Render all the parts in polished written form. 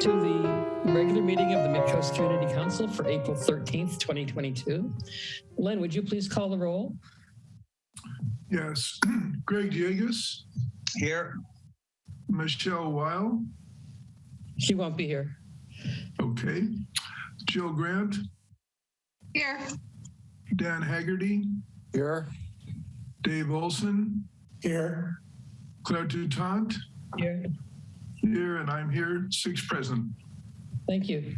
to the regular meeting of the Midcoast Community Council for April 13th, 2022. Len, would you please call the roll? Yes. Greg Diegas. Here. Michelle Weil. She won't be here. Okay. Jill Grant. Here. Dan Haggerty. Here. Dave Olson. Here. Claire Dutante. Here. Here, and I'm here, 6 present. Thank you.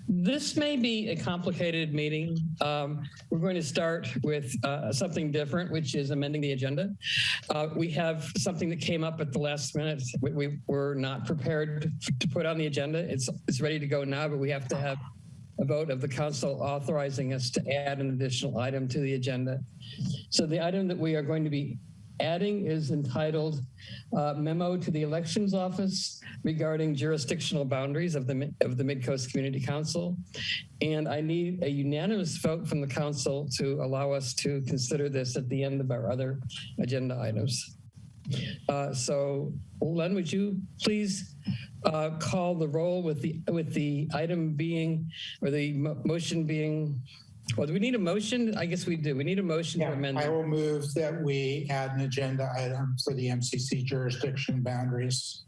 This may be a complicated meeting. We're going to start with something different, which is amending the agenda. We have something that came up at the last minute. We were not prepared to put on the agenda. It's ready to go now, but we have to have a vote of the council authorizing us to add an additional item to the agenda. So the item that we are going to be adding is entitled Memo to the Elections Office regarding jurisdictional boundaries of the Midcoast Community Council. And I need a unanimous vote from the council to allow us to consider this at the end of our other agenda items. So Len, would you please call the roll with the item being, or the motion being, well, do we need a motion? I guess we do. We need a motion to amend. I will move that we add an agenda item for the MCC jurisdiction boundaries.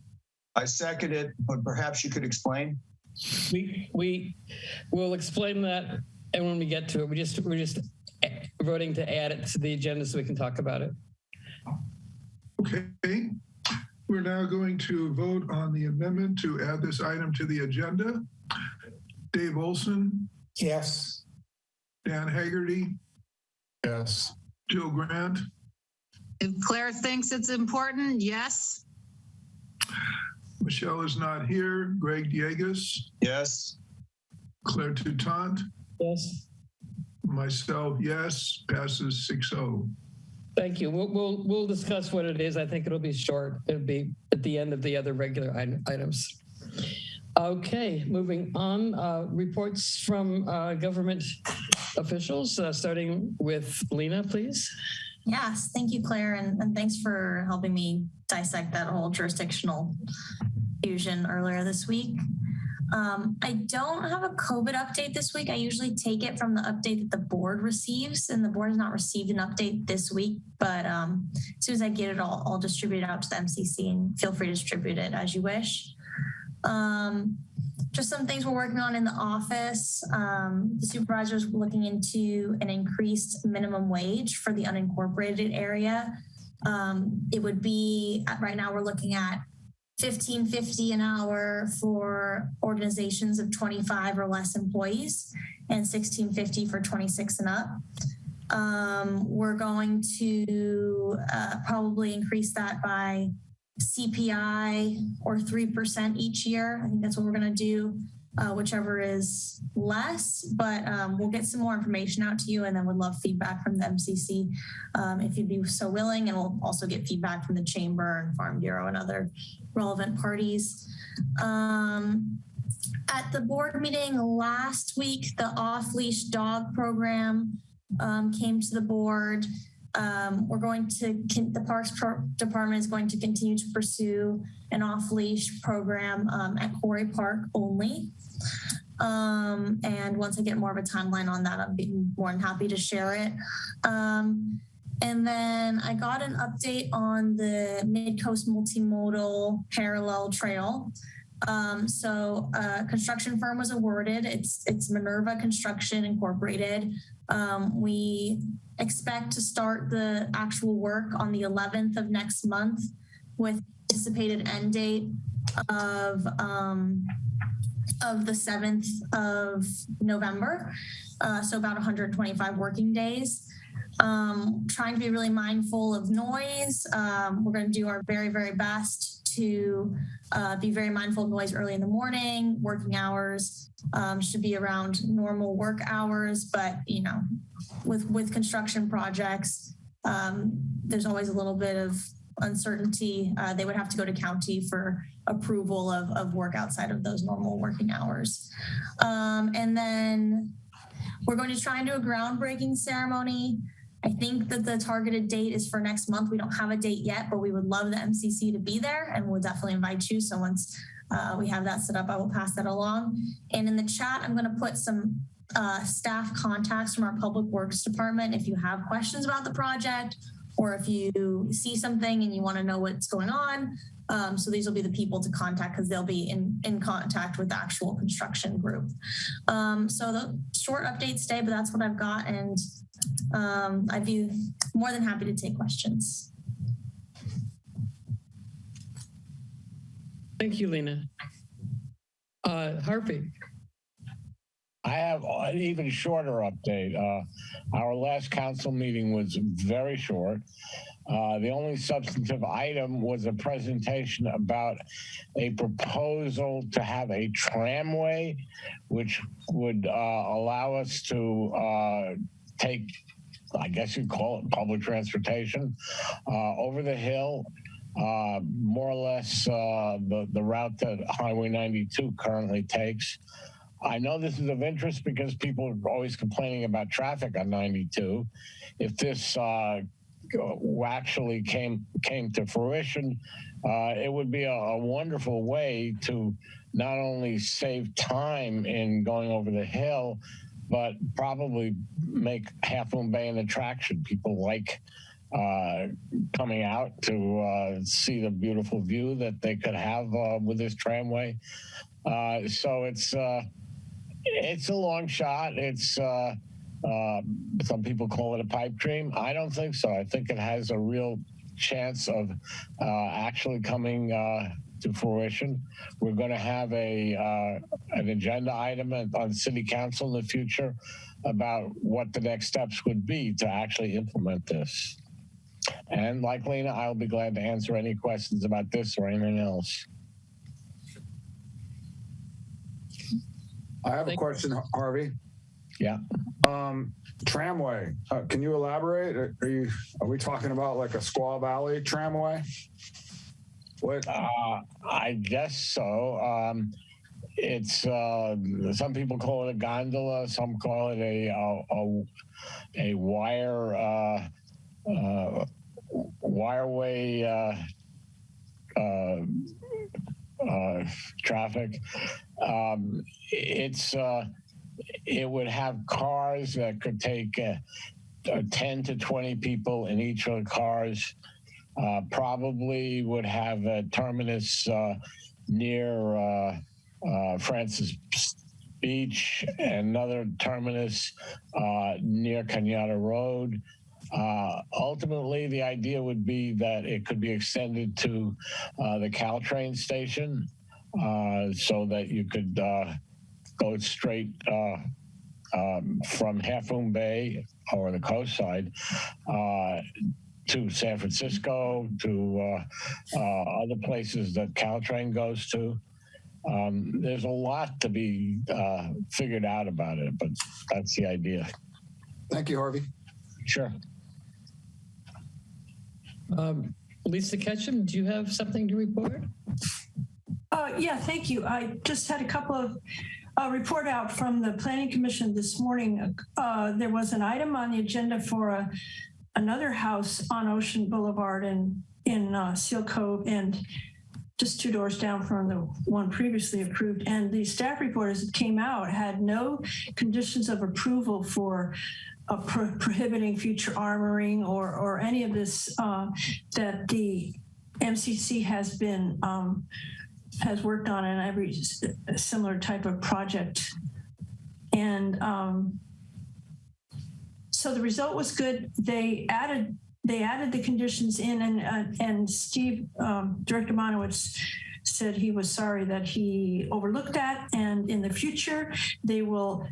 I second it, but perhaps you could explain. We will explain that, and when we get to it, we're just voting to add it to the agenda so we can talk about it. Okay. We're now going to vote on the amendment to add this item to the agenda. Dave Olson. Yes. Dan Haggerty. Yes. Jill Grant. If Claire thinks it's important, yes. Michelle is not here. Greg Diegas. Yes. Claire Dutante. Yes. Myself, yes. Passes 6-0. Thank you. We'll discuss what it is. I think it'll be short. It'll be at the end of the other regular items. Okay, moving on. Reports from government officials, starting with Lena, please. Yes, thank you, Claire, and thanks for helping me dissect that whole jurisdictional fusion earlier this week. I don't have a COVID update this week. I usually take it from the update that the board receives, and the board has not received an update this week, but as soon as I get it, I'll distribute it out to the MCC, and feel free to distribute it as you wish. Just some things we're working on in the office. The supervisor's looking into an increased minimum wage for the unincorporated area. It would be, right now we're looking at $15.50 an hour for organizations of 25 or less employees, and $16.50 for 26 and up. We're going to probably increase that by CPI or 3% each year. I think that's what we're going to do, whichever is less, but we'll get some more information out to you, and then would love feedback from the MCC if you'd be so willing, and we'll also get feedback from the Chamber and Farm Bureau and other relevant parties. At the board meeting last week, the off-leash dog program came to the board. We're going to, the Parks Department is going to continue to pursue an off-leash program at Quarry Park only. And once I get more of a timeline on that, I'll be more than happy to share it. And then I got an update on the Midcoast Multimodal Parallel Trail. So a construction firm was awarded. It's Minerva Construction Incorporated. We expect to start the actual work on the 11th of next month, with anticipated end date of the 7th of November. So about 125 working days. Trying to be really mindful of noise. We're going to do our very, very best to be very mindful of noise early in the morning. Working hours should be around normal work hours, but you know, with construction projects, there's always a little bit of uncertainty. They would have to go to county for approval of work outside of those normal working hours. And then we're going to try and do a groundbreaking ceremony. I think that the targeted date is for next month. We don't have a date yet, but we would love the MCC to be there, and we'll definitely invite you. So once we have that set up. I will pass that along. And in the chat, I'm going to put some staff contacts from our Public Works Department if you have questions about the project or if you see something and you want to know what's going on. So these will be the people to contact because they'll be in contact with the actual construction group. So the short updates today, but that's what I've got. And I'd be more than happy to take questions. Thank you, Lena. Harvey. I have an even shorter update. Our last council meeting was very short. The only substantive item was a presentation about a proposal to have a tramway, which would allow us to take, I guess you'd call it public transportation, over the hill, more or less the route that Highway 92 currently takes. I know this is of interest because people are always complaining about traffic on 92. If this actually came to fruition, it would be a wonderful way to not only save time in going over the hill, but probably make Half Moon Bay an attraction. People like coming out to see the beautiful view that they could have with this tramway. So it's a long shot. It's some people call it a pipe dream. I don't think so. I think it has a real chance of actually coming to fruition. We're going to have an agenda item on City Council in the future about what the next steps would be to actually implement this. And like Lena, I'll be glad to answer any questions about this or anything else. I have a question, Harvey. Yeah. Tramway. Can you elaborate? Are we talking about like a Squaw Valley tramway? What? I guess so. It's some people call it a gondola. Some call it a wireway traffic. It would have cars that could take 10 to 20 people in each of the cars. Probably would have a terminus near Francis Beach, another terminus near Kenyatta Road. Ultimately, the idea would be that it could be extended to the Caltrain station so that you could go straight from Half Moon Bay or the coast side to San Francisco, to other places that Caltrain goes to. There's a lot to be figured out about it, but that's the idea. Thank you, Harvey. Sure. Lisa Ketchum, do you have something to report? Yeah, thank you. I just had a couple of report out from the Planning Commission this morning. There was an item on the agenda for another house on Ocean Boulevard in Seal Cove, and just 2 doors down from the one previously approved. And the staff report as it came out had no conditions of approval for prohibiting future armoring or any of this that the MCC has been has worked on in every similar type of project. And so the result was good. They added the conditions in, and Steve, Director Monowitz, said he was sorry that he overlooked that, and in the future they will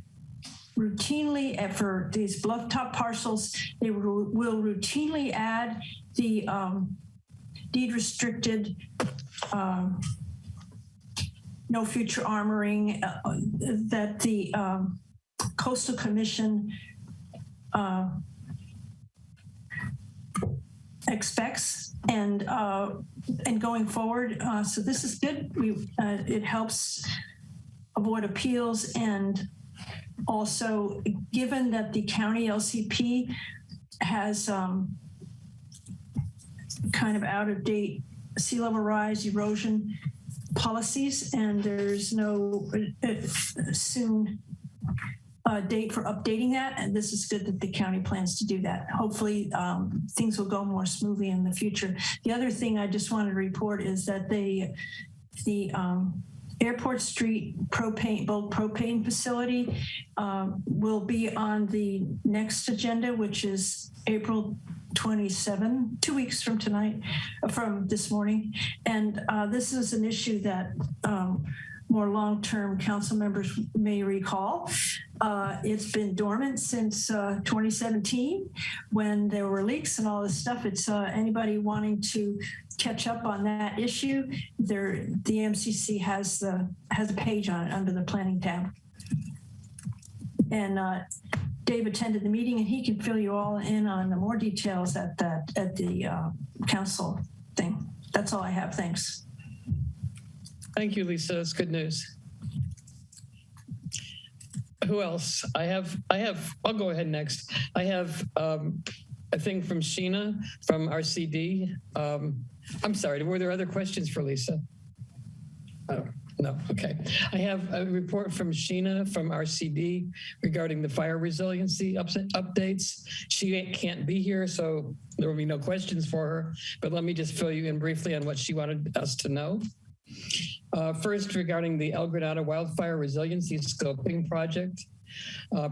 routinely, for these bluff top parcels, they will routinely add the deed restricted no future armoring that the Coastal Commission expects, and going forward. So this is good. It helps avoid appeals, and also given that the county LCP has kind of out of date sea level rise, erosion policies, and there's no soon date for updating that. And this is good that the county plans to do that. Hopefully things will go more smoothly in the future. The other thing I just wanted to report is that the Airport Street bulk propane facility will be on the next agenda, which is April 27, 2 weeks from tonight, from this morning. And this is an issue that more long-term council members may recall. It's been dormant since 2017 when there were leaks and all this stuff. It's anybody wanting to catch up on that issue, the MCC has a page on it under the planning tab. And Dave attended the meeting, and he can fill you all in on the more details at the council thing. That's all I have. Thanks. Thank you, Lisa. That's good news. Who else? I'll go ahead next. I have a thing from Sheena from RCD. I'm sorry, were there other questions for Lisa? Oh, no, okay. I have a report from Sheena from RCD regarding the fire resiliency updates. She can't be here, so there will be no questions for her, but let me just fill you in briefly on what she wanted us to know. First, regarding the El Granada Wildfire Resiliency Scoping Project.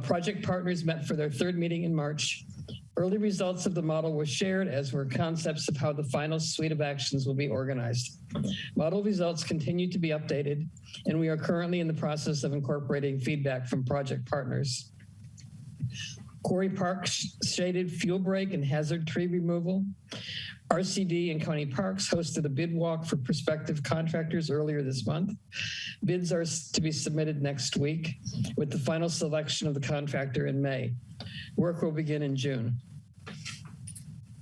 Project partners met for their third meeting in March. Early results of the model were shared, as were concepts of how the final suite of actions will be organized. Model results continue to be updated, and we are currently in the process of incorporating feedback from project partners. Quarry Park shaded fuel break and hazard tree removal. RCD and County Parks hosted a bid walk for prospective contractors earlier this month. Bids are to be submitted next week, with the final selection of the contractor in May. Work will begin in June.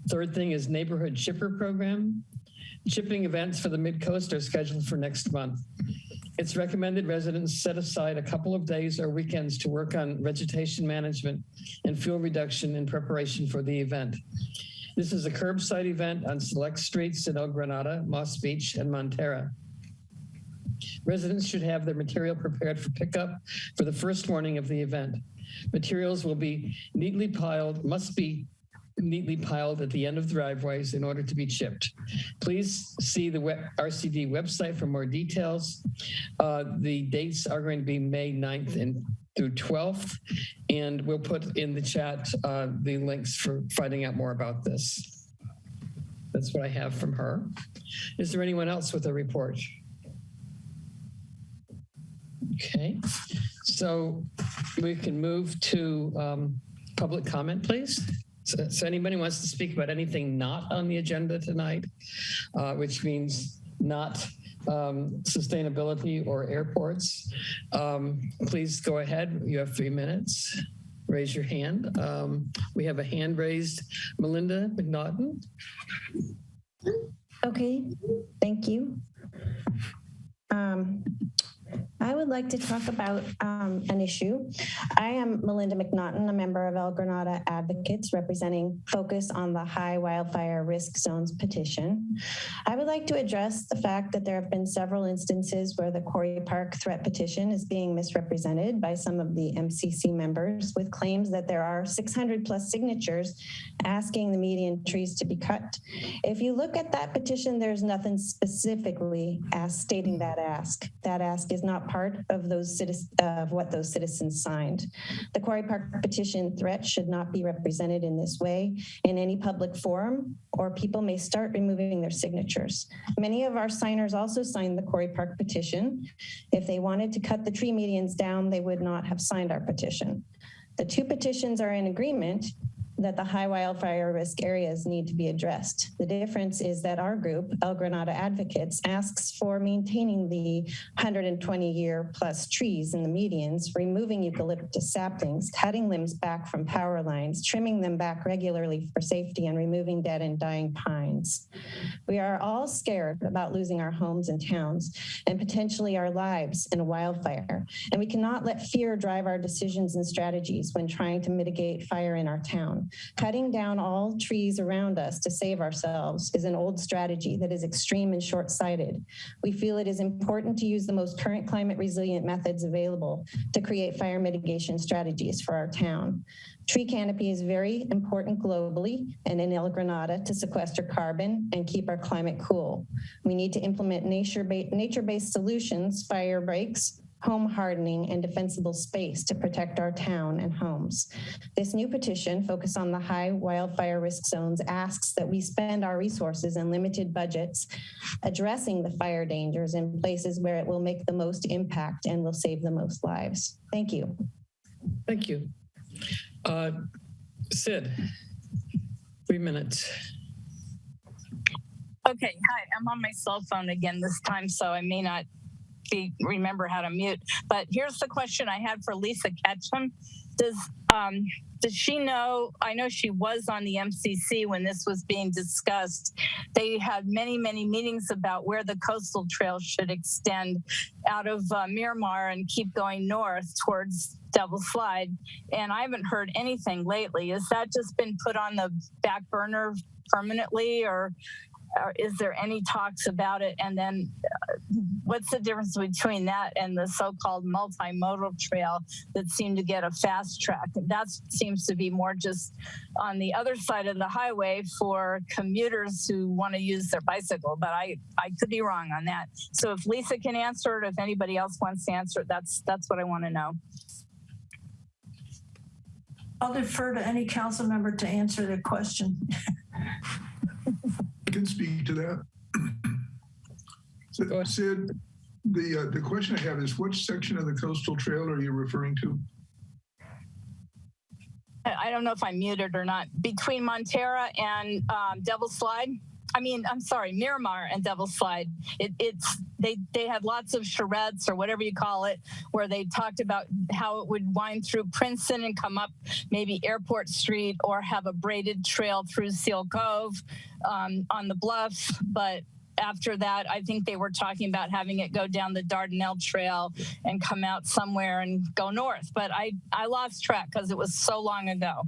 Third thing is neighborhood chipper program. Chipping events for the Midcoast are scheduled for next month. It's recommended residents set aside a couple of days or weekends to work on vegetation management and fuel reduction in preparation for the event. This is a curbside event on select streets in El Granada, Moss Beach, and Montera. Residents should have their material prepared for pickup for the first morning of the event. Materials will be must be neatly piled at the end of driveways in order to be chipped. Please see the RCD website for more details. The dates are going to be May 9th through 12th, and we'll put in the chat the links for finding out more about this. That's what I have from her. Is there anyone else with a report? Okay, so we can move to public comment, please. So anybody wants to speak about anything not on the agenda tonight, which means not sustainability or airports, please go ahead. You have 3 minutes. Raise your hand. We have a hand raised. Melinda McNaughton. Okay, thank you. I would like to talk about an issue. I am Melinda McNaughton, a member of El Granada Advocates representing Focus on the High Wildfire Risk Zones petition. I would like to address the fact that there have been several instances where the Quarry Park threat petition is being misrepresented by some of the MCC members with claims that there are 600 plus signatures asking the median trees to be cut. If you look at that petition, there's nothing specifically stating that ask. That ask is not part of what those citizens signed. The Quarry Park petition threat should not be represented in this way in any public forum, or people may start removing their signatures. Many of our signers also signed the Quarry Park petition. If they wanted to cut the tree medians down, they would not have signed our petition. The two petitions are in agreement that the high wildfire risk areas need to be addressed. The difference is that our group, El Granada Advocates, asks for maintaining the 120-year plus trees in the medians, removing eucalyptus saplings, cutting limbs back from power lines, trimming them back regularly for safety, and removing dead and dying pines. We are all scared about losing our homes and towns and potentially our lives in a wildfire. And we cannot let fear drive our decisions and strategies when trying to mitigate fire in our town. town. Cutting down all trees around us to save ourselves is an old strategy that is extreme and short-sighted. We feel it is important to use the most current climate resilient methods available to create fire mitigation strategies for our town. Tree canopy is very important globally and in El Granada to sequester carbon and keep our climate cool. We need to implement nature-based solutions, fire breaks, home hardening, and defensible space to protect our town and homes. This new petition, focused on the high wildfire risk zones, asks that we spend our resources and limited budgets addressing the fire dangers in places where it will make the most impact and will save the most lives. Thank you. Thank you. Sid, 3 minutes. Okay, hi, I'm on my cell phone again this time, so I may not remember how to mute. But here's the question I had for Lisa Ketchum. Does she know, I know she was on the MCC when this was being discussed. They had many, many meetings about where the coastal trail should extend out of Miramar and keep going north towards Devil Slide. And I haven't heard anything lately. Has that just been put on the back burner permanently, or is there any talks about it? And then what's the difference between that and the so-called multimodal trail that seemed to get a fast track? That seems to be more just on the other side of the highway for commuters who want to use their bicycle, but I could be wrong on that. So if Lisa can answer it, if anybody else wants to answer it, that's what I want to know. I'll defer to any council member to answer the question. I can speak to that. Sid, the question I have is, which section of the coastal trail are you referring to? I don't know if I'm muted or not. Between Montera and Devil Slide. I'm sorry, Miramar and Devil Slide. They had lots of charrettes or whatever you call it, where they talked about how it would wind through Princeton and come up maybe Airport Street, or have a braided trail through Seal Cove on the bluff. But after that, I think they were talking about having it go down the Dardanelle Trail and come out somewhere and go north. But I lost track because it was so long ago.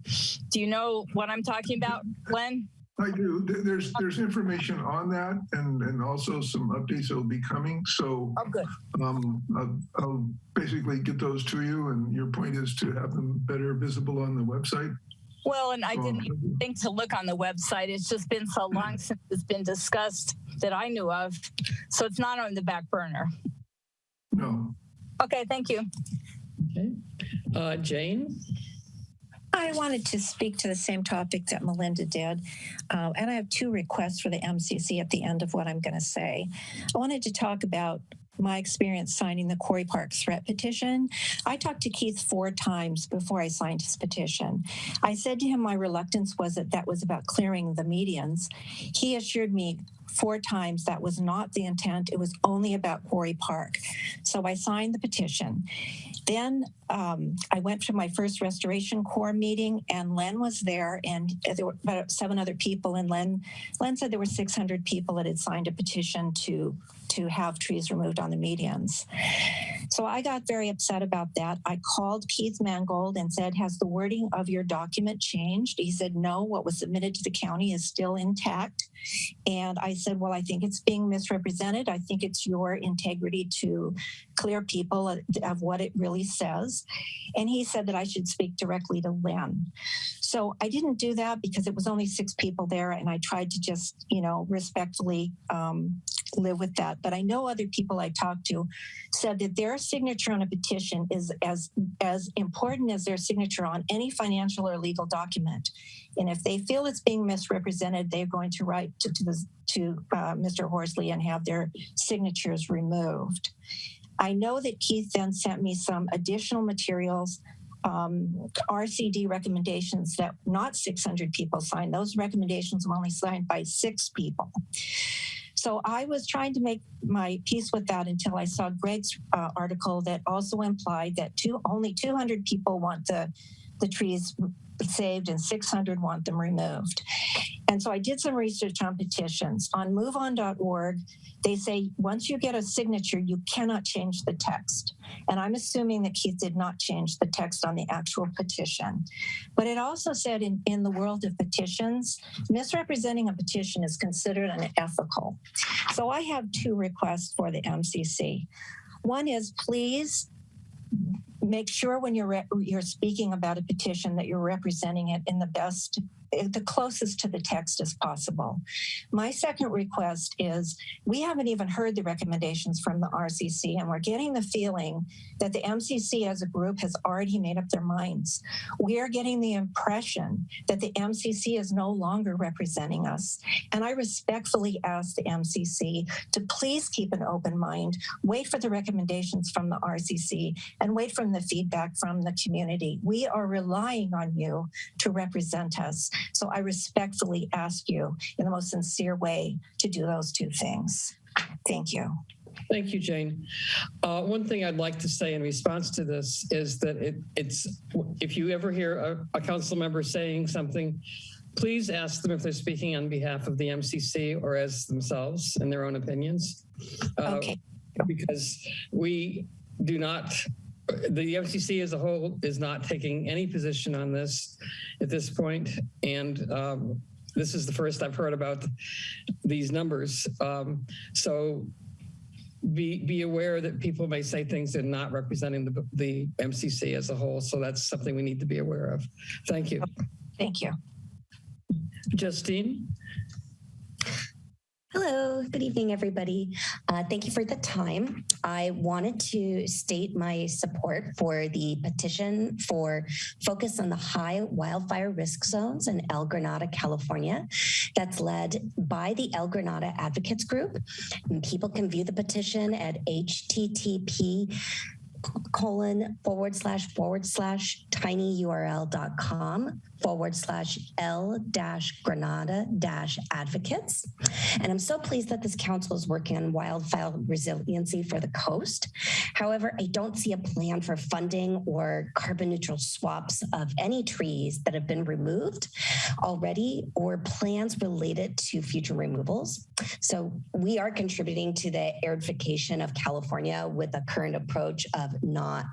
Do you know what I'm talking about, Glenn? I do. There's information on that, and also some updates that will be coming. So good. I'll basically get those to you, and your point is to have them better visible on the website. Well, and I didn't even think to look on the website. It's just been so long since it's been discussed that I knew of. So it's not on the back burner. No. Okay, thank you. Okay. Jane? I wanted to speak to the same topic that Melinda did, and I have 2 requests for the MCC at the end of what I'm going to say. I wanted to talk about my experience signing the Quarry Park threat petition. I talked to Keith 4 times before I signed his petition. I said to him my reluctance was that was about clearing the medians. He assured me 4 times that was not the intent. It was only about Quarry Park. So I signed the petition. Then I went to my first Restoration Corps meeting, and Len was there, and there were about 7 other people. And Len said there were 600 people that had signed a petition to have trees removed on the medians. So I got very upset about that. I called Keith Mangold and said, has the wording of your document changed? He said, no, what was submitted to the county is still intact. And I said, well, I think it's being misrepresented. I think it's your integrity to clear people of what it really says. And he said that I should speak directly to Len. So I didn't do that because it was only 6 people there, and I tried to just, respectfully live with that. But I know other people I talked to said that their signature on a petition is as important as their signature on any financial or legal document. And if they feel it's being misrepresented, they're going to write to Mr. Horsley and have their signatures removed. I know that Keith then sent me some additional materials, RCD recommendations that not 600 people signed. Those recommendations were only signed by 6 people. So I was trying to make my peace with that until I saw Greg's article that also implied that only 200 people want the trees saved and 600 want them removed. And so I did some research on petitions. On moveon.org, they say once you get a signature, you cannot change the text. And I'm assuming that Keith did not change the text on the actual petition. But it also said in the world of petitions, misrepresenting a petition is considered unethical. So I have two requests for the MCC. One is, please make sure when you're speaking about a petition that you're representing it in the closest to the text as possible. My second request is, we haven't even heard the recommendations from the RCC, and we're getting the feeling that the MCC as a group has already made up their minds. We are getting the impression that the MCC is no longer representing us. And I respectfully ask the MCC to please keep an open mind, wait for the recommendations from the RCC, and wait for the feedback from the community. We are relying on you to represent us. So I respectfully ask you in the most sincere way to do those two things. Thank you. Thank you, Jane. One thing I'd like to say in response to this is that it's if you ever hear a council member saying something, please ask them if they're speaking on behalf of the MCC or as themselves in their own opinions. Okay. Because we do not, the MCC as a whole is not taking any position on this at this point. And this is the first I've heard about these numbers. So be aware that people may say things that are not representing the MCC as a whole. So that's something we need to be aware of. Thank you. Thank you. Justine? Hello, good evening, everybody. Thank you for the time. I wanted to state my support for the petition for focus on the high wildfire risk zones in El Granada, California. That's led by the El Granada Advocates Group. And people can view the petition at http://tinyurl.com/L-Granada-advocates. And I'm so pleased that this council is working on wildfire resiliency for the coast. However, I don't see a plan for funding or carbon neutral swaps of any trees that have been removed already or plans related to future removals. So we are contributing to the aridification of California with a current approach of not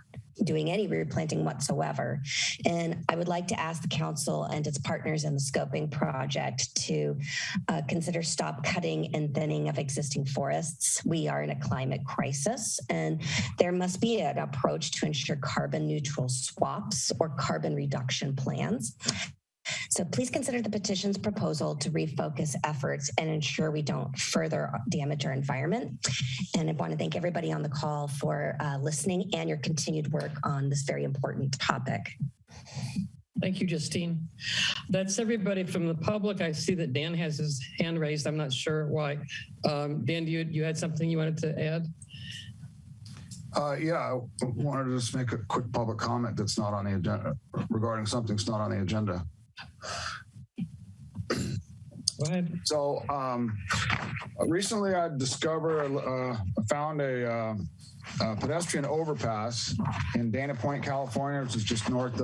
doing any replanting whatsoever. And I would like to ask the council and its partners in the scoping project to consider stop cutting and thinning of existing forests. We are in a climate crisis, and there must be an approach to ensure carbon neutral swaps or carbon reduction plans. So please consider the petition's proposal to refocus efforts and ensure we don't further damage our environment. And I want to thank everybody on the call for listening and your continued work on this very important topic. Thank you, Justine. That's everybody from the public. I see that Dan has his hand raised. I'm not sure why. Dan, you had something you wanted to add? Yeah, I wanted to just make a quick public comment that's not on the agenda regarding something that's not on the agenda. Go ahead. So recently I found a pedestrian overpass in Dana Point, California, which is just north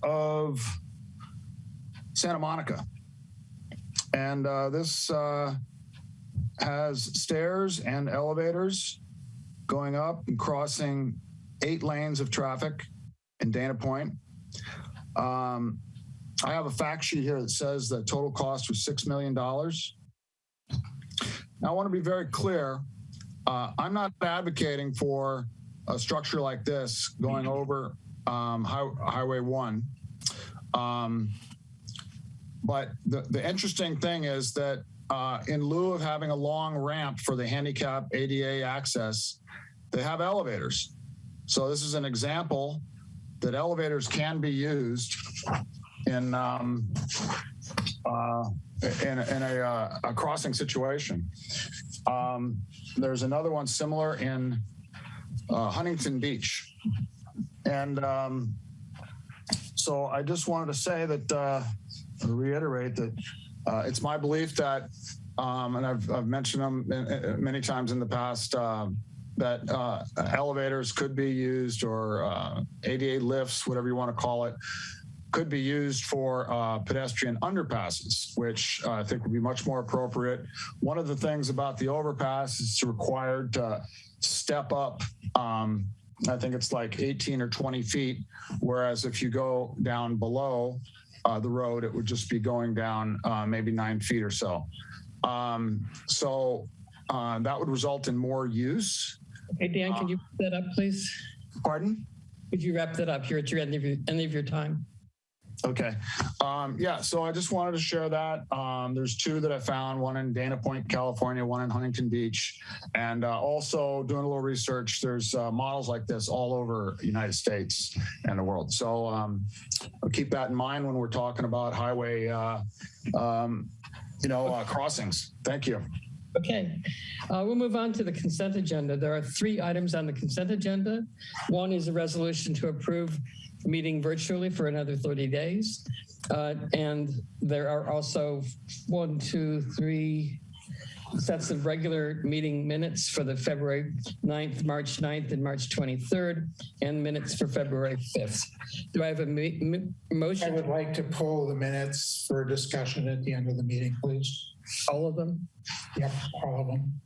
of Santa Monica. And this has stairs and elevators going up and crossing 8 lanes of traffic in Dana Point. I have a fact sheet here that says the total cost was $6 million. Now, I want to be very clear. I'm not advocating for a structure like this going over Highway 1. But the interesting thing is that in lieu of having a long ramp for the handicap ADA access, they have elevators. So this is an example that elevators can be used in a crossing situation. There's another one similar in Huntington Beach. And so I just wanted to say that, reiterate that it's my belief that, and I've mentioned them many times in the past, that elevators could be used, or ADA lifts, whatever you want to call it, could be used for pedestrian underpasses, which I think would be much more appropriate. One of the things about the overpass is it's required to step up. I think it's like 18 or 20 feet, whereas if you go down below the road, it would just be going down maybe 9 feet or so. That would result in more use. Hey, Dan, can you wrap that up, please? Pardon? Could you wrap that up? You're at your end of your time. Okay. Yeah, so I just wanted to share that. There's two that I found, one in Dana Point, California, one in Huntington Beach. And also doing a little research, there's models like this all over the United States and the world. So I'll keep that in mind when we're talking about highway, crossings. Thank you. Okay, we'll move on to the consent agenda. There are 3 items on the consent agenda. One is a resolution to approve meeting virtually for another 30 days. And there are also 1, 2, 3 sets of regular meeting minutes for the February 9th, March 9th, and March 23rd, and minutes for February 5th. Do I have a motion? I would like to pull the minutes for discussion at the end of the meeting, please. All of them? Yep, all of them.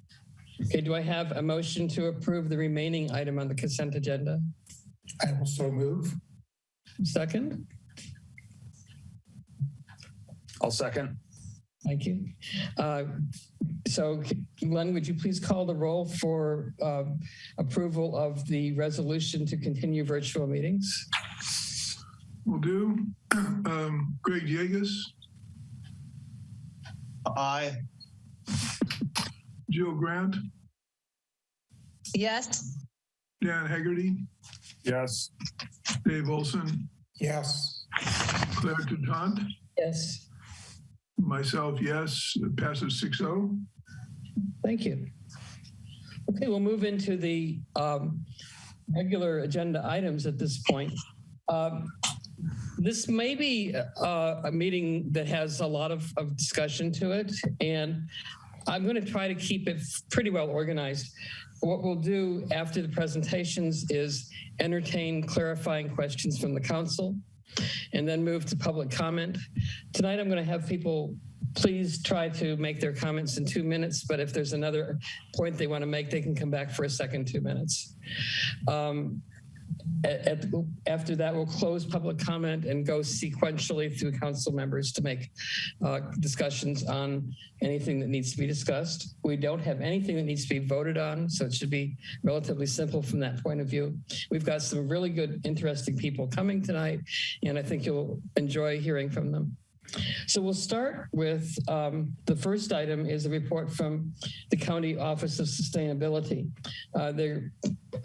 Okay, do I have a motion to approve the remaining item on the consent agenda? I will so move. Second? I'll second. Thank you. So Glenn, would you please call the roll for approval of the resolution to continue virtual meetings? Will do. Greg Yegas, Aye. Jill Grant, Yes. Dan Hegarty, Yes. Dave Olson, Yes. Claire Tautant, Yes. myself, yes. It passes 6-0. Thank you. Okay, we'll move into the regular agenda items at this point. This may be a meeting that has a lot of discussion to it, and I'm going to try to keep it pretty well organized. What we'll do after the presentations is entertain clarifying questions from the council and then move to public comment. Tonight, I'm going to have people please try to make their comments in 2 minutes, but if there's another point they want to make, they can come back for a second 2 minutes. After that, we'll close public comment and go sequentially through council members to make discussions on anything that needs to be discussed. We don't have anything that needs to be voted on, so it should be relatively simple from that point of view. We've got some really good, interesting people coming tonight, and I think you'll enjoy hearing from them. So we'll start with the first item is a report from the County Office of Sustainability.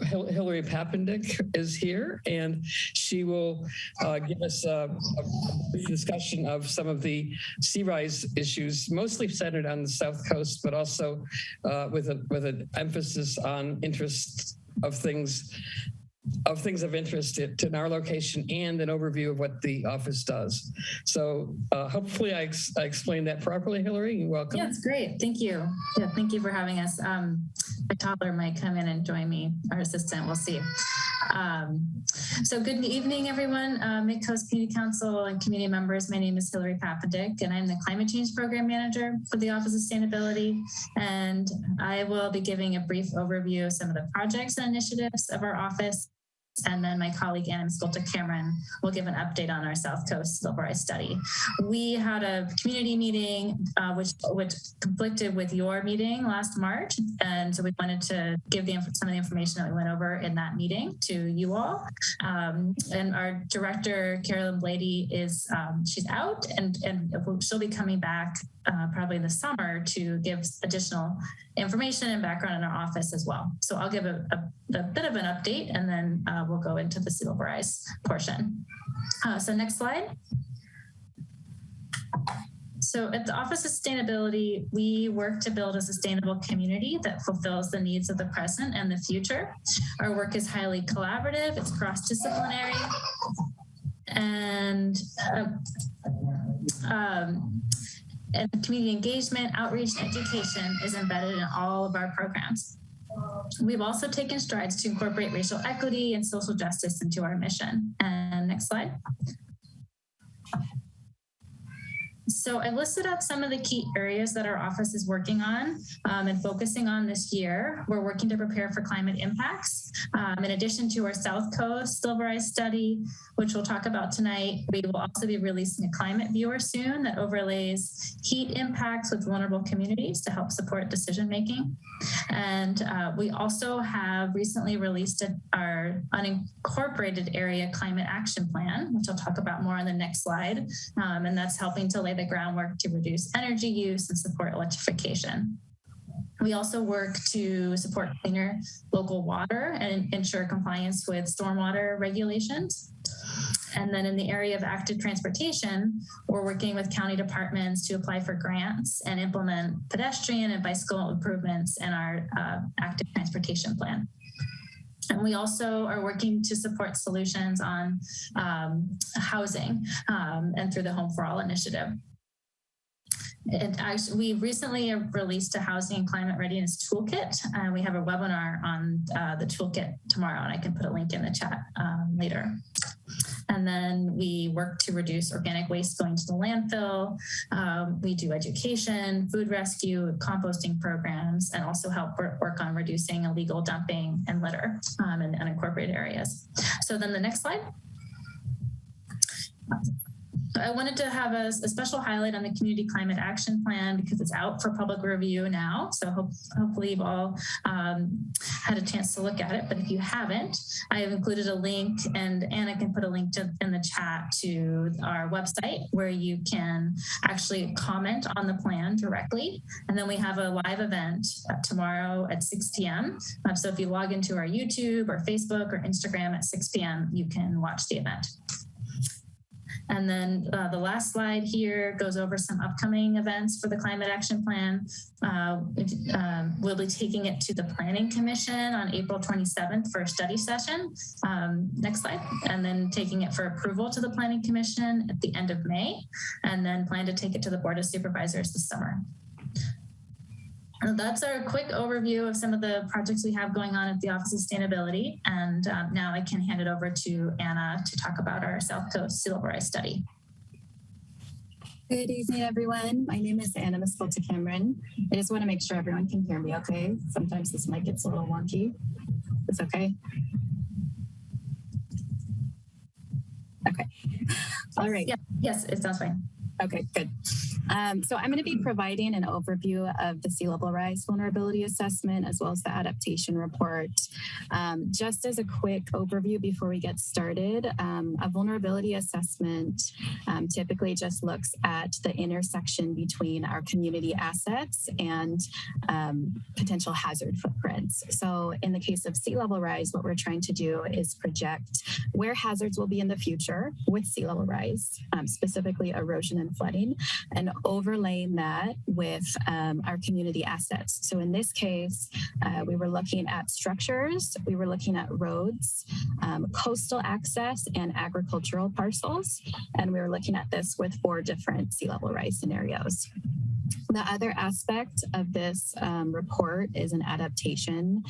Hillary Papendick is here, and she will give us a discussion of some of the sea rise issues, mostly centered on the South Coast, but also with an emphasis on interests of things of interest in our location and an overview of what the office does. So hopefully I explained that properly, Hillary. You're welcome. Yeah, it's great. Thank you. Yeah, thank you for having us. My toddler might come in and join me, our assistant, we'll see. So good evening, everyone. Midcoast Community Council and community members. My name is Hillary Papendick, and I'm the Climate Change Program Manager for the Office of Sustainability. And I will be giving a brief overview of some of the projects and initiatives of our office. And then my colleague Anna Cameron will give an update on our South Coast Silver Ice study. We had a community meeting which conflicted with your meeting last March, and so we wanted to give some of the information that we went over in that meeting to you all. And our director Carolyn Blady is she's out, and she'll be coming back probably in the summer to give additional information and background in our office as well. So I'll give a bit of an update, and then we'll go into the Silver Ice portion. So next slide. So at the Office of Sustainability, we work to build a sustainable community that fulfills the needs of the present and the future. Our work is highly collaborative, it's cross-disciplinary, and community engagement, outreach, and education is embedded in all of our programs. We've also taken strides to incorporate racial equity and social justice into our mission. And next slide. So I listed out some of the key areas that our office is working on and focusing on this year. We're working to prepare for climate impacts. In addition to our South Coast Silverized study, which we'll talk about tonight, we will also be releasing a climate viewer soon that overlays heat impacts with vulnerable communities to help support decision making. And we also have recently released our unincorporated area climate action plan, which I'll talk about more on the next slide. And that's helping to lay the groundwork to reduce energy use and support electrification. We also work to support cleaner local water and ensure compliance with stormwater regulations. And then in the area of active transportation, we're working with county departments to apply for grants and implement pedestrian and bicycle improvements in our active transportation plan. And we also are working to support solutions on housing and through the Home for All initiative. And actually, we recently released a housing and climate readiness toolkit. We have a webinar on the toolkit tomorrow, and I can put a link in the chat later. And then we work to reduce organic waste going to the landfill. We do education, food rescue, composting programs, and also help work on reducing illegal dumping and litter in unincorporated areas. So then the next slide. I wanted to have a special highlight on the Community Climate Action Plan because it's out for public review now. So hopefully you've all had a chance to look at it. But if you haven't, I have included a link, and Anna can put a link in the chat to our website where you can actually comment on the plan directly. And then we have a live event tomorrow at 6 p.m. So if you log into our YouTube or Facebook or Instagram at 6 p.m., you can watch the event. And then the last slide here goes over some upcoming events for the Climate Action Plan. We'll be taking it to the Planning Commission on April 27th for a study session. Next slide. And then taking it for approval to the Planning Commission at the end of May, and then plan to take it to the Board of Supervisors this summer. That's our quick overview of some of the projects we have going on at the Office of Sustainability. And now I can hand it over to Anna to talk about our South Coast Sea Level Rise study. Good evening, everyone. My name is Anna Miskolta Cameron. I just want to make sure everyone can hear me okay. Sometimes this mic gets a little wonky. It's okay? Okay. All right. Yeah. Yes, it sounds fine. Okay, good. So I'm going to be providing an overview of the sea level rise vulnerability assessment as well as the adaptation report. Just as a quick overview before we get started, a vulnerability assessment typically just looks at the intersection between our community assets and potential hazard footprints. So in the case of sea level rise, what we're trying to do is project where hazards will be in the future with sea level rise, specifically erosion and flooding, and overlaying that with our community assets. So in this case, we were looking at structures, we were looking at roads, coastal access, and agricultural parcels. And we were looking at this with 4 different sea level rise scenarios. The other aspect of this report is an adaptation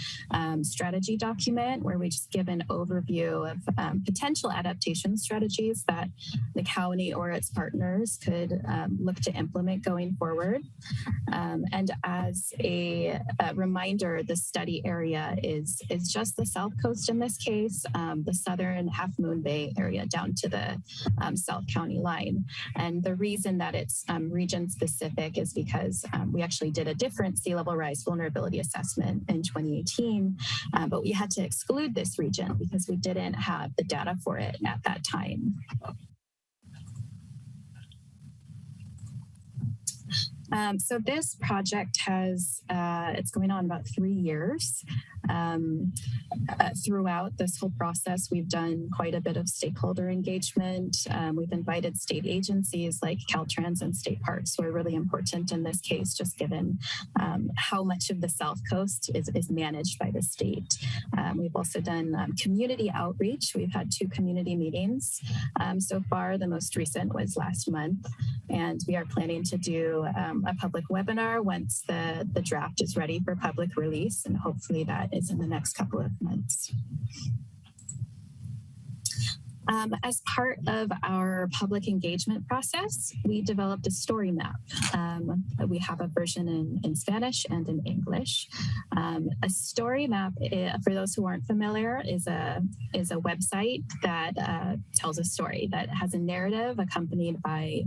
strategy document where we just give an overview of potential adaptation strategies that the county or its partners could look to implement going forward. And as a reminder, the study area is just the South Coast in this case, the southern Half Moon Bay area down to the South County line. And the reason that it's region specific is because we actually did a different sea level rise vulnerability assessment in 2018, but we had to exclude this region because we didn't have the data for it at that time. So this project has, it's going on about 3 years. Throughout this whole process, we've done quite a bit of stakeholder engagement. We've invited state agencies like Caltrans and state parks, who are really important in this case, just given how much of the South Coast is managed by the state. We've also done community outreach. We've had 2 community meetings so far. The most recent was last month, and we are planning to do a public webinar once the draft is ready for public release, and hopefully that is in the next couple of months. As part of our public engagement process, we developed a story map. We have a version in Spanish and in English. A story map, for those who aren't familiar, is a website that tells a story that has a narrative accompanied by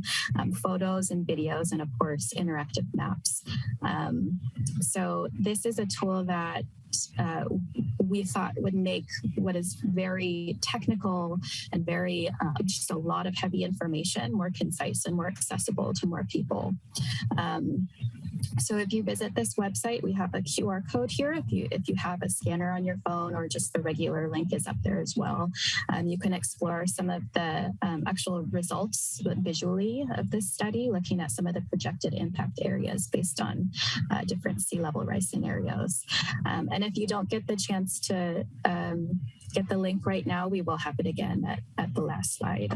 photos and videos and, of course, interactive maps. So this is a tool that we thought would make what is very technical and very just a lot of heavy information more concise and more accessible to more people. So if you visit this website, we have a QR code here. If you have a scanner on your phone, or just the regular link is up there as well. You can explore some of the actual results visually of this study, looking at some of the projected impact areas based on different sea level rise scenarios. And if you don't get the chance to get the link right now, we will have it again at the last slide.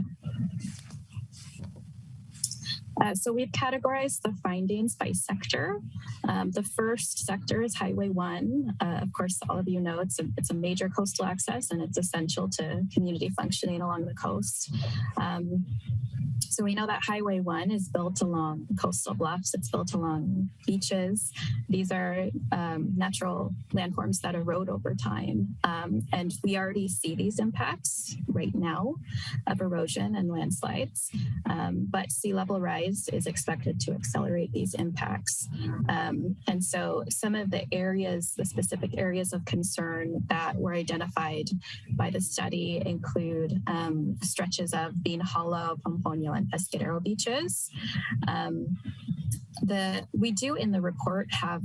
So we've categorized the findings by sector. The first sector is Highway 1. Of course, all of you know it's a major coastal access, and it's essential to community functioning along the coast. So we know that Highway 1 is built along coastal bluffs. It's built along beaches. These are natural landforms that erode over time. And we already see these impacts right now of erosion and landslides. But sea level rise is expected to accelerate these impacts. And so some of the areas, the specific areas of concern that were identified by the study include stretches of Bean Hollow, Pomponio, and Pescadero beaches. We do in the report have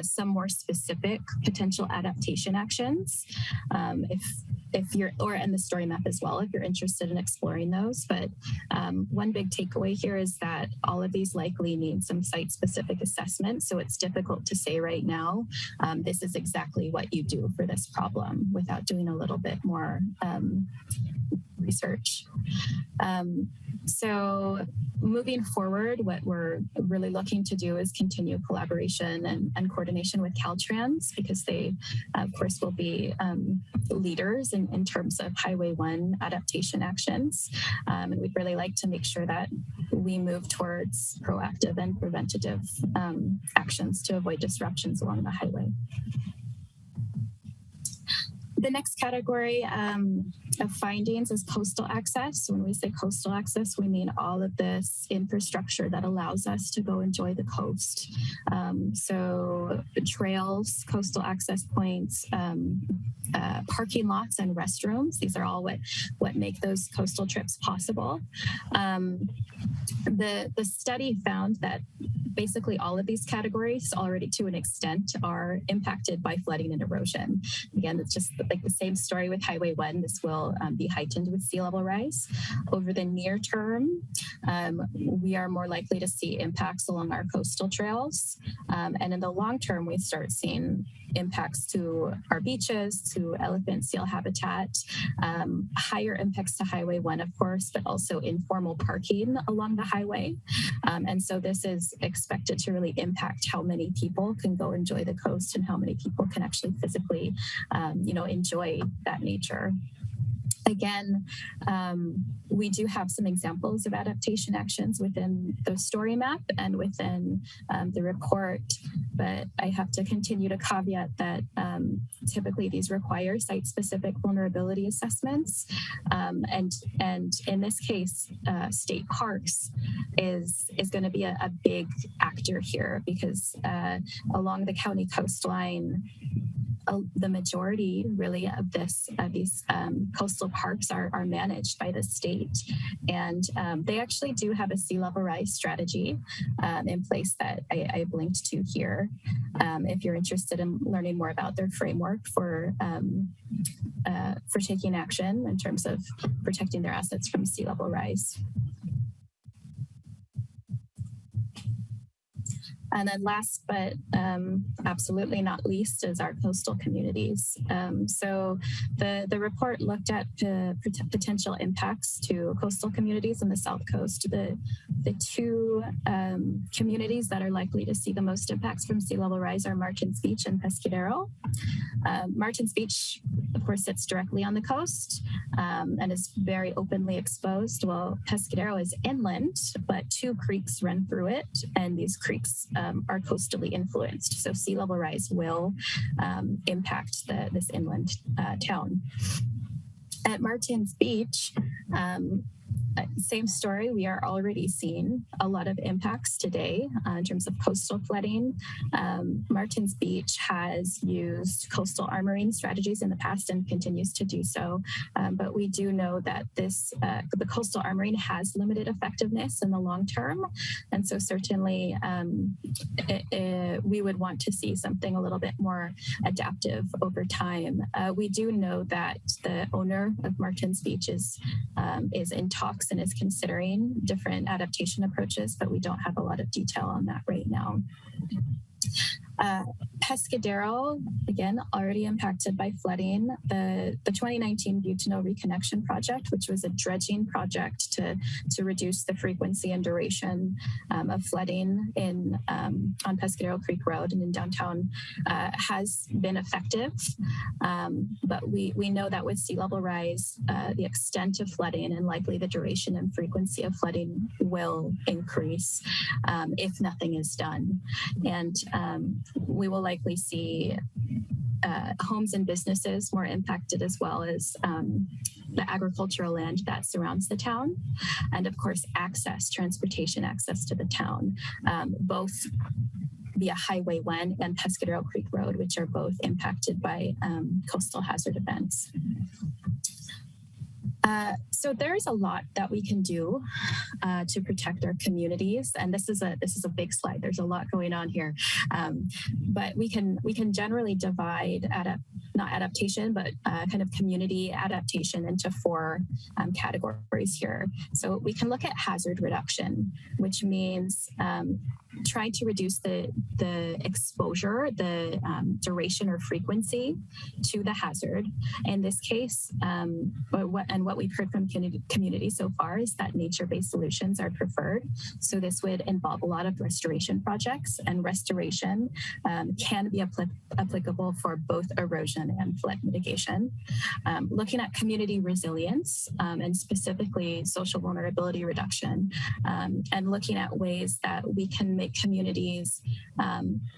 some more specific potential adaptation actions. If you're, or in the story map as well, if you're interested in exploring those. But one big takeaway here is that all of these likely need some site-specific assessment. So it's difficult to say right now, this is exactly what you do for this problem without doing a little bit more research. So moving forward, what we're really looking to do is continue collaboration and coordination with Caltrans, because they, of course, will be leaders in terms of Highway 1 adaptation actions. And we'd really like to make sure that we move towards proactive and preventative actions to avoid disruptions along the highway. The next category of findings is coastal access. When we say coastal access, we mean all of this infrastructure that allows us to go enjoy the coast. So trails, coastal access points, parking lots and restrooms. These are all what make those coastal trips possible. The study found that basically all of these categories already to an extent are impacted by flooding and erosion. Again, it's just like the same story with Highway 1. This will be heightened with sea level rise. Over the near term, we are more likely to see impacts along our coastal trails. And in the long term, we start seeing impacts to our beaches, to elephant seal habitat, higher impacts to Highway 1, of course, but also informal parking along the highway. And so this is expected to really impact how many people can go enjoy the coast and how many people can actually physically, enjoy that nature. Again, we do have some examples of adaptation actions within the story map and within the report, but I have to continue to caveat that typically these require site-specific vulnerability assessments. And in this case, state parks is going to be a big actor here, because along the county coastline, the majority really of these coastal parks are managed by the state. And they actually do have a sea level rise strategy in place that I've linked to here. If you're interested in learning more about their framework for taking action in terms of protecting their assets from sea level rise. And then last but absolutely not least is our coastal communities. So the report looked at potential impacts to coastal communities in the South Coast. The two communities that are likely to see the most impacts from sea level rise are Martins Beach and Pescadero. Martins Beach, of course, sits directly on the coast and is very openly exposed. Well, Pescadero is inland, but two creeks run through it, and these creeks are coastally influenced. So sea level rise will impact this inland town. At Martins Beach, same story. We are already seeing a lot of impacts today in terms of coastal flooding. Martins Beach has used coastal armoring strategies in the past and continues to do so. But we do know that the coastal armoring has limited effectiveness in the long term. And so certainly we would want to see something a little bit more adaptive over time. We do know that the owner of Martins Beach is in talks and is considering different adaptation approaches, but we don't have a lot of detail on that right now. Pescadero, again, already impacted by flooding. The 2019 Butano Reconnection Project, which was a dredging project to reduce the frequency and duration of flooding on Pescadero Creek Road and in downtown, has been effective. But we know that with sea level rise, the extent of flooding and likely the duration and frequency of flooding will increase if nothing is done. And we will likely see homes and businesses more impacted, as well as the agricultural land that surrounds the town. And of course, transportation access to the town, both via Highway 1 and Pescadero Creek Road, which are both impacted by coastal hazard events. So there's a lot that we can do to protect our communities, and this is a big slide. There's a lot going on here, but we can generally divide not adaptation, but kind of community adaptation into four categories here. So we can look at hazard reduction, which means trying to reduce the exposure, the duration or frequency to the hazard. In this case, what we've heard from community so far is that nature-based solutions are preferred. So this would involve a lot of restoration projects, and restoration can be applicable for both erosion and flood mitigation. Looking at community resilience and specifically social vulnerability reduction, and looking at ways that we can make communities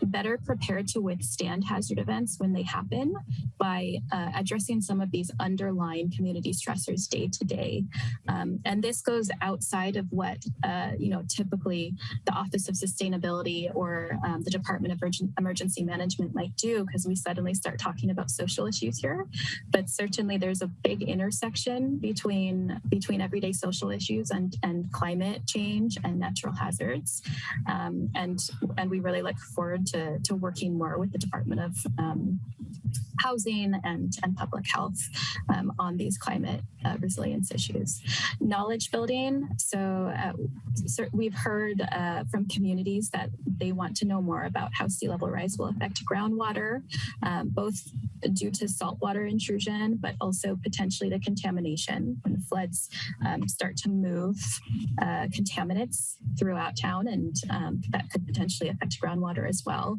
better prepared to withstand hazard events when they happen by addressing some of these underlying community stressors day to day. And this goes outside of what typically the Office of Sustainability or the Department of Emergency Management might do, because we suddenly start talking about social issues here. But certainly there's a big intersection between everyday social issues and climate change and natural hazards. And we really look forward to working more with the Department of Housing and Public Health on these climate resilience issues. Knowledge building. So we've heard from communities that they want to know more about how sea level rise will affect groundwater, both due to saltwater intrusion, but also potentially the contamination when floods start to move contaminants throughout town, and that could potentially affect groundwater as well.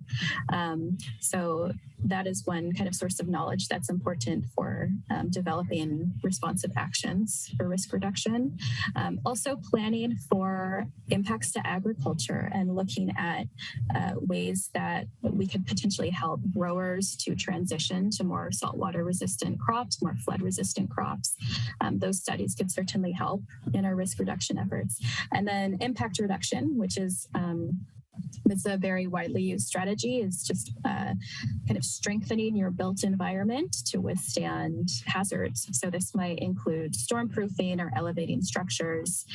So that is one kind of source of knowledge that's important for developing responsive actions for risk reduction. Also planning for impacts to agriculture and looking at ways that we could potentially help growers to transition to more saltwater resistant crops, more flood resistant crops. Those studies could certainly help in our risk reduction efforts. And then impact reduction, which is it's a very widely used strategy, is just kind of strengthening your built environment to withstand hazards. So this might include stormproofing or elevating structures,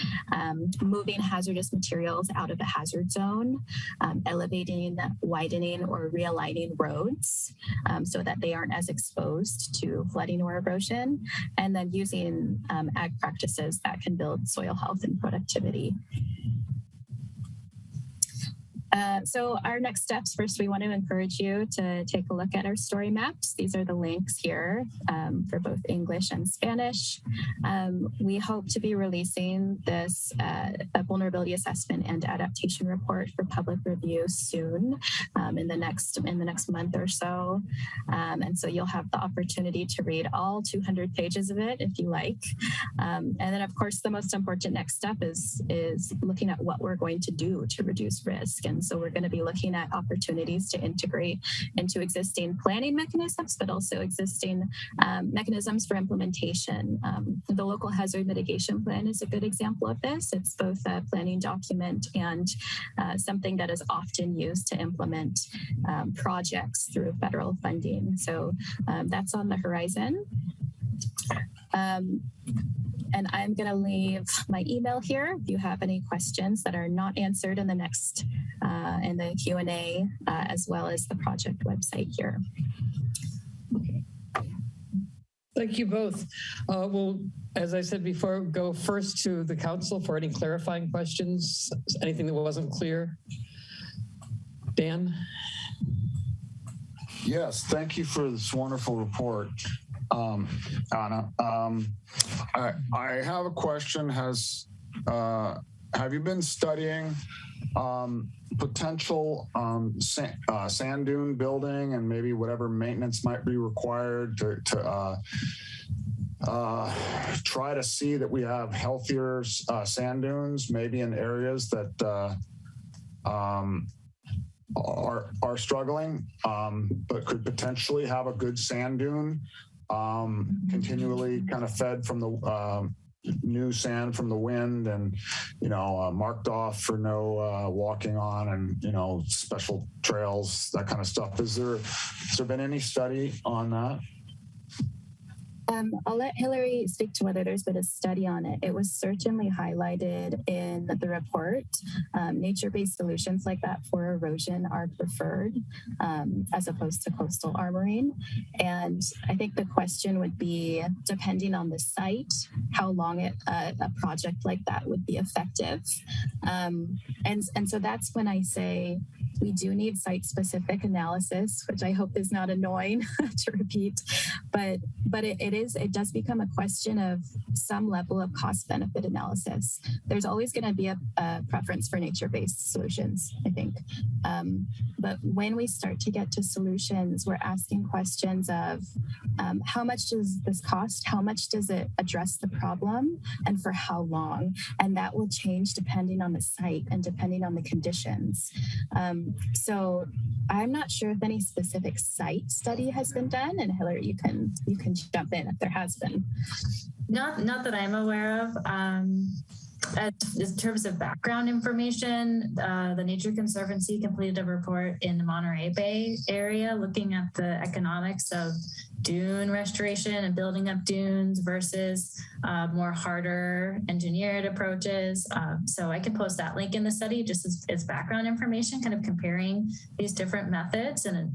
moving hazardous materials out of the hazard zone, elevating, widening, or realigning roads so that they aren't as exposed to flooding or erosion, and then using ag practices that can build soil health and productivity. So our next steps, first, we want to encourage you to take a look at our story maps. These are the links here for both English and Spanish. We hope to be releasing this a vulnerability assessment and adaptation report for public review soon, in the next month or so. And so you'll have the opportunity to read all 200 pages of it if you like. And then, of course, the most important next step is looking at what we're going to do to reduce risk. And so we're going to be looking at opportunities to integrate into existing planning mechanisms, but also existing mechanisms for implementation. The local hazard mitigation plan is a good example of this. It's both a planning document and something that is often used to implement projects through federal funding. So that's on the horizon. And I'm going to leave my email here if you have any questions that are not answered in the next in the Q&A, as well as the project website here. Thank you both. We'll, as I said before, go first to the council for any clarifying questions, anything that wasn't clear. Dan? Yes, thank you for this wonderful report, Anna. I have a question. Have you been studying potential sand dune building and maybe whatever maintenance might be required to try to see that we have healthier sand dunes, maybe in areas that are struggling, but could potentially have a good sand dune, continually kind of fed from the new sand from the wind and, marked off for no walking on and, special trails, that kind of stuff. Has there been any study on that? I'll let Hillary speak to whether there's been a study on it. It was certainly highlighted in the report. Nature-based solutions like that for erosion are preferred as opposed to coastal armoring. And I think the question would be, depending on the site, how long a project like that would be effective. And so that's when I say we do need site-specific analysis, which I hope is not annoying to repeat, but it does become a question of some level of cost-benefit analysis. There's always going to be a preference for nature-based solutions, I think. But when we start to get to solutions, we're asking questions of how much does this cost? How much does it address the problem? And for how long? And that will change depending on the site and depending on the conditions. So I'm not sure if any specific site study has been done, and Hillary, you can jump in if there has been. Not that I'm aware of. In terms of background information, the Nature Conservancy completed a report in the Monterey Bay area looking at the economics of dune restoration and building up dunes versus more harder engineered approaches. So I can post that link in the study just as background information, kind of comparing these different methods in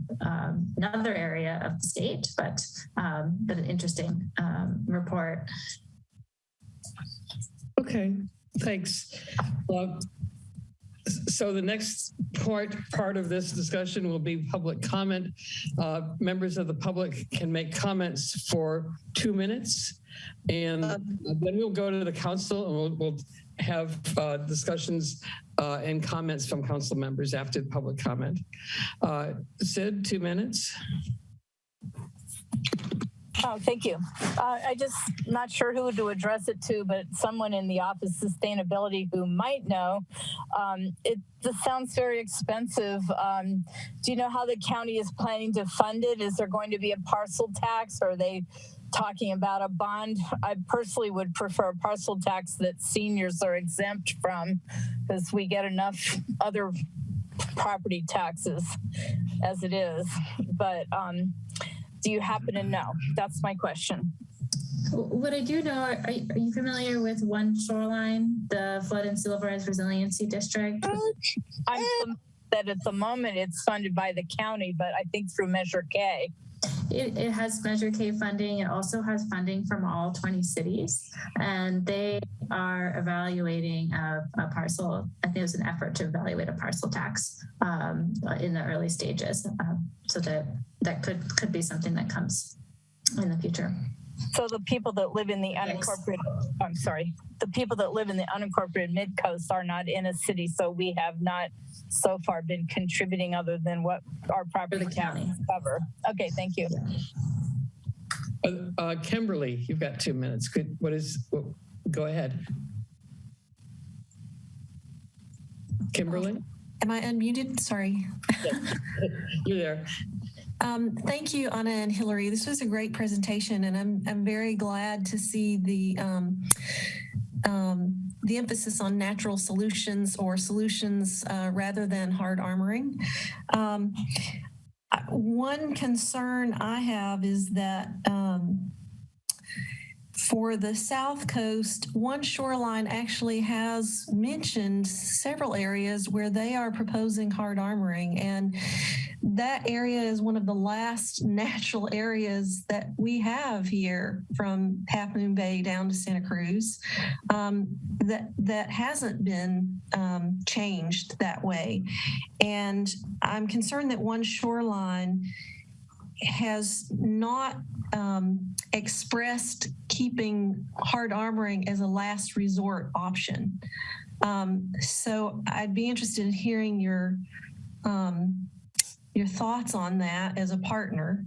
another area of the state, but an interesting report. Okay, thanks. So the next part of this discussion will be public comment. Members of the public can make comments for 2 minutes, and then we'll go to the council and we'll have discussions and comments from council members after the public comment. Sid, 2 minutes. Oh, thank you. I just not sure who to address it to, but someone in the Office of Sustainability who might know. This sounds very expensive. Do you know how the county is planning to fund it? Is there going to be a parcel tax? Or are they talking about a bond? I personally would prefer a parcel tax that seniors are exempt from, because we get enough other property taxes as it is. But do you happen to know? That's my question. What I do know, are you familiar with One Shoreline, the Flood and Sea Level Rise Resiliency District? I'm that at the moment it's funded by the county, but I think through Measure K. It has Measure K funding. It also has funding from all 20 cities, and they are evaluating a parcel. I think it was an effort to evaluate a parcel tax in the early stages. So that could be something that comes in the future. So the people that live in the unincorporated, I'm sorry, the people that live in the unincorporated Midcoast are not in a city, so we have not so far been contributing other than what our property counties cover. Okay, thank you. Kimberly, you've got 2 minutes. Go ahead. Kimberly? Am I unmuted? Sorry. You're there. Thank you, Anna and Hillary. This was a great presentation, and I'm very glad to see the emphasis on natural solutions or solutions rather than hard armoring. One concern I have is that for the South Coast, One Shoreline actually has mentioned several areas where they are proposing hard armoring, and that area is one of the last natural areas that we have here from Half Moon Bay down to Santa Cruz that hasn't been changed that way. And I'm concerned that One Shoreline has not expressed keeping hard armoring as a last resort option. So I'd be interested in hearing your thoughts on that as a partner.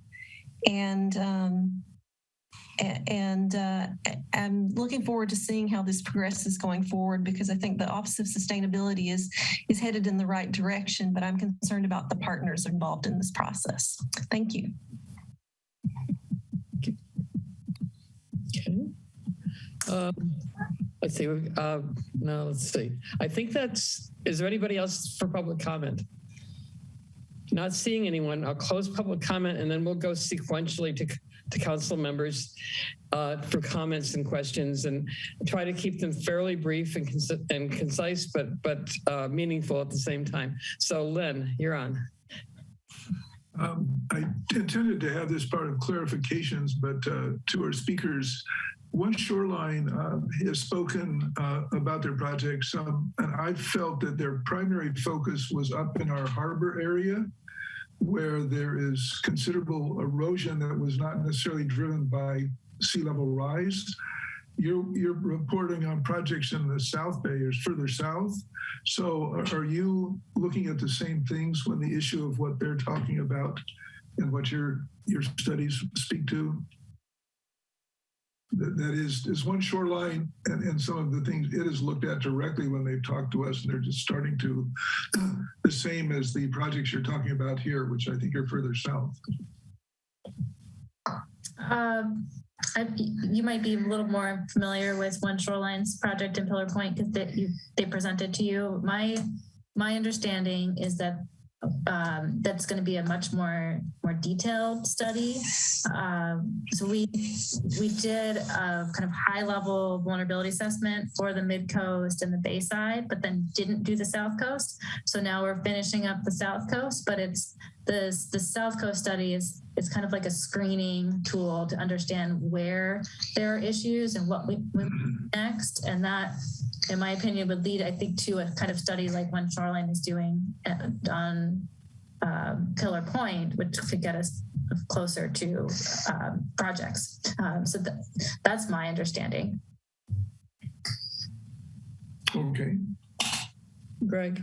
And I'm looking forward to seeing how this progresses going forward, because I think the Office of Sustainability is headed in the right direction, but I'm concerned about the partners involved in this process. Thank you. Okay. Let's see. No, let's see. I think is there anybody else for public comment? Not seeing anyone. I'll close public comment, and then we'll go sequentially to council members for comments and questions, and try to keep them fairly brief and concise, but meaningful at the same time. So Lynn, you're on. I intended to have this part of clarifications, but to our speakers, One Shoreline has spoken about their projects, and I felt that their primary focus was up in our harbor area, where there is considerable erosion that was not necessarily driven by sea level rise. You're reporting on projects in the South Bay or further south. So are you looking at the same things when the issue of what they're talking about and what your studies speak to? That is One Shoreline and some of the things it has looked at directly when they've talked to us, and they're just starting to, the same as the projects you're talking about here, which I think are further south. You might be a little more familiar with One Shoreline's project in Pillar Point because they presented to you. My understanding is that that's going to be a much more detailed study. So we did a kind of high level vulnerability assessment for the Midcoast and the Bayside, but then didn't do the South Coast. So now we're finishing up the South Coast, but it's the South Coast study is kind of like a screening tool to understand where there are issues and what we next. And that, in my opinion, would lead, I think, to a kind of study like One Shoreline is doing on Pillar Point, which could get us closer to projects. So that's my understanding. Okay. Greg.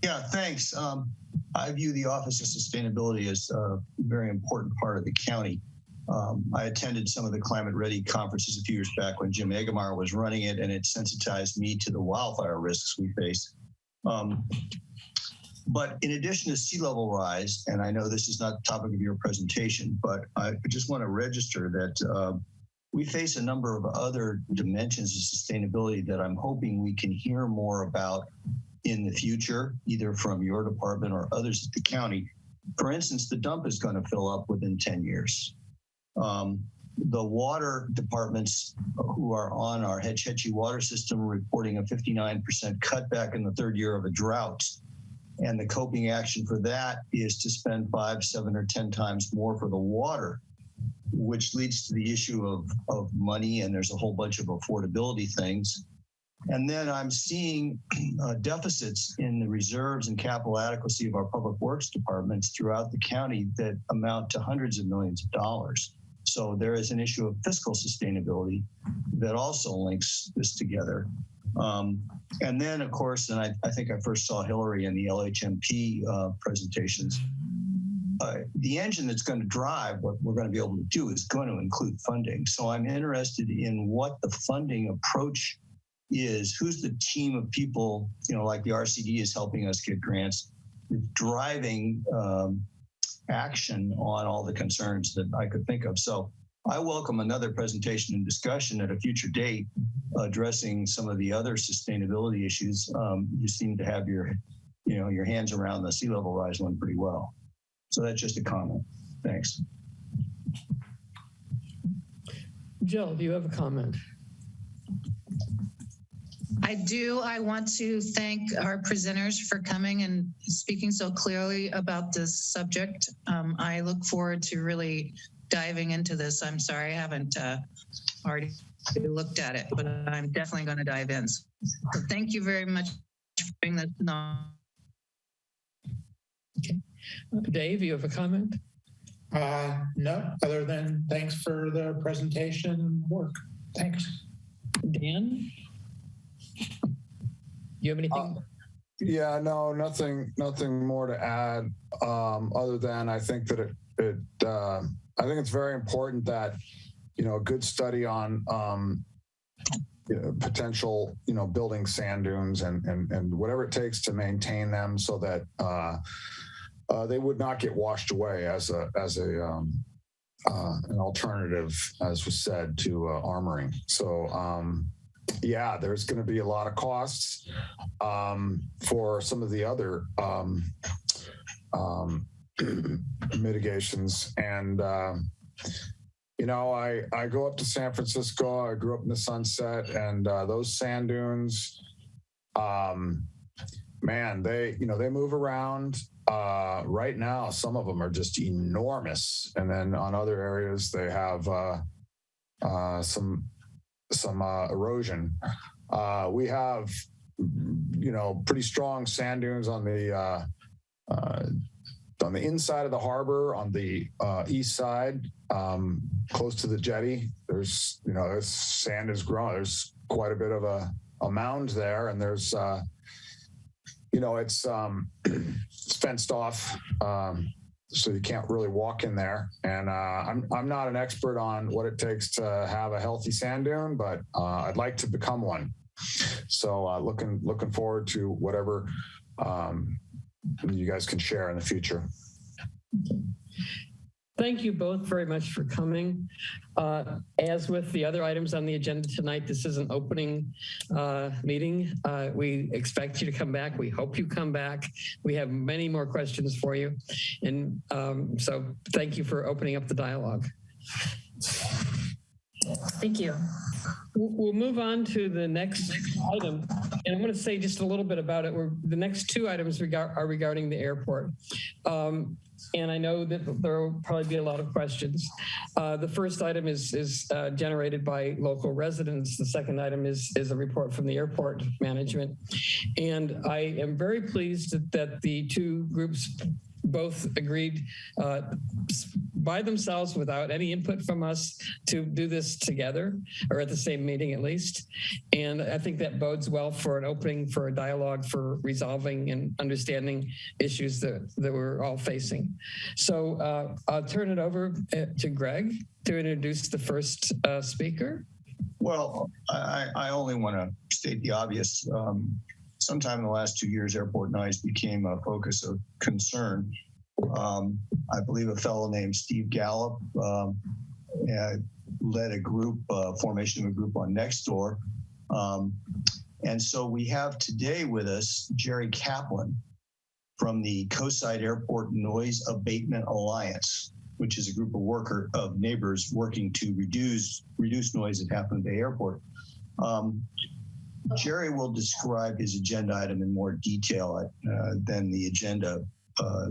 Yeah, thanks. I view the Office of Sustainability as a very important part of the county. I attended some of the Climate Ready conferences a few years back when Jim Egemar was running it, and it sensitized me to the wildfire risks we face. But in addition to sea level rise, and I know this is not the topic of your presentation, but I just want to register that we face a number of other dimensions of sustainability that I'm hoping we can hear more about in the future, either from your department or others at the county. For instance, the dump is going to fill up within 10 years. The water departments who are on our Hetch Hetchy water system are reporting a 59% cutback in the third year of a drought. And the coping action for that is to spend 5, 7, or 10 times more for the water, which leads to the issue of money, and there's a whole bunch of affordability things. And then I'm seeing deficits in the reserves and capital adequacy of our public works departments throughout the county that amount to hundreds of millions of dollars. So there is an issue of fiscal sustainability that also links this together. And then, of course, and I think I first saw Hillary in the LHMP presentations, the engine that's going to drive what we're going to be able to do is going to include funding. So I'm interested in what the funding approach is, who's the team of people, like the RCD is helping us get grants, driving action on all the concerns that I could think of. So I welcome another presentation and discussion at a future date addressing some of the other sustainability issues. You seem to have your hands around the sea level rise one pretty well. So that's just a comment. Thanks. Jill, do you have a comment? I do. I want to thank our presenters for coming and speaking so clearly about this subject. I look forward to really diving into this. I'm sorry I haven't already looked at it, but I'm definitely going to dive in. So thank you very much for bringing this on. Okay. Dave, you have a comment? No, other than thanks for the presentation work. Thanks. Dan? You have anything? Yeah, no, nothing more to add other than I think that I think it's very important that, a good study on potential, building sand dunes and whatever it takes to maintain them so that they would not get washed away as an alternative, as was said, to armoring. So, yeah, there's going to be a lot of costs for some of the other mitigations. And, I go up to San Francisco. I grew up in the Sunset, and those sand dunes, man, they move around. Right now, some of them are just enormous. And then on other areas, they have some erosion. We have, pretty strong sand dunes on the inside of the harbor, on the east side, close to the jetty. There's, this sand is growing. There's quite a bit of a mound there, and there's, it's fenced off. So you can't really walk in there. And I'm not an expert on what it takes to have a healthy sand dune, but I'd like to become one. So looking forward to whatever you guys can share in the future. Thank you both very much for coming. As with the other items on the agenda tonight, this is an opening meeting. We expect you to come back. We hope you come back. We have many more questions for you. And so thank you for opening up the dialogue. Thank you. We'll move on to the next item. And I'm going to say just a little bit about it. The next two items are regarding the airport. And I know that there will probably be a lot of questions. The first item is generated by local residents. The second item is a report from the airport management. And I am very pleased that the two groups both agreed by themselves without any input from us to do this together, or at the same meeting at least. And I think that bodes well for an opening for a dialogue for resolving and understanding issues that we're all facing. So I'll turn it over to Greg to introduce the first speaker. Well, I only want to state the obvious. Sometime in the last 2 years, airport noise became a focus of concern. I believe a fellow named Steve Gallup led a group, formation of a group on Nextdoor. And so we have today with us Jerry Kaplan from the Coastside Airport Noise Abatement Alliance, which is a group of neighbors working to reduce noise at Half Moon Bay Airport. Jerry will describe his agenda item in more detail than the agenda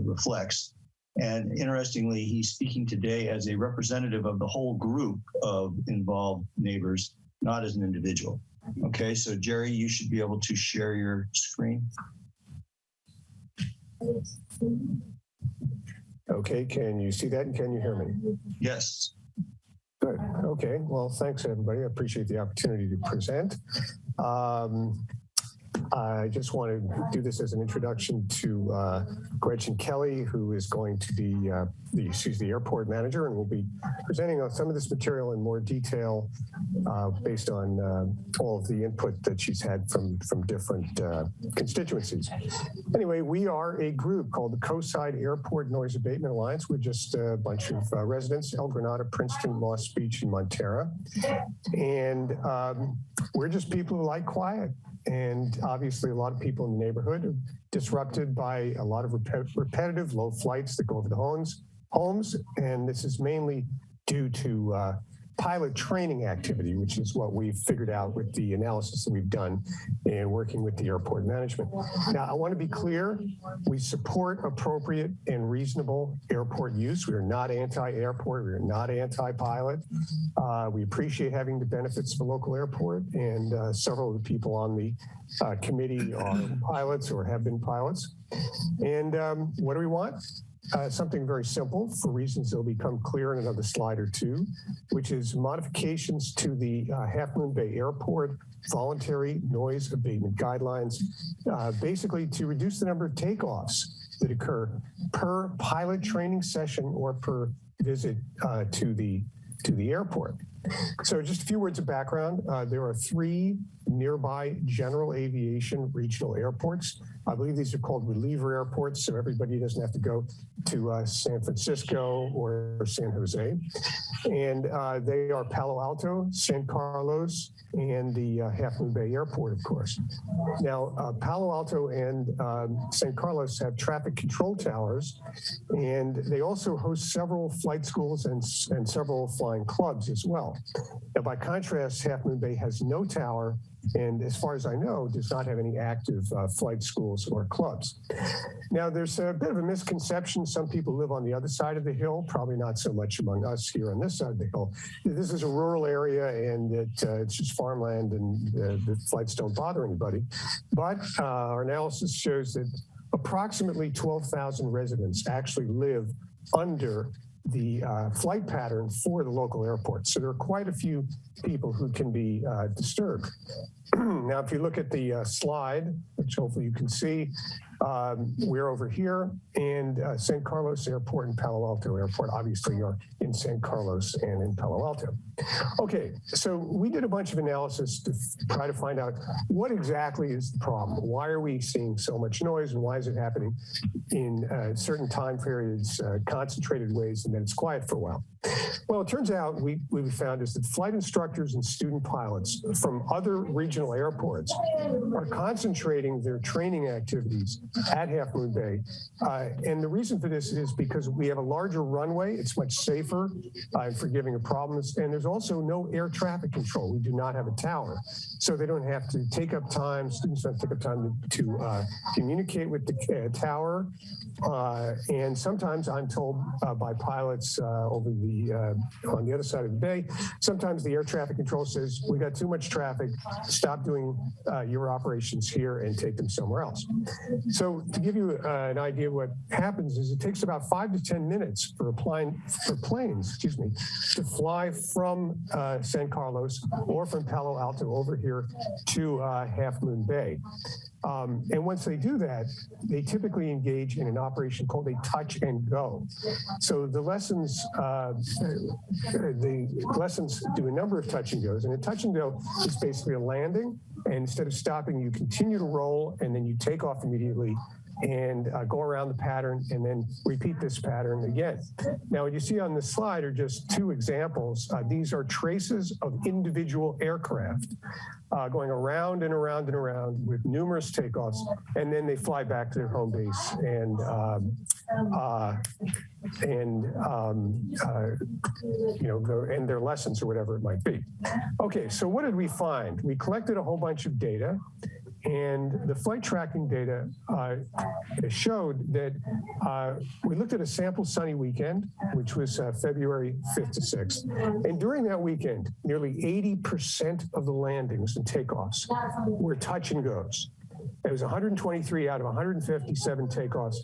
reflects. And interestingly, he's speaking today as a representative of the whole group of involved neighbors, not as an individual. Okay, so Jerry, you should be able to share your screen. Okay, can you see that and can you hear me? Yes. Good. Okay, well, thanks everybody. I appreciate the opportunity to present. I just want to do this as an introduction to Gretchen Kelly, who is going to be she's the airport manager, and will be presenting on some of this material in more detail based on all of the input that she's had from different constituencies. Anyway, we are a group called the Coastside Airport Noise Abatement Alliance. We're just a bunch of residents, El Granada, Princeton, Lost Beach, and Montera. And we're just people who like quiet. And obviously a lot of people in the neighborhood are disrupted by a lot of repetitive low flights that go over the homes. And this is mainly due to pilot training activity, which is what we've figured out with the analysis that we've done in working with the airport management. Now, I want to be clear, we support appropriate and reasonable airport use. We are not anti-airport, we are not anti-pilot. We appreciate having the benefits of a local airport, and several of the people on the committee are pilots or have been pilots. And what do we want? Something very simple for reasons that will become clear in another slide or two, which is modifications to the Half Moon Bay Airport voluntary noise abatement guidelines, basically to reduce the number of takeoffs that occur per pilot training session or per visit to the airport. So just a few words of background. There are 3 nearby general aviation regional airports. I believe these are called reliever airports, so everybody doesn't have to go to San Francisco or San Jose. And they are Palo Alto, San Carlos, and the Half Moon Bay Airport, of course. Now, Palo Alto and San Carlos have traffic control towers, and they also host several flight schools and several flying clubs as well. Now, by contrast, Half Moon Bay has no tower, and as far as I know, does not have any active flight schools or clubs. Now, there's a bit of a misconception. Some people live on the other side of the hill, probably not so much among us here on this side of the hill. This is a rural area, and it's just farmland, and the flights don't bother anybody. But our analysis shows that approximately 12,000 residents actually live under the flight pattern for the local airport. So there are quite a few people who can be disturbed. Now, if you look at the slide, which hopefully you can see, we're over here, and San Carlos Airport and Palo Alto Airport obviously are in San Carlos and in Palo Alto. Okay, so we did a bunch of analysis to try to find out what exactly is the problem. Why are we seeing so much noise, and why is it happening in certain time periods, concentrated ways, and then it's quiet for a while? Well, it turns out we found is that flight instructors and student pilots from other regional airports are concentrating their training activities at Half Moon Bay. And the reason for this is because we have a larger runway. It's much safer and forgiving of problems. And there's also no air traffic control. We do not have a tower. So they don't have to take up time. Students don't take up time to communicate with the tower. And sometimes I'm told by pilots over on the other side of the bay, sometimes the air traffic control says, we got too much traffic, stop doing your operations here and take them somewhere else. So to give you an idea, what happens is it takes about 5 to 10 minutes for planes, to fly from San Carlos or from Palo Alto over here to Half Moon Bay. And once they do that, they typically engage in an operation called a touch and go. So the lessons do a number of touch and goes, and a touch and go is basically a landing, and instead of stopping, you continue to roll, and then you take off immediately and go around the pattern and then repeat this pattern again. Now, what you see on this slide are just two examples. These are traces of individual aircraft going around and around and around with numerous takeoffs, and then they fly back to their home base and end their lessons or whatever it might be. Okay, so what did we find? We collected a whole bunch of data, and the flight tracking data showed that we looked at a sample sunny weekend, which was February 5th to 6th. And during that weekend, nearly 80% of the landings and takeoffs were touch and goes. It was 123 out of 157 takeoffs.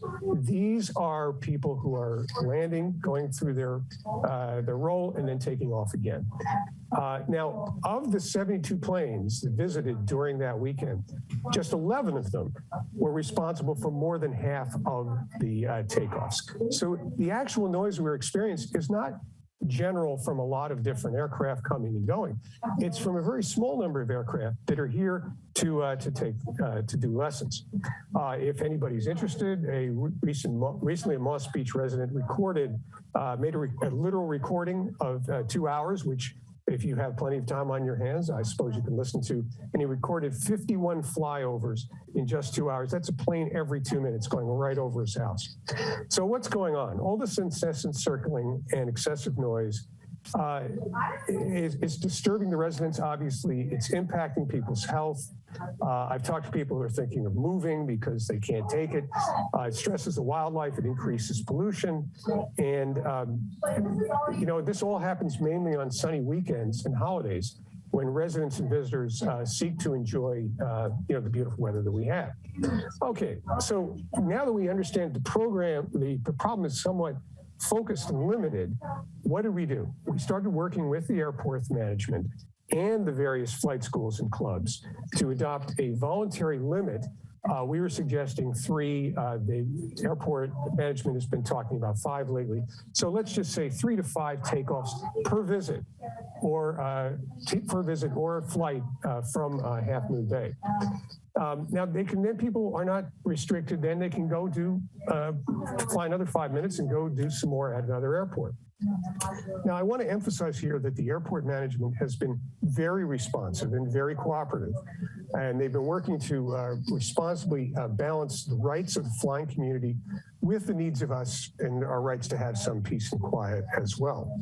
These are people who are landing, going through their roll, and then taking off again. Now, of the 72 planes that visited during that weekend, just 11 of them were responsible for more than half of the takeoffs. So the actual noise we were experiencing is not general from a lot of different aircraft coming and going. It's from a very small number of aircraft that are here to do lessons. If anybody's interested, recently a Moss Beach resident made a literal recording of 2 hours, which if you have plenty of time on your hands, I suppose you can listen to, and he recorded 51 flyovers in just 2 hours. That's a plane every 2 minutes going right over his house. So what's going on? All this incessant circling and excessive noise is disturbing the residents, obviously. It's impacting people's health. I've talked to people who are thinking of moving because they can't take it. It stresses the wildlife, it increases pollution. And, this all happens mainly on sunny weekends and holidays when residents and visitors seek to enjoy, the beautiful weather that we have. Okay, so now that we understand the program, the problem is somewhat focused and limited, what did we do? We started working with the airport management and the various flight schools and clubs to adopt a voluntary limit. We were suggesting 3. The airport management has been talking about 5 lately. So let's just say 3 to 5 takeoffs per visit, or flight from Half Moon Bay. Now people are not restricted. Then they can go fly another 5 minutes and go do some more at another airport. Now, I want to emphasize here that the airport management has been very responsive and very cooperative, and they've been working to responsibly balance the rights of the flying community with the needs of us and our rights to have some peace and quiet as well.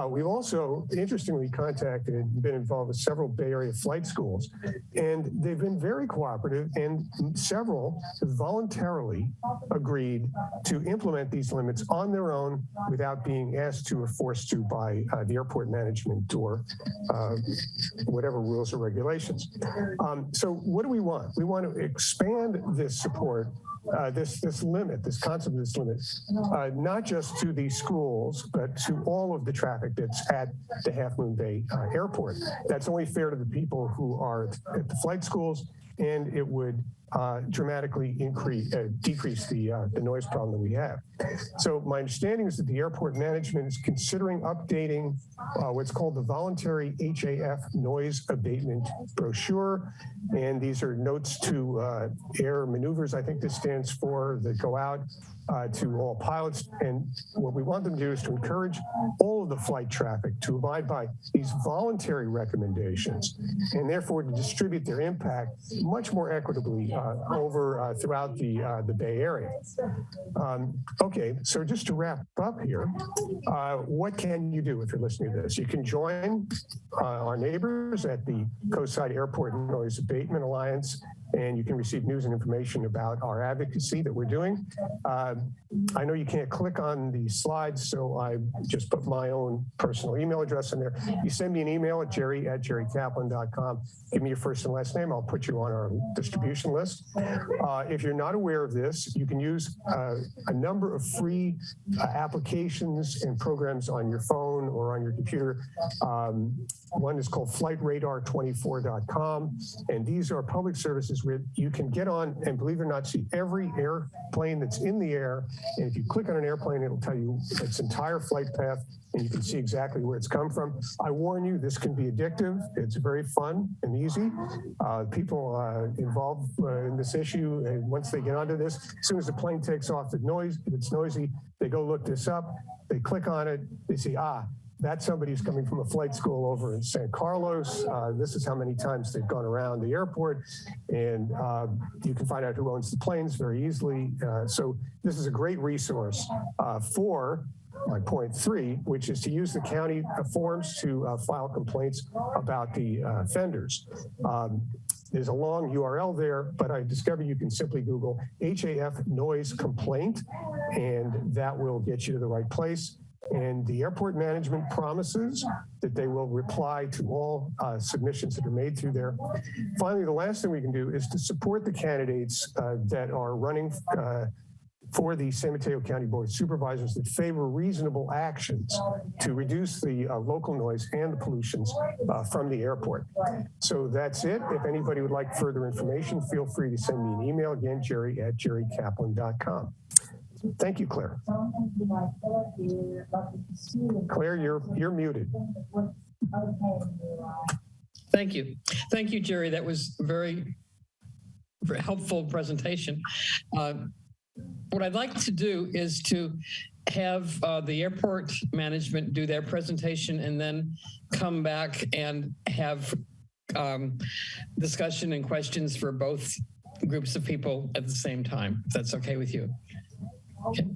We've also, interestingly, been involved with several Bay Area flight schools, and they've been very cooperative, and several have voluntarily agreed to implement these limits on their own without being asked to or forced to by the airport management or whatever rules or regulations. So what do we want? We want to expand this support, this limit, this concept of this limit, not just to these schools, but to all of the traffic that's at the Half Moon Bay Airport. That's only fair to the people who are at the flight schools, and it would dramatically decrease the noise problem that we have. So my understanding is that the airport management is considering updating what's called the Voluntary HAF Noise Abatement Brochure. And these are notes to air maneuvers, I think this stands for, that go out to all pilots. And what we want them to do is to encourage all of the flight traffic to abide by these voluntary recommendations, and therefore to distribute their impact much more equitably over throughout the Bay Area. Okay, so just to wrap up here, what can you do if you're listening to this? You can join our neighbors at the Coastside Airport Noise Abatement Alliance, and you can receive news and information about our advocacy that we're doing. I know you can't click on the slides, so I just put my own personal email address in there. You send me an email at jerry@jerrykaplan.com. Give me your first and last name. I'll put you on our distribution list. If you're not aware of this, you can use a number of free applications and programs on your phone or on your computer. One is called flightradar24.com, and these are public services stations where you can get on and, believe it or not, see every airplane that's in the air. And if you click on an airplane, it'll tell you its entire flight path, and you can see exactly where it's come from. I warn you, this can be addictive. It's very fun and easy. People involved in this issue, and once they get onto this, as soon as the plane takes off, if it's noisy, they go look this up, they click on it, they see, that's somebody who's coming from a flight school over in San Carlos. This is how many times they've gone around the airport, and you can find out who owns the planes very easily. So this is a great resource for my point 3, which is to use the county forms to file complaints about the offenders. There's a long URL there, but I discovered you can simply Google HAF noise complaint, and that will get you to the right place. And the airport management promises that they will reply to all submissions that are made through there. Finally, the last thing we can do is to support the candidates that are running for the San Mateo County Board of Supervisors that favor reasonable actions to reduce the local noise and the pollutions from the airport. So that's it. If anybody would like further information, feel free to send me an email. Again, jerry@jerrykaplan.com. Thank you, Claire. Claire, you're muted. Thank you. Thank you, Jerry. That was very, very helpful presentation. What I'd like to do is to have the airport management do their presentation and then come back and have discussion and questions for both groups of people at the same time, if that's okay with you. Okay.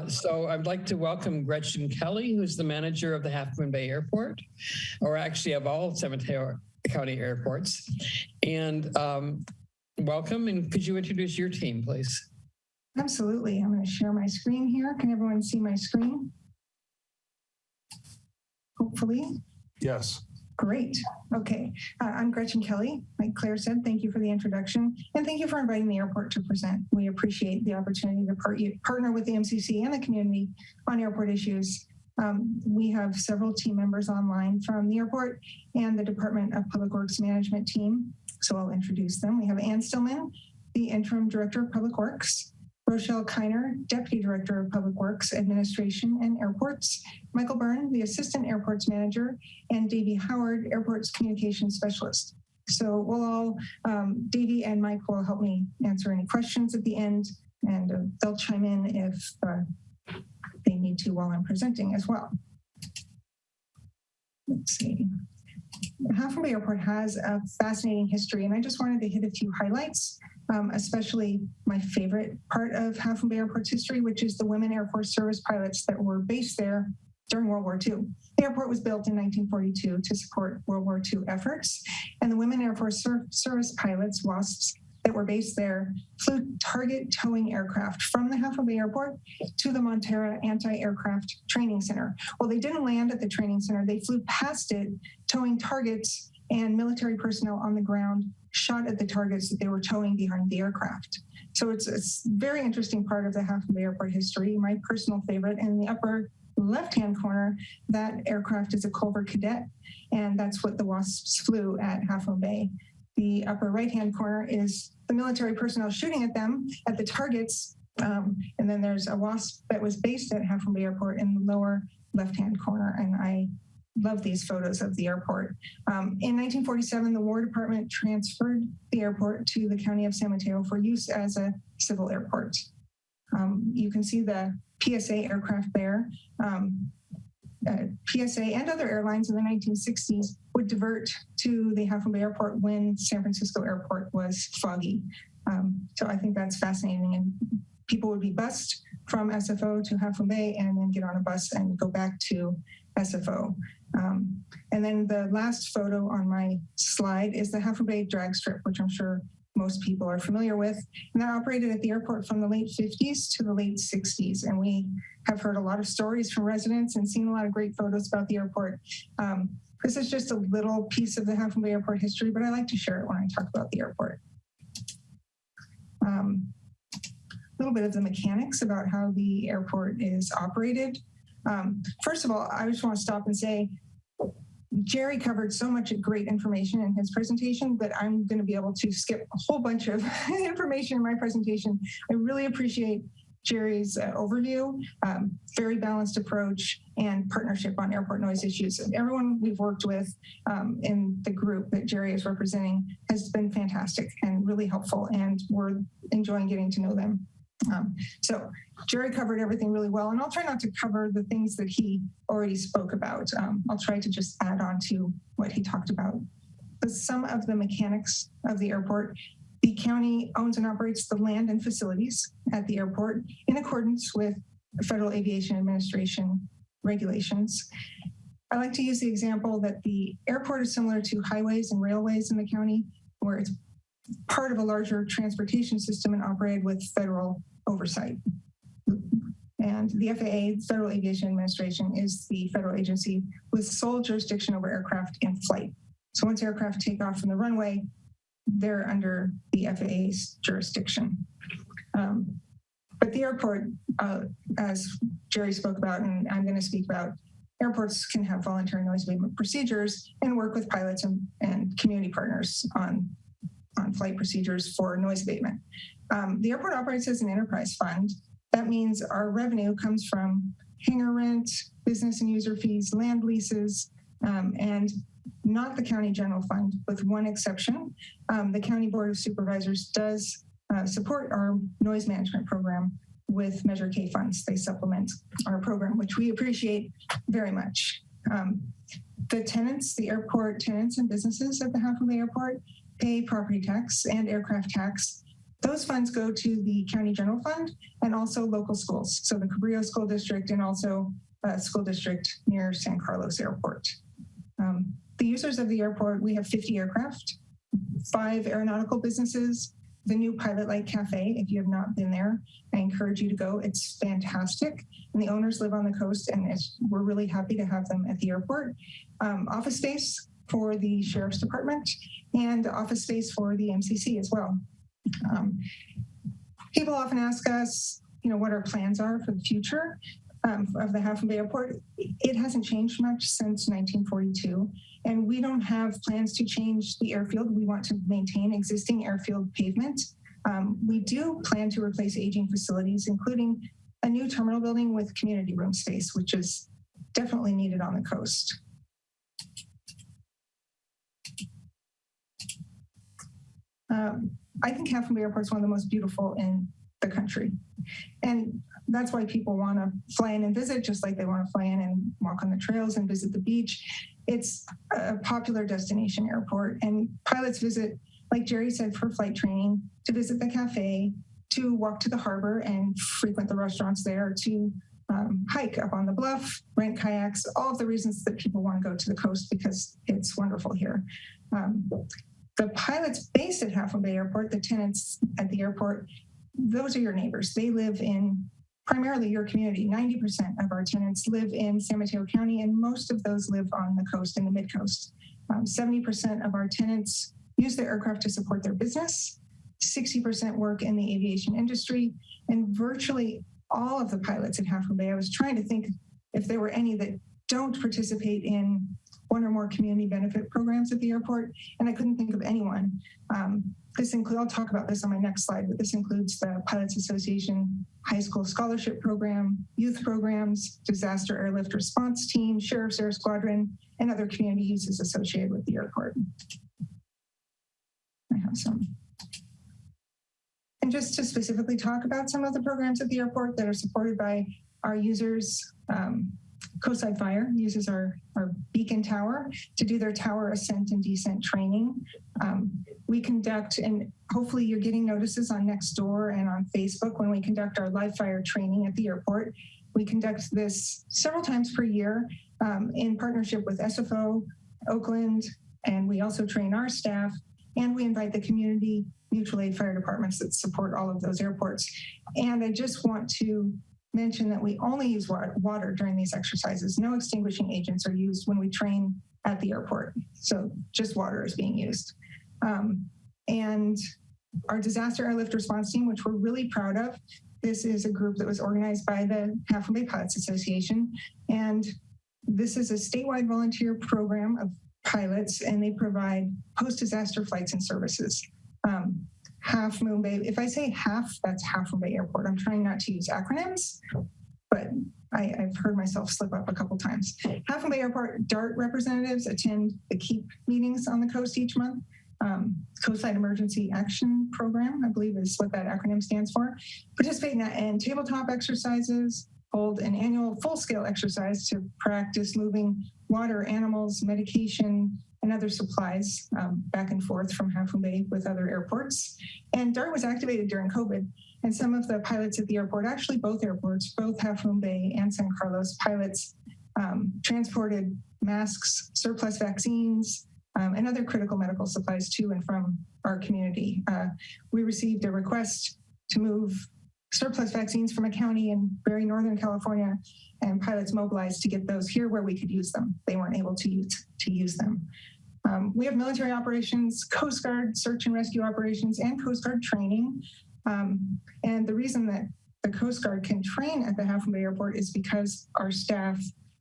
So I'd like to welcome Gretchen Kelly, who's the manager of the Half Moon Bay Airport, or actually of all San Mateo County airports. And welcome, and could you introduce your team, please? Absolutely. I'm going to share my screen here. Can everyone see my screen? Hopefully. Yes. Great. Okay. I'm Gretchen Kelly. Like Claire said, thank you for the introduction. And thank you for inviting the airport to present. We appreciate the opportunity to partner with the MCC and the community on airport issues. We have several team members online from the airport and the Department of Public Works Management team. So I'll introduce them. We have Ann Stillman, the Interim Director of Public Works, Rochelle Kiner, Deputy Director of Public Works, Administration and Airports, Michael Byrne, the Assistant Airports Manager, and Davey Howard, Airports Communications Specialist. So we'll all, Davey and Mike will help me answer any questions at the end, and they'll chime in if they need to while I'm presenting as well. Let's see. Half Moon Bay Airport has a fascinating history, and I just wanted to hit a few highlights, especially my favorite part of Half Moon Bay Airport's history, which is the women Air Force service pilots that were based there during World War II. The airport was built in 1942 to support World War II efforts, and the women Air Force service pilots, WASPs, that were based there flew target towing aircraft from the Half Moon Bay Airport to the Montera Anti-Aircraft Training Center. Well, they didn't land at the training center. They flew past it, towing targets, and military personnel on the ground shot at the targets that they were towing behind the aircraft. So it's a very interesting part of the Half Moon Bay Airport history. My personal favorite, in the upper left-hand corner, that aircraft is a Culver Cadet, and that's what the WASPs flew at Half Moon Bay. The upper right-hand corner is the military personnel shooting at them, at the targets. And then there's a WASP that was based at Half Moon Bay Airport in the lower left-hand corner. And I love these photos of the airport. In 1947, the War Department transferred the airport to the County of San Mateo for use as a civil airport. You can see the PSA aircraft there. PSA and other airlines in the 1960s would divert to the Half Moon Bay Airport when San Francisco Airport was foggy. So I think that's fascinating. And people would be bused from SFO to Half Moon Bay and then get on a bus and go back to SFO. And then the last photo on my slide is the Half Moon Bay drag strip, which I'm sure most people are familiar with. And that operated at the airport from the late 50s to the late 60s. And we have heard a lot of stories from residents and seen a lot of great photos about the airport. This is just a little piece of the Half Moon Bay Airport history, but I like to share it when I talk about the airport. A little bit of the mechanics about how the airport is operated. First of all, I just want to stop and say, Jerry covered so much great information in his presentation that I'm going to be able to skip a whole bunch of information in my presentation. I really appreciate Jerry's overview, very balanced approach, and partnership on airport noise issues. Everyone we've worked with in the group that Jerry is representing has been fantastic and really helpful, and we're enjoying getting to know them. So Jerry covered everything really well, and I'll try not to cover the things that he already spoke about. I'll try to just add on to what he talked about. Some of the mechanics of the airport: the county owns and operates the land and facilities at the airport in accordance with Federal Aviation Administration regulations. I like to use the example that the airport is similar to highways and railways in the county, where it's part of a larger transportation system and operated with federal oversight. And the FAA, Federal Aviation Administration, is the federal agency with sole jurisdiction over aircraft in flight. So once aircraft take off from the runway, they're under the FAA's jurisdiction. But the airport, as Jerry spoke about, and I'm going to speak about, airports can have voluntary noise abatement procedures and work with pilots and community partners on flight procedures for noise abatement. The airport operates as an enterprise fund. That means our revenue comes from hangar rent, business and user fees, land leases, and not the county general fund, with one exception. The County Board of Supervisors does support our noise management program with Measure K funds. They supplement our program, which we appreciate very much. The tenants, the airport tenants and businesses at the Half Moon Bay Airport pay property tax and aircraft tax. Those funds go to the county general fund and also local schools. So the Cabrillo School District and also a school district near San Carlos Airport. The users of the airport, we have 50 aircraft, 5 aeronautical businesses, the new Pilot Light Cafe. If you have not been there, I encourage you to go. It's fantastic. And the owners live on the coast, and we're really happy to have them at the airport. Office space for the Sheriff's Department and office space for the MCC as well. People often ask us, what our plans are for the future of the Half Moon Bay Airport. It hasn't changed much since 1942, and we don't have plans to change the airfield. We want to maintain existing airfield pavement. We do plan to replace aging facilities, including a new terminal building with community room space, which is definitely needed on the coast. I think Half Moon Bay Airport is one of the most beautiful in the country. And that's why people want to fly in and visit, just like they want to fly in and walk on the trails and visit the beach. It's a popular destination airport, and pilots visit, like Jerry said, for flight training, to visit the cafe, to walk to the harbor and frequent the restaurants there, to hike up on the bluff, rent kayaks, all of the reasons that people want to go to the coast because it's wonderful here. The pilots based at Half Moon Bay Airport, the tenants at the airport, those are your neighbors. They live in primarily your community. 90% of our tenants live in San Mateo County, and most of those live on the coast in the Midcoast. 70% of our tenants use their aircraft to support their business. 60% work in the aviation industry, and virtually all of the pilots at Half Moon Bay, I was trying to think if there were any that don't participate in one or more community benefit programs at the airport, and I couldn't think of anyone. I'll talk about this on my next slide, but this includes the Pilots Association High School Scholarship Program, youth programs, Disaster Airlift Response Team, Sheriff's Air Squadron, and other community uses associated with the airport. I have some. And just to specifically talk about some of the programs at the airport that are supported by our users, Coastside Fire uses our beacon tower to do their tower ascent and descent training. We conduct, and hopefully you're getting notices on Nextdoor and on Facebook when we conduct our live fire training at the airport. We conduct this several times per year in partnership with SFO, Oakland, and we also train our staff, and we invite the community mutual aid fire departments that support all of those airports. And I just want to mention that we only use water during these exercises. No extinguishing agents are used when we train at the airport. So just water is being used. And our Disaster Airlift Response Team, which we're really proud of, this is a group that was organized by the Half Moon Bay Pilots Association. And This is a statewide volunteer program of pilots, and they provide post-disaster flights and services. Half Moon Bay, if I say half, that's Half Moon Bay Airport. I'm trying not to use acronyms, but I've heard myself slip up a couple times. Half Moon Bay Airport DART representatives attend the KEEP meetings on the coast each month. Coastside Emergency Action Program, I believe is what that acronym stands for. Participate in tabletop exercises, hold an annual full-scale exercise to practice moving water, animals, medication, and other supplies back and forth from Half Moon Bay with other airports. And DART was activated during COVID, and some of the pilots at the airport, actually both airports, both Half Moon Bay and San Carlos pilots, transported masks, surplus vaccines, and other critical medical supplies to and from our community. We received a request to move surplus vaccines from a county in very northern California, and pilots mobilized to get those here where we could use them. They weren't able to use them. We have military operations, Coast Guard search and rescue operations, and Coast Guard training. And the reason that the Coast Guard can train at the Half Moon Bay Airport is because our staff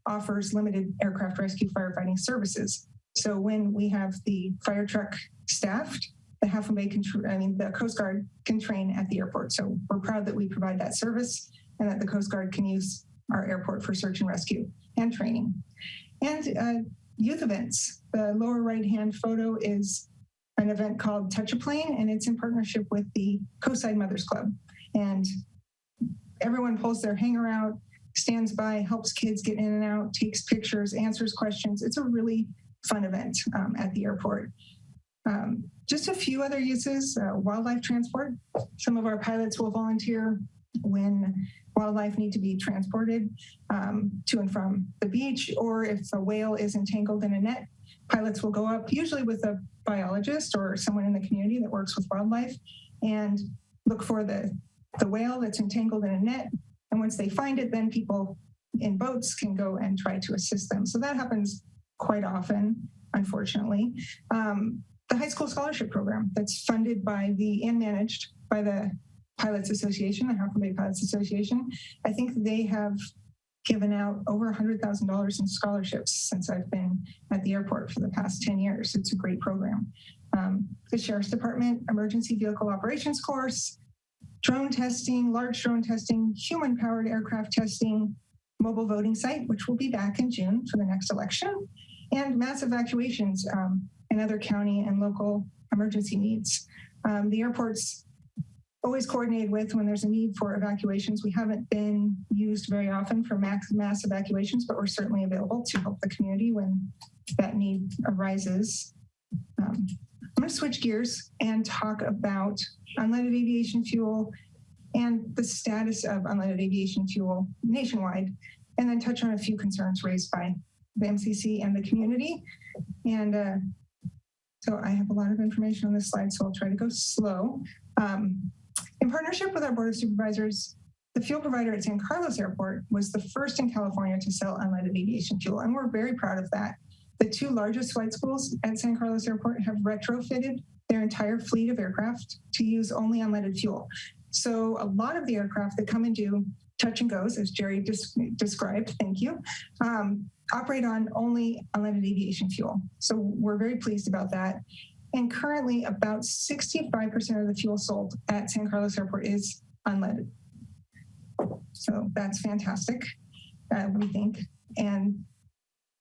offers limited aircraft rescue firefighting services. So when we have the fire truck staffed, the Half Moon Bay the Coast Guard can train at the airport. So we're proud that we provide that service and that the Coast Guard can use our airport for search and rescue and training. And youth events. The lower right-hand photo is an event called Touch a Plane, and it's in partnership with the Coastside Mothers Club. And everyone pulls their hanger out, stands by, helps kids get in and out, takes pictures, answers questions. It's a really fun event at the airport. Just a few other uses, wildlife transport. Some of our pilots will volunteer when wildlife need to be transported to and from the beach, or if a whale is entangled in a net, pilots will go up, usually with a biologist or someone in the community that works with wildlife, and look for the whale that's entangled in a net. And once they find it, then people in boats can go and try to assist them. So that happens quite often, unfortunately. The high school scholarship program that's funded by and managed by the Pilots Association, the Half Moon Bay Pilots Association. I think they have given out over $100,000 in scholarships since I've been at the airport for the past 10 years. It's a great program. The Sheriff's Department Emergency Vehicle Operations course, drone testing, large drone testing, human-powered aircraft testing, mobile voting site, which will be back in June for the next election, and mass evacuations and other county and local emergency needs. The airport's always coordinated with when there's a need for evacuations. We haven't been used very often for mass evacuations, but we're certainly available to help the community when that need arises. I'm going to switch gears and talk about unleaded aviation fuel and the status of unleaded aviation fuel nationwide, and then touch on a few concerns raised by the MCC and the community. And so I have a lot of information on this slide, so I'll try to go slow. In partnership with our Board of Supervisors, the fuel provider at San Carlos Airport was the first in California to sell unleaded aviation fuel, and we're very proud of that. The two largest flight schools at San Carlos Airport have retrofitted their entire fleet of aircraft to use only unleaded fuel. So a lot of the aircraft that come and do touch and goes, as Jerry described, thank you, operate on only unleaded aviation fuel. So we're very pleased about that. And currently about 65% of the fuel sold at San Carlos Airport is unleaded. So that's fantastic, we think. And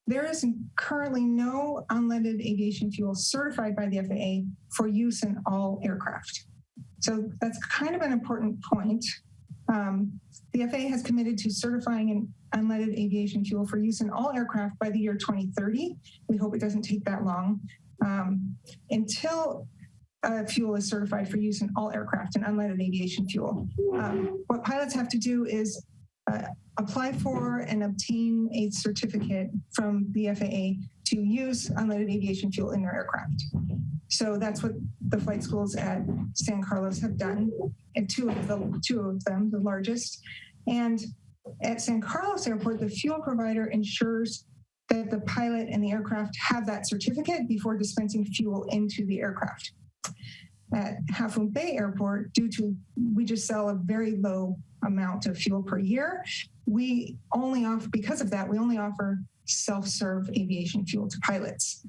there is currently no unleaded aviation fuel certified by the FAA for use in all aircraft. So that's kind of an important point. The FAA has committed to certifying an unleaded aviation fuel for use in all aircraft by the year 2030. We hope it doesn't take that long. Until fuel is certified for use in all aircraft and unleaded aviation fuel. What pilots have to do is apply for and obtain a certificate from the FAA to use unleaded aviation fuel in their aircraft. So that's what the flight schools at San Carlos have done, and two of them, the largest. And at San Carlos Airport, the fuel provider ensures that the pilot and the aircraft have that certificate before dispensing fuel into the aircraft. At Half Moon Bay Airport, we just sell a very low amount of fuel per year, we only offer self-serve aviation fuel to pilots.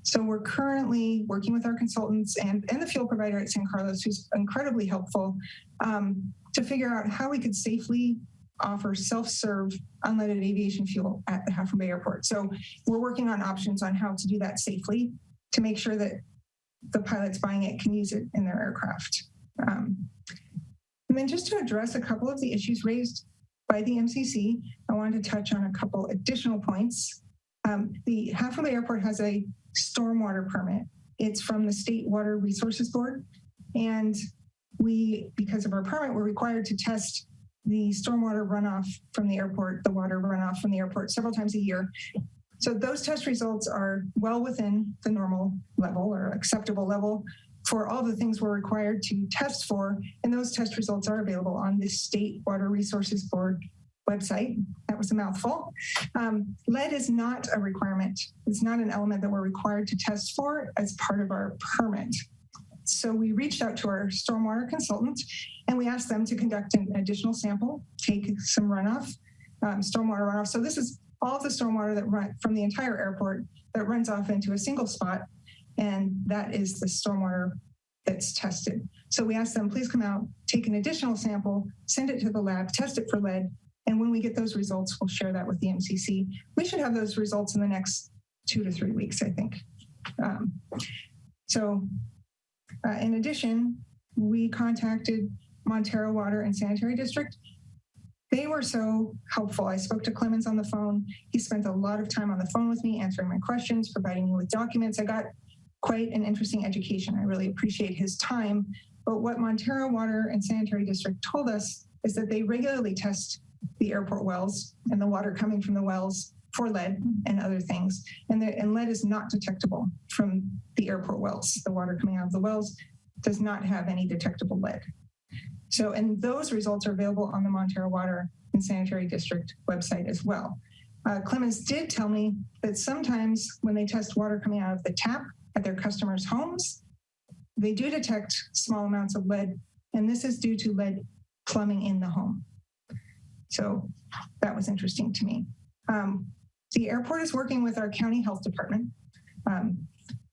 So we're currently working with our consultants and the fuel provider at San Carlos, who's incredibly helpful, to figure out how we could safely offer self-serve unleaded aviation fuel at the Half Moon Bay Airport. So we're working on options on how to do that safely to make sure that the pilots buying it can use it in their aircraft. And then just to address a couple of the issues raised by the MCC, I wanted to touch on a couple additional points. The Half Moon Bay Airport has a stormwater permit. It's from the State Water Resources Board. And we, because of our permit, we're required to test the stormwater runoff from the airport, the water runoff from the airport several times a year. So those test results are well within the normal level or acceptable level for all the things we're required to test for. And those test results are available on the State Water Resources Board website. That was a mouthful. Lead is not a requirement. It's not an element that we're required to test for as part of our permit. So we reached out to our stormwater consultant and we asked them to conduct an additional sample, take some runoff, stormwater runoff. So this is all of the stormwater that run from the entire airport that runs off into a single spot. And that is the stormwater that's tested. So we asked them, please come out, take an additional sample, send it to the lab, test it for lead. And when we get those results, we'll share that with the MCC. We should have those results in the next 2 to 3 weeks, I think. In addition, we contacted Montero Water and Sanitary District. They were so helpful. I spoke to Clemens on the phone. He spent a lot of time on the phone with me, answering my questions, providing me with documents. I got quite an interesting education. I really appreciate his time. But what Montero Water and Sanitary District told us is that they regularly test the airport wells and the water coming from the wells for lead and other things. And lead is not detectable from the airport wells. The water coming out of the wells does not have any detectable lead. So, and those results are available on the Montero Water and Sanitary District website as well. Clemens did tell me that sometimes when they test water coming out of the tap at their customers' homes, they do detect small amounts of lead, and this is due to lead plumbing in the home. So that was interesting to me. The airport is working with our county health department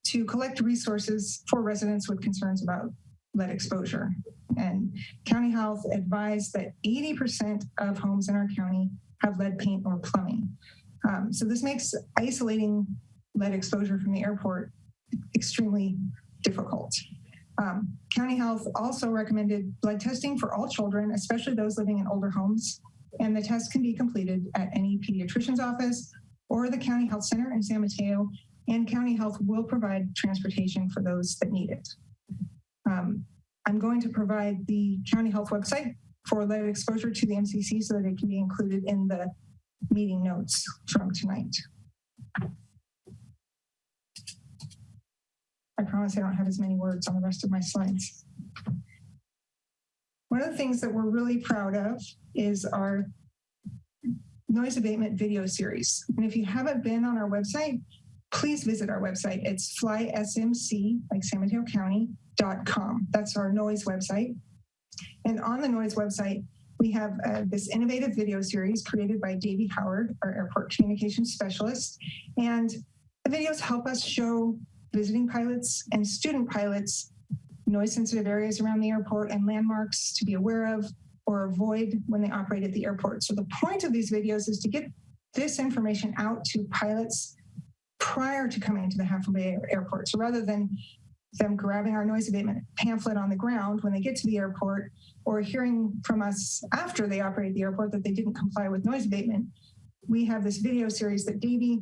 to collect resources for residents with concerns about lead exposure. And county health advised that 80% of homes in our county have lead paint or plumbing. So this makes isolating lead exposure from the airport extremely difficult. County health also recommended blood testing for all children, especially those living in older homes. And the test can be completed at any pediatrician's office or the county health center in San Mateo, and county health will provide transportation for those that need it. I'm going to provide the county health website for lead exposure to the MCC so that it can be included in the meeting notes from tonight. I promise I don't have as many words on the rest of my slides. One of the things that we're really proud of is our noise abatement video series. And if you haven't been on our website, please visit our website. It's flysmc, like San Mateo County.com. That's our noise website. And on the noise website, we have this innovative video series created by Davey Howard, our airport communications specialist. And the videos help us show visiting pilots and student pilots noise sensitive areas around the airport and landmarks to be aware of or avoid when they operate at the airport. So the point of these videos is to get this information out to pilots prior to coming to the Half Moon Bay Airport. So rather than them grabbing our noise abatement pamphlet on the ground when they get to the airport, or hearing from us after they operate the airport that they didn't comply with noise abatement, we have this video series that Davey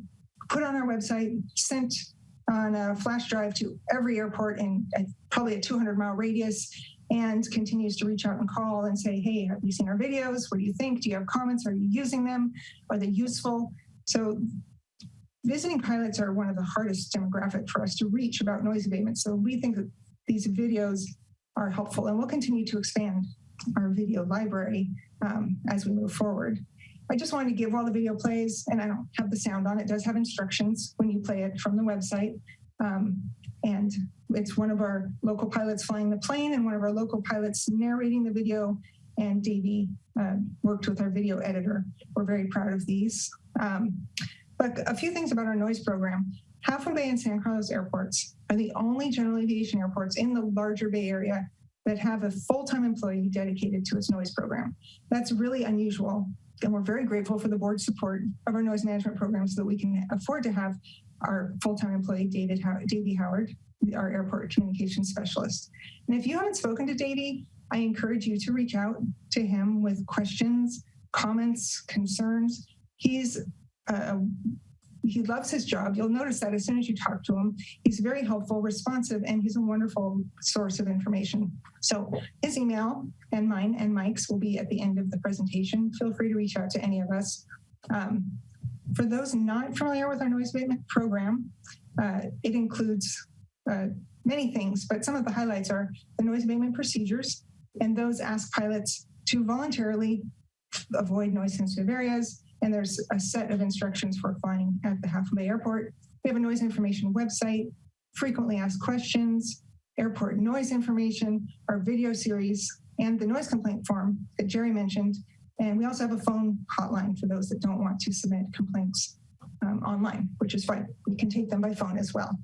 put on our website, sent on a flash drive to every airport in probably a 200-mile radius, and continues to reach out and call and say, hey, have you seen our videos? What do you think? Do you have comments? Are you using them? Are they useful? So visiting pilots are one of the hardest demographic for us to reach about noise abatement. So we think that these videos are helpful, and we'll continue to expand our video library as we move forward. I just wanted to give while the video plays, and I don't have the sound on, it does have instructions when you play it from the website. And it's one of our local pilots flying the plane and one of our local pilots narrating the video, and Davey worked with our video editor. We're very proud of these. But a few things about our noise program. Half Moon Bay and San Carlos airports are the only general aviation airports in the larger Bay Area that have a full-time employee dedicated to its noise program. That's really unusual, and we're very grateful for the board's support of our noise management program so that we can afford to have our full-time employee, Davey Howard, our airport communications specialist. And if you haven't spoken to Davey, I encourage you to reach out to him with questions, comments, concerns. He loves his job. You'll notice that as soon as you talk to him. He's very helpful, responsive, and he's a wonderful source of information. So his email and mine and Mike's will be at the end of the presentation. Feel free to reach out to any of us. For those not familiar with our noise abatement program, it includes many things, but some of the highlights are the noise abatement procedures, and those ask pilots to voluntarily avoid noise-sensitive areas. And there's a set of instructions for flying at the Half Moon Bay Airport. We have a noise information website, frequently asked questions, airport noise information, our video series, and the noise complaint form that Jerry mentioned. And we also have a phone hotline for those that don't want to submit complaints online, which is fine. We can take them by phone as well.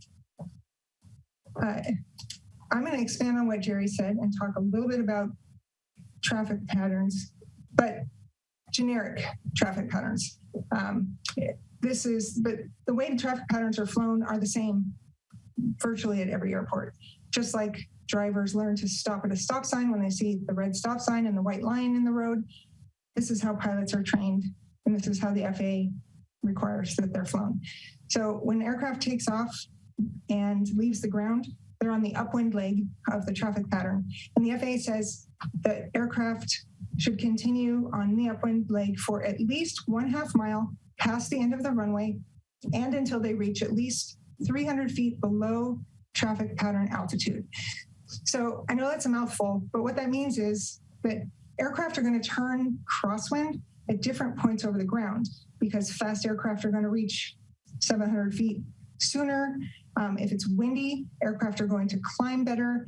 I'm going to expand on what Jerry said and talk a little bit about traffic patterns, but generic traffic patterns. But the way the traffic patterns are flown are the same virtually at every airport. Just like drivers learn to stop at a stop sign when they see the red stop sign and the white line in the road, this is how pilots are trained, and this is how the FAA requires that they're flown. So when aircraft takes off and leaves the ground, they're on the upwind leg of the traffic pattern. And the FAA says that aircraft should continue on the upwind leg for at least 1/2 mile past the end of the runway and until they reach at least 300 feet below traffic pattern altitude. So I know that's a mouthful, but what that means is that aircraft are going to turn crosswind at different points over the ground because fast aircraft are going to reach 700 feet sooner. If it's windy, aircraft are going to climb better.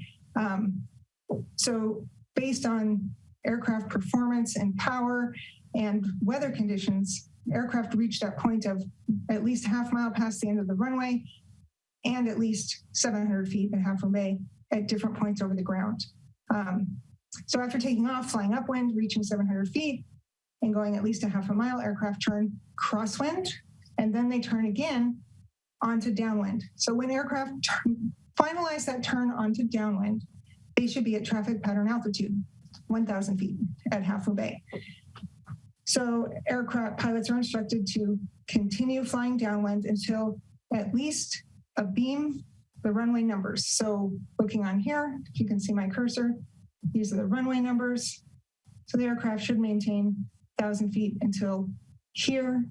So based on aircraft performance and power and weather conditions, aircraft reach that point of at least 1/2 mile past the end of the runway and at least 700 feet at Half Moon Bay at different points over the ground. So after taking off, flying upwind, reaching 700 feet and going at least 1/2 mile, aircraft turn crosswind, and then they turn again onto downwind. So when aircraft finalize that turn onto downwind, they should be at traffic pattern altitude, 1,000 feet at Half Moon Bay. So aircraft pilots are instructed to continue flying downwind until at least abeam the runway numbers. So looking on here, if you can see my cursor, these are the runway numbers. So the aircraft should maintain 1,000 feet until here,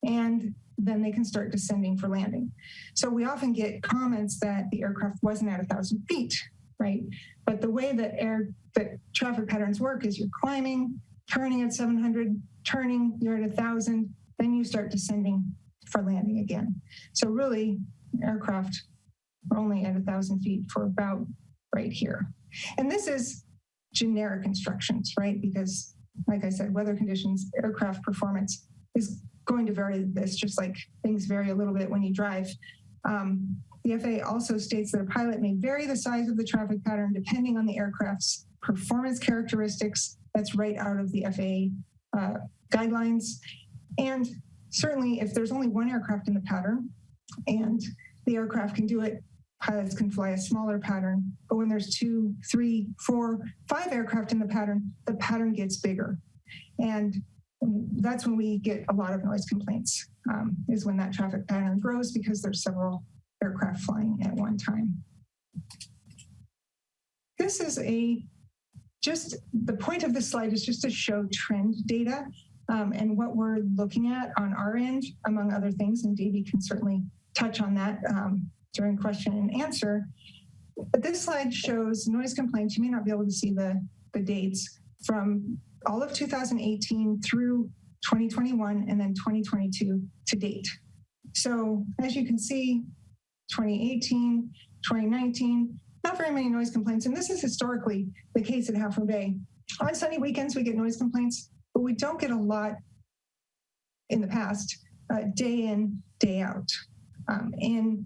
and then they can start descending for landing. So we often get comments that the aircraft wasn't at 1,000 feet, right? But the way that traffic patterns work is you're climbing, turning at 700, turning, you're at 1,000, then you start descending for landing again. So really, aircraft are only at 1,000 feet for about right here. And this is generic instructions, right? Because like I said, weather conditions, aircraft performance is going to vary this, just like things vary a little bit when you drive. The FAA also states that a pilot may vary the size of the traffic pattern depending on the aircraft's performance characteristics. That's right out of the FAA guidelines. And certainly if there's only one aircraft in the pattern and the aircraft can do it, pilots can fly a smaller pattern. But when there's 2, 3, 4, 5 aircraft in the pattern gets bigger. And that's when we get a lot of noise complaints, is when that traffic pattern grows because there's several aircraft flying at one time. This is just the point of this slide is just to show trend data and what we're looking at on our end, among other things, and Davey can certainly touch on that during question and answer. But this slide shows noise complaints. You may not be able to see the dates from all of 2018 through 2021 and then 2022 to date. So as you can see, 2018, 2019, not very many noise complaints. And this is historically the case at Half Moon Bay. On sunny weekends, we get noise complaints, but we don't get a lot in the past day in, day out. In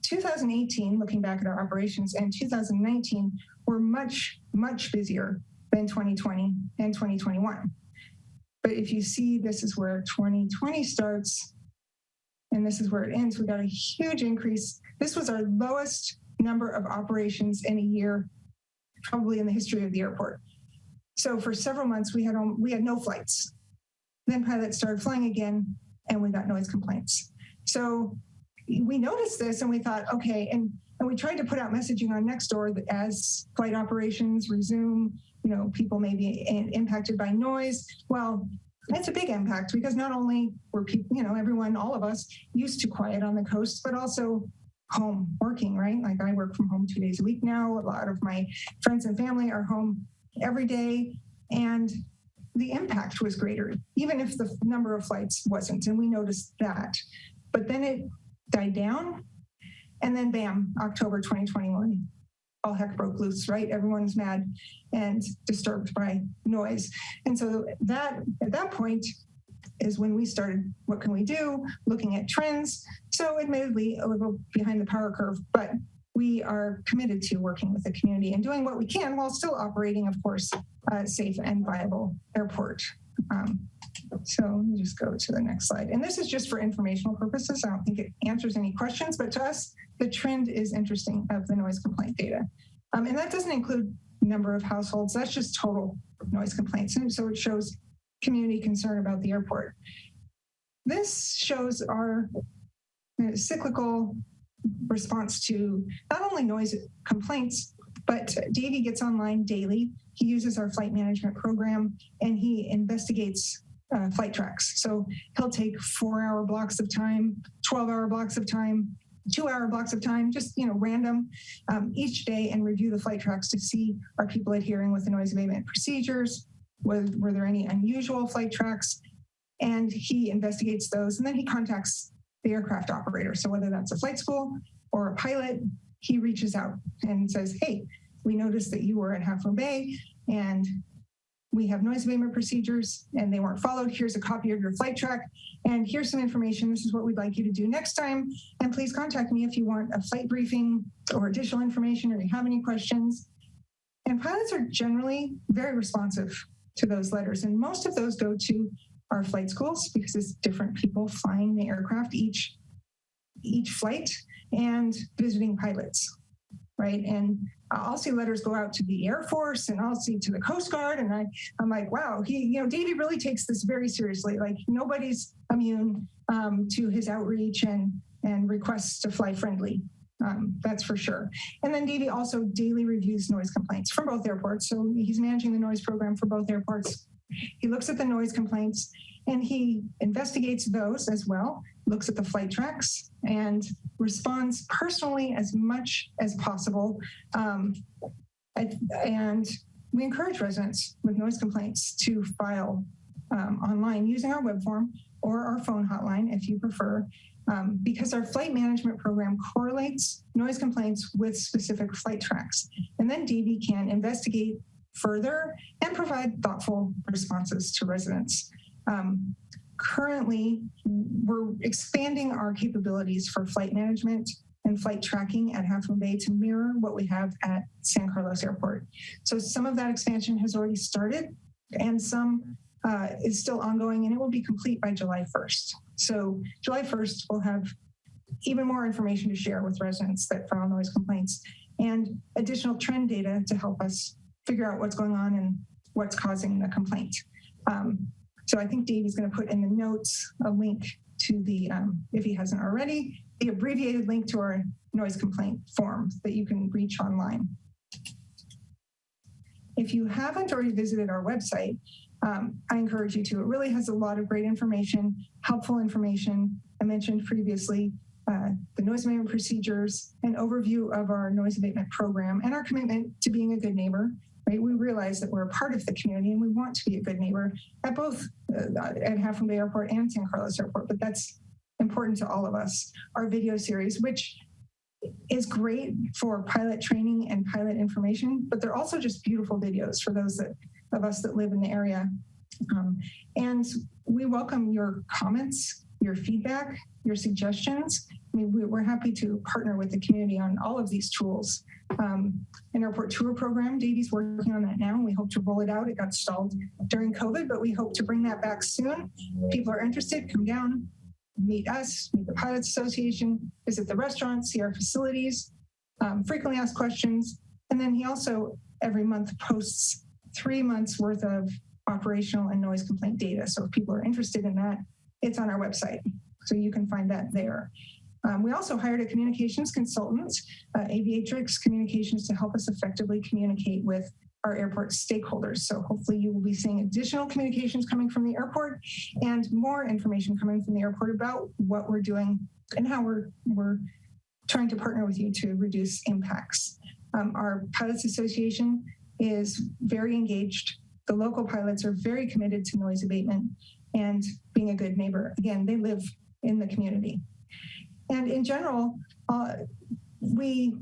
2018, looking back at our operations, and 2019 were much, much busier than 2020 and 2021. But if you see, this is where 2020 starts, and this is where it ends. We got a huge increase. This was our lowest number of operations in a year, probably in the history of the airport. So for several months, we had no flights. Then pilots started flying again, and we got noise complaints. So we noticed this, and we thought, okay, and we tried to put out messaging on Nextdoor that as flight operations resume, people may be impacted by noise. Well, that's a big impact because not only were people, everyone, all of us used to quiet on the coast, but also home working, right? Like I work from home 2 days a week now. A lot of my friends and family are home every day. And the impact was greater, even if the number of flights wasn't. And we noticed that. But then it died down. And then bam, October 2021, all heck broke loose, right? Everyone's mad and disturbed by noise. And so that at that point is when we started, what can we do? Looking at trends. So admittedly, a little behind the power curve, but we are committed to working with the community and doing what we can while still operating, of course, a safe and viable airport. So let me just go to the next slide. And this is just for informational purposes. I don't think it answers any questions, but to us, the trend is interesting of the noise complaint data. And that doesn't include number of households. That's just total noise complaints. And so it shows community concern about the airport. This shows our cyclical response to not only noise complaints, but Davey gets online daily. He uses our flight management program and he investigates flight tracks. So he'll take 4-hour blocks of time, 12-hour blocks of time, 2-hour blocks of time, just random each day, and review the flight tracks to see are people adhering with the noise abatement procedures, were there any unusual flight tracks, and he investigates those, and then he contacts the aircraft operator. So whether that's a flight school or a pilot, he reaches out and says, hey, we noticed that you were at Half Moon Bay and we have noise abatement procedures and they weren't followed. Here's a copy of your flight track and here's some information. This is what we'd like you to do next time. And please contact me if you want a flight briefing or additional information or you have any questions. And pilots are generally very responsive to those letters. And most of those go to our flight schools because it's different people flying the aircraft each flight and visiting pilots, right? And I'll see letters go out to the Air Force and I'll see to the Coast Guard. And I'm like, wow, Davey really takes this very seriously. Like nobody's immune to his outreach and requests to fly friendly. That's for sure. And then Davey also daily reviews noise complaints from both airports. So he's managing the noise program for both airports. He looks at the noise complaints and he investigates those as well, looks at the flight tracks and responds personally as much as possible. And we encourage residents with noise complaints to file online using our web form or our phone hotline if you prefer, because our flight management program correlates noise complaints with specific flight tracks. And then Davey can investigate further and provide thoughtful responses to residents. Currently, we're expanding our capabilities for flight management and flight tracking at Half Moon Bay to mirror what we have at San Carlos Airport. So some of that expansion has already started and some is still ongoing, and it will be complete by July 1st. So July 1st, we'll have even more information to share with residents that file noise complaints and additional trend data to help us figure out what's going on and what's causing the complaint. So I think Davey's going to put in the notes a link to the, if he hasn't already, the abbreviated link to our noise complaint form that you can reach online. If you haven't already visited our website, I encourage you to. It really has a lot of great information, helpful information. I mentioned previously the noise abatement procedures, an overview of our noise abatement program, and our commitment to being a good neighbor. Right? We realize that we're a part of the community and we want to be a good neighbor at both at Half Moon Bay Airport and San Carlos Airport, but that's important to all of us. Our video series, which is great for pilot training and pilot information, but they're also just beautiful videos for those of us that live in the area. And we welcome your comments your feedback, your suggestions. I mean, we're happy to partner with the community on all of these tools. An airport tour program, Davey's working on that now, and we hope to roll it out. It got stalled during COVID, but we hope to bring that back soon. If people are interested, come down, meet us, meet the Pilots Association, visit the restaurants, see our facilities, frequently asked questions. And then he also every month posts 3 months worth of operational and noise complaint data. So if people are interested in that, it's on our website. So you can find that there. We also hired a communications consultant, Aviatrix Communications, to help us effectively communicate with our airport stakeholders. So hopefully you will be seeing additional communications coming from the airport and more information coming from the airport about what we're doing and how we're trying to partner with you to reduce impacts. Our Pilots Association is very engaged. The local pilots are very committed to noise abatement and being a good neighbor. Again, they live in the community. And in general, we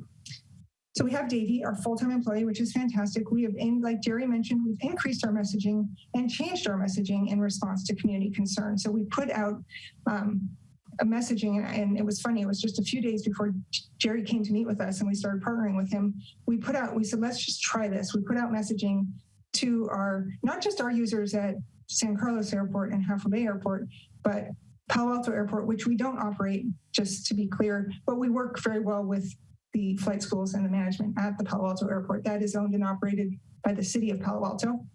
have Davey, our full-time employee, which is fantastic. We have, like Jerry mentioned, we've increased our messaging and changed our messaging in response to community concern. So we put out a messaging, and it was funny. It was just a few days before Jerry came to meet with us and we started partnering with him. We said, let's just try this. We put out messaging to not just our users at San Carlos Airport and Half Moon Bay Airport, but Palo Alto Airport, which we don't operate, just to be clear, but we work very well with the flight schools and the management at the Palo Alto Airport. That is owned and operated by the city of Palo Alto.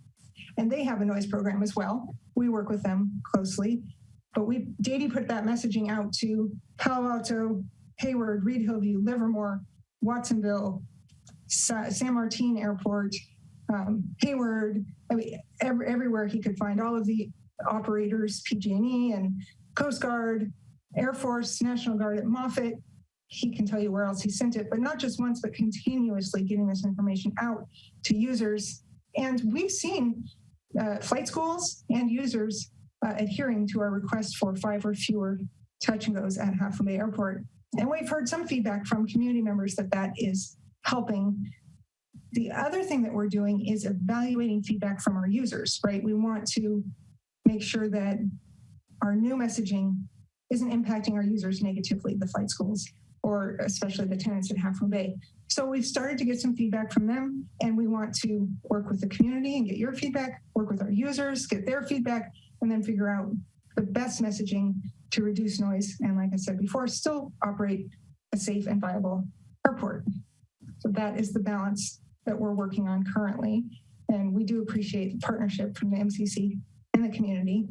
And they have a noise program as well. We work with them closely. But Davey put that messaging out to Palo Alto, Hayward, Reed Hillview, Livermore, Watsonville, San Martin Airport, Hayward, everywhere he could find all of the operators, PG&E and Coast Guard, Air Force, National Guard at Moffett. He can tell you where else he sent it, but not just once, but continuously getting this information out to users. And we've seen flight schools and users adhering to our request for 5 or fewer touch and goes at Half Moon Bay Airport. And we've heard some feedback from community members that is helping. The other thing that we're doing is evaluating feedback from our users, right? We want to make sure that our new messaging isn't impacting our users negatively, the flight schools, or especially the tenants at Half Moon Bay. So we've started to get some feedback from them, and we want to work with the community and get your feedback, work with our users, get their feedback, and then figure out the best messaging to reduce noise. And like I said before, still operate a safe and viable airport. So that is the balance that we're working on currently. And we do appreciate the partnership from the MCC and the community.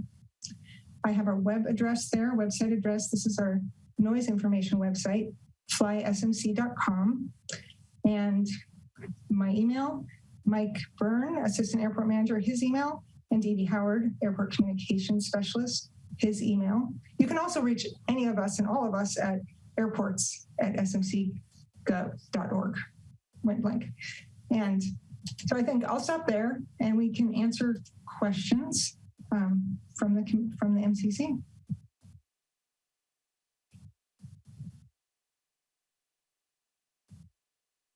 I have our web address there, website address. This is our noise information website, flysmc.com. And my email, Mike Byrne, Assistant Airport Manager, his email, and Davey Howard, Airport Communications Specialist, his email. You can also reach any of us and all of us at airports@smc.org. Went blank. And so I think I'll stop there and we can answer questions from the MCC.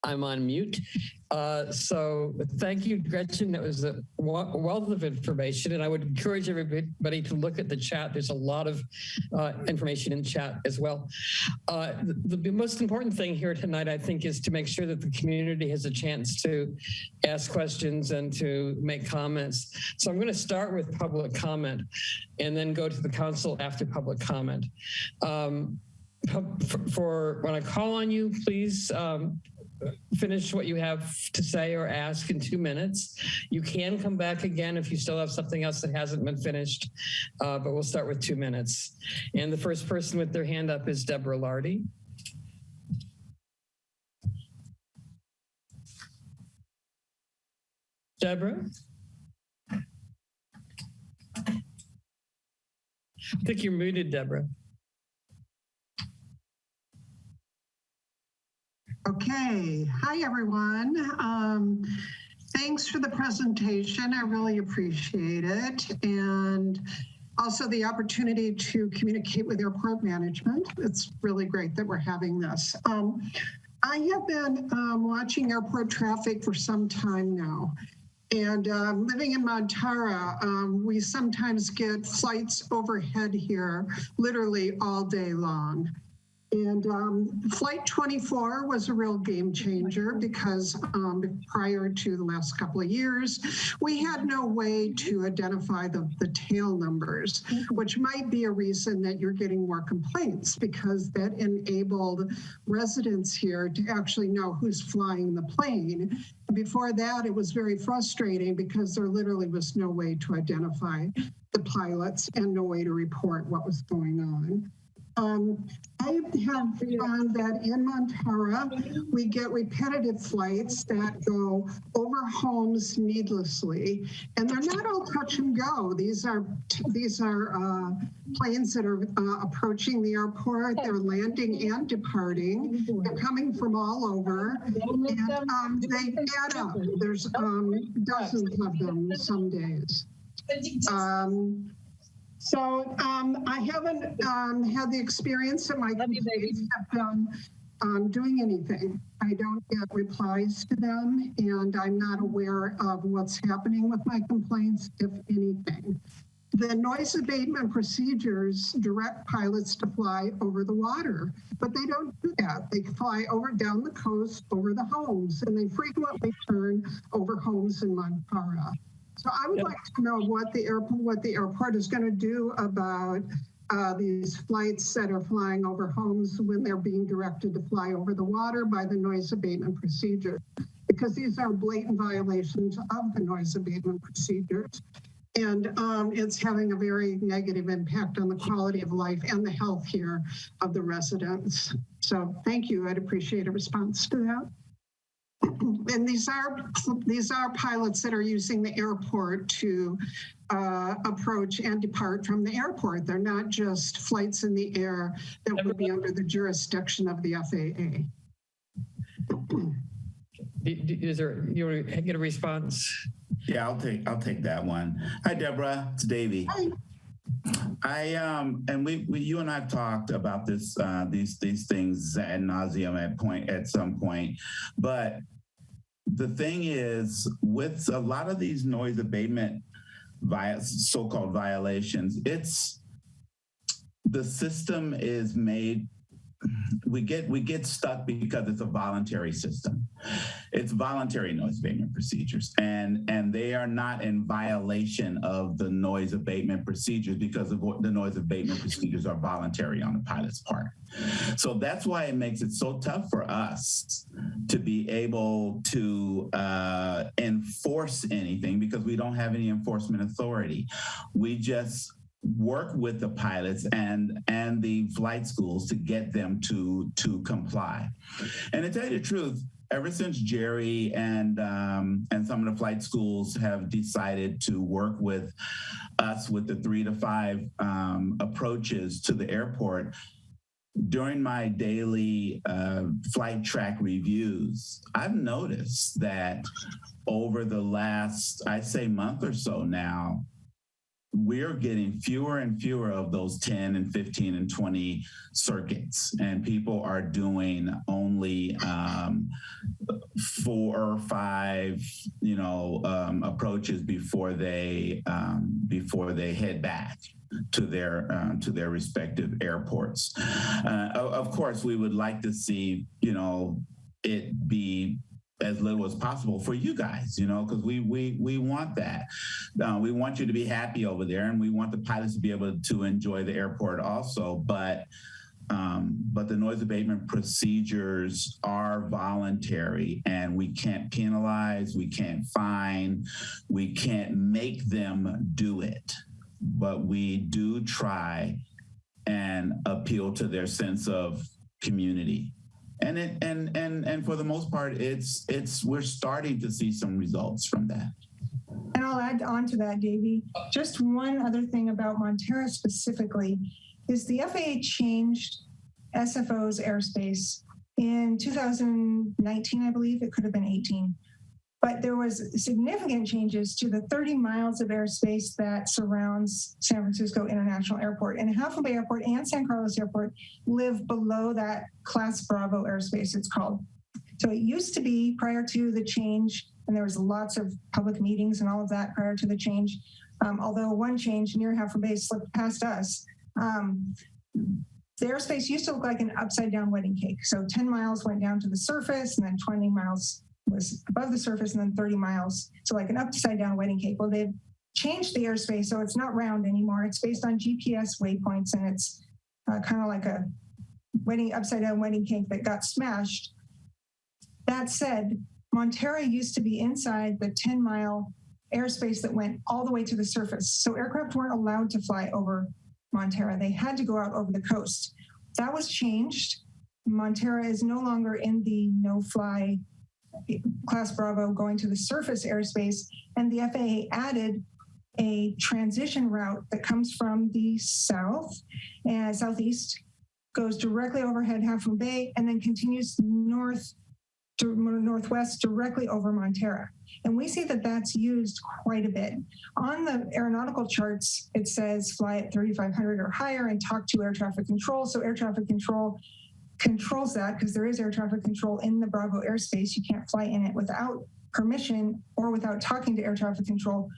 I'm on mute. So thank you, Gretchen. That was a wealth of information. And I would encourage everybody to look at the chat. There's a lot of information in chat as well. The most important thing here tonight, I think, is to make sure that the community has a chance to ask questions and to make comments. So I'm going to start with public comment and then go to the council after public comment. For when I call on you, please finish what you have to say or ask in 2 minutes. You can come back again if you still have something else that hasn't been finished, but we'll start with 2 minutes. And the first person with their hand up is Deborah Lardy. Deborah? I think you're muted, Deborah. Okay. Hi, everyone. Thanks for the presentation. I really appreciate it. And also the opportunity to communicate with airport management. It's really great that we're having this. I have been watching airport traffic for some time now. And living in Montara, we sometimes get flights overhead here literally all day long. And Flight 24 was a real game changer because prior to the last couple of years, we had no way to identify the tail numbers, which might be a reason that you're getting more complaints, because that enabled residents here to actually know who's flying the plane. Before that, it was very frustrating because there literally was no way to identify the pilots and no way to report what was going on. I have found that in Montara, we get repetitive flights that go over homes needlessly, and they're not all touch and go. These are planes that are approaching the airport. They're landing and departing. They're coming from all over, and they add up. There's dozens of them some days. So I haven't had the experience that my complaints have done doing anything. I don't get replies to them, and I'm not aware of what's happening with my complaints, if anything. The noise abatement procedures direct pilots to fly over the water, but they don't do that. They fly down the coast, over the homes, and they frequently turn over homes in Montara. So I would like to know what the airport is going to do about these flights that are flying over homes when they're being directed to fly over the water by the noise abatement procedure, because these are blatant violations of the noise abatement procedures. And it's having a very negative impact on the quality of life and the health here of the residents. So thank you. I'd appreciate a response to that. And these are pilots that are using the airport to approach and depart from the airport. They're not just flights in the air that would be under the jurisdiction of the FAA. Is there, you want to get a response? Yeah, I'll take that one. Hi, Deborah. It's Davey. Hi. And you and I've talked about this, these things ad nauseum at some point, but the thing is, with a lot of these noise abatement so-called violations, the system is made. We get stuck because it's a voluntary system. It's voluntary noise abatement procedures, and they are not in violation of the noise abatement procedures because of what the noise abatement procedures are voluntary on the pilot's part. So that's why it makes it so tough for us to be able to enforce anything, because we don't have any enforcement authority. We just work with the pilots and the flight schools to get them to comply. And to tell you the truth, ever since Jerry and some of the flight schools have decided to work with us with the 3 to 5 approaches to the airport, during my daily flight track reviews, I've noticed that over the last, I'd say, month or so now, we're getting fewer and fewer of those 10 and 15 and 20 circuits, and people are doing only 4 or 5, approaches before they head back to their respective airports. Of course, we would like to see, it be as little as possible for you guys, because we want that. We want you to be happy over there, and we want the pilots to be able to enjoy the airport also. But the noise abatement procedures are voluntary, and we can't penalize, we can't fine, we can't make them do it. But we do try and appeal to their sense of community. And for the most part, we're starting to see some results from that. And I'll add on to that, Davey. Just one other thing about Montara specifically is the FAA changed SFO's airspace in 2019, I believe. It could have been 18. But there was significant changes to the 30 miles of airspace that surrounds San Francisco International Airport. And Half Moon Bay Airport and San Carlos Airport live below that Class Bravo airspace, it's called. So it used to be prior to the change, and there was lots of public meetings and all of that prior to the change. Although one change near Half Moon Bay slipped past us, the airspace used to look like an upside down wedding cake. So 10 miles went down to the surface, and then 20 miles was above the surface, and then 30 miles. So like an upside down wedding cake. Well, they've changed the airspace, so it's not round anymore. It's based on GPS waypoints, and it's kind of like a upside down wedding cake that got smashed. That said, Montara used to be inside the 10-mile airspace that went all the way to the surface. So aircraft weren't allowed to fly over Montara. They had to go out over the coast. That was changed. Montara is no longer in the no-fly Class Bravo going to the surface airspace, and the FAA added a transition route that comes from the south and southeast, goes directly overhead Half Moon Bay, and then continues northwest directly over Montara. And we see that that's used quite a bit. On the aeronautical charts, it says fly at 3,500 or higher and talk to air traffic control. So air traffic control controls that, because there is air traffic control in the Bravo airspace. You can't fly in it without permission or without talking to air traffic control.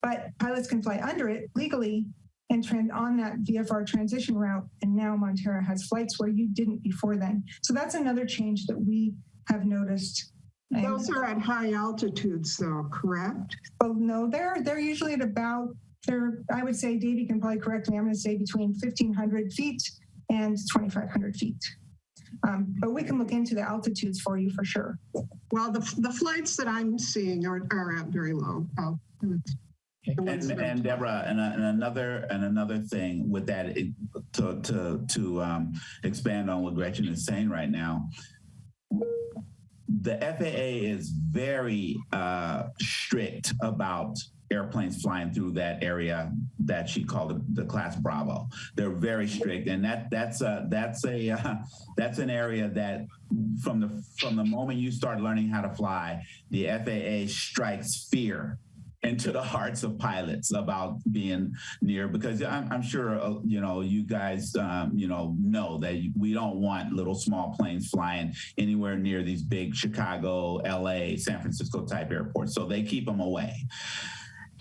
But pilots can fly under it legally and trend on that VFR transition route. And now Montara has flights where you didn't before then. So that's another change that we have noticed. Those are at high altitudes though, correct? Well, no, they're usually at about, I would say, Davey can probably correct me, I'm going to say between 1,500 feet and 2,500 feet. But we can look into the altitudes for you for sure. Well, the flights that I'm seeing are at very low. And Deborah, and another thing with that, to expand on what Gretchen is saying right now, the FAA is very strict about airplanes flying through that area that she called the Class Bravo. They're very strict, and that's an area that from the moment you start learning how to fly, the FAA strikes fear into the hearts of pilots about being near, because I'm sure you guys know that we don't want little small planes flying anywhere near these big Chicago, LA, San Francisco type airports. So they keep them away.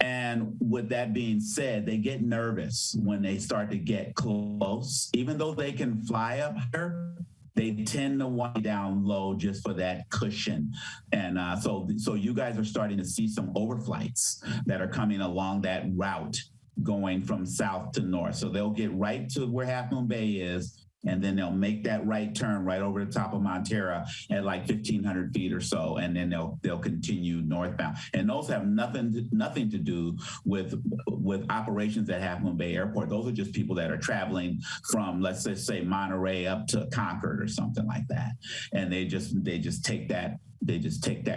And with that being said, they get nervous when they start to get close. Even though they can fly up here, they tend to want down low just for that cushion. And so you guys are starting to see some overflights that are coming along that route going from south to north. So they'll get right to where Half Moon Bay is, and then they'll make that right turn right over the top of Montara at like 1,500 feet or so, and then they'll continue northbound. And those have nothing to do with operations at Half Moon Bay Airport. Those are just people that are traveling from, let's just say, Monterey up to Concord or something like that, and they just take that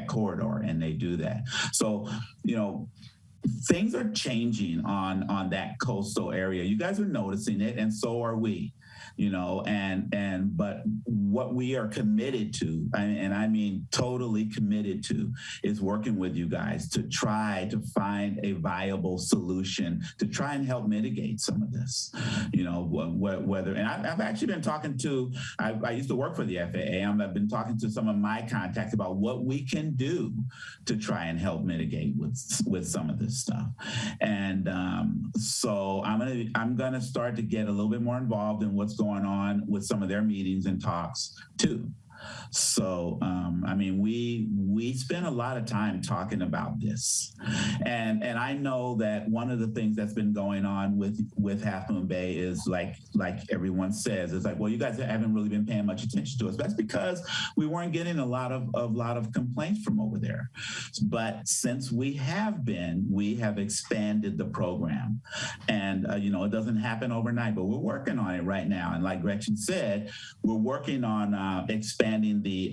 corridor and they do that. So things are changing on that coastal area. You guys are noticing it, and so are we. But what we are committed to, and I mean totally committed to, is working with you guys to try to find a viable solution to try and help mitigate some of this. And I've actually been talking to, I used to work for the FAA. I've been talking to some of my contacts about what we can do to try and help mitigate with some of this stuff. And so I'm gonna start to get a little bit more involved in what's going on with some of their meetings and talks too. So, we spend a lot of time talking about this, and I know that one of the things that's been going on with Half Moon Bay is like everyone says, it's like, well, you guys haven't really been paying much attention to us. That's because we weren't getting a lot of complaints from over there. But since we have expanded the program, and it doesn't happen overnight, but we're working on it right now. And like Gretchen said, we're working on expanding the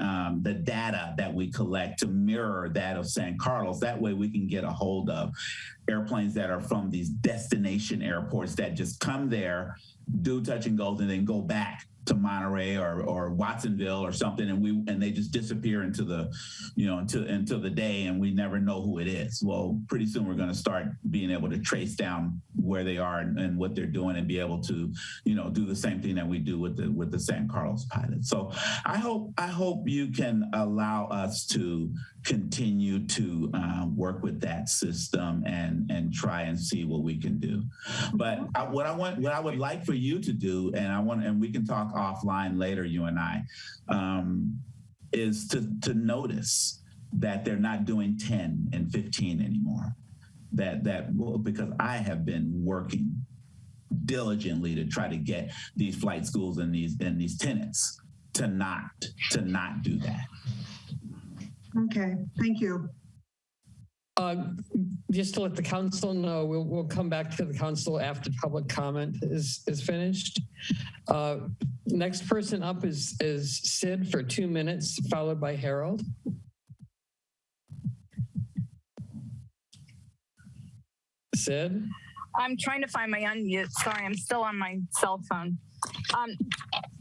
data that we we collect to mirror that of San Carlos. That way we can get a hold of airplanes that are from these destination airports that just come there, do touch and goes, and then go back to Monterey or Watsonville or something, and they just disappear into the, into the day, and we never know who it is. Well, pretty soon we're going to start being able to trace down where they are and what they're doing, and be able to, do the same thing that we do with the San Carlos pilot. So I hope you can allow us to continue to work with that system and try and see what we can do. But what I would like for you to do, and we can talk offline later, you and I, is to notice that they're not doing 10 and 15 anymore. Because I have been working diligently to try to get these flight schools and these tenants to not do that. Okay, thank you. Just to let the council know, we'll come back to the council after public comment is finished. Next person up is Sid for 2 minutes, followed by Harold. Sid? I'm trying to find my unmute. Sorry, I'm still on my cell phone.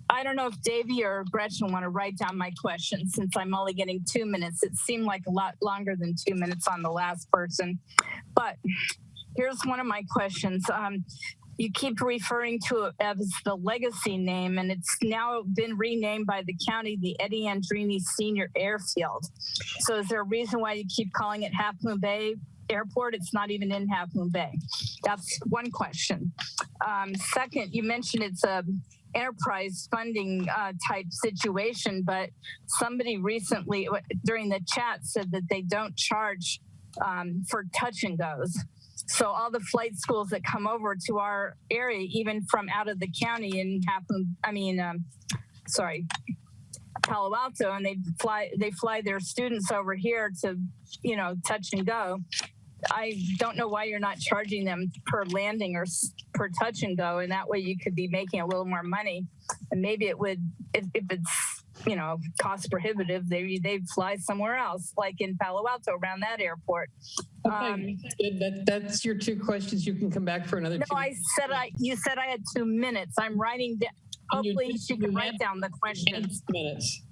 I don't know if Davey or Gretchen want to write down my questions since I'm only getting 2 minutes. It seemed like a lot longer than 2 minutes on the last person. But here's one of my questions. You keep referring to it as the legacy name, and it's now been renamed by the county the Eddie Andrini Senior Airfield. So is there a reason why you keep calling it Half Moon Bay Airport? It's not even in Half Moon Bay. That's one question. Second, you mentioned it's a enterprise funding type situation, but somebody recently during the chat said that they don't charge for touch and goes. So all the flight schools that come over to our area, even from out of the county in Palo Alto, and they fly their students over here to, touch and go. I don't know why you're not charging them per landing or per touch and go, and that way you could be making a little more money. And maybe it would, if it's, cost prohibitive, they'd fly somewhere else, like in Palo Alto, around that airport. Okay, that's your 2 questions. You can come back for another 2. No, you said I had 2 minutes. I'm writing down. Hopefully she can write down the questions. Minutes.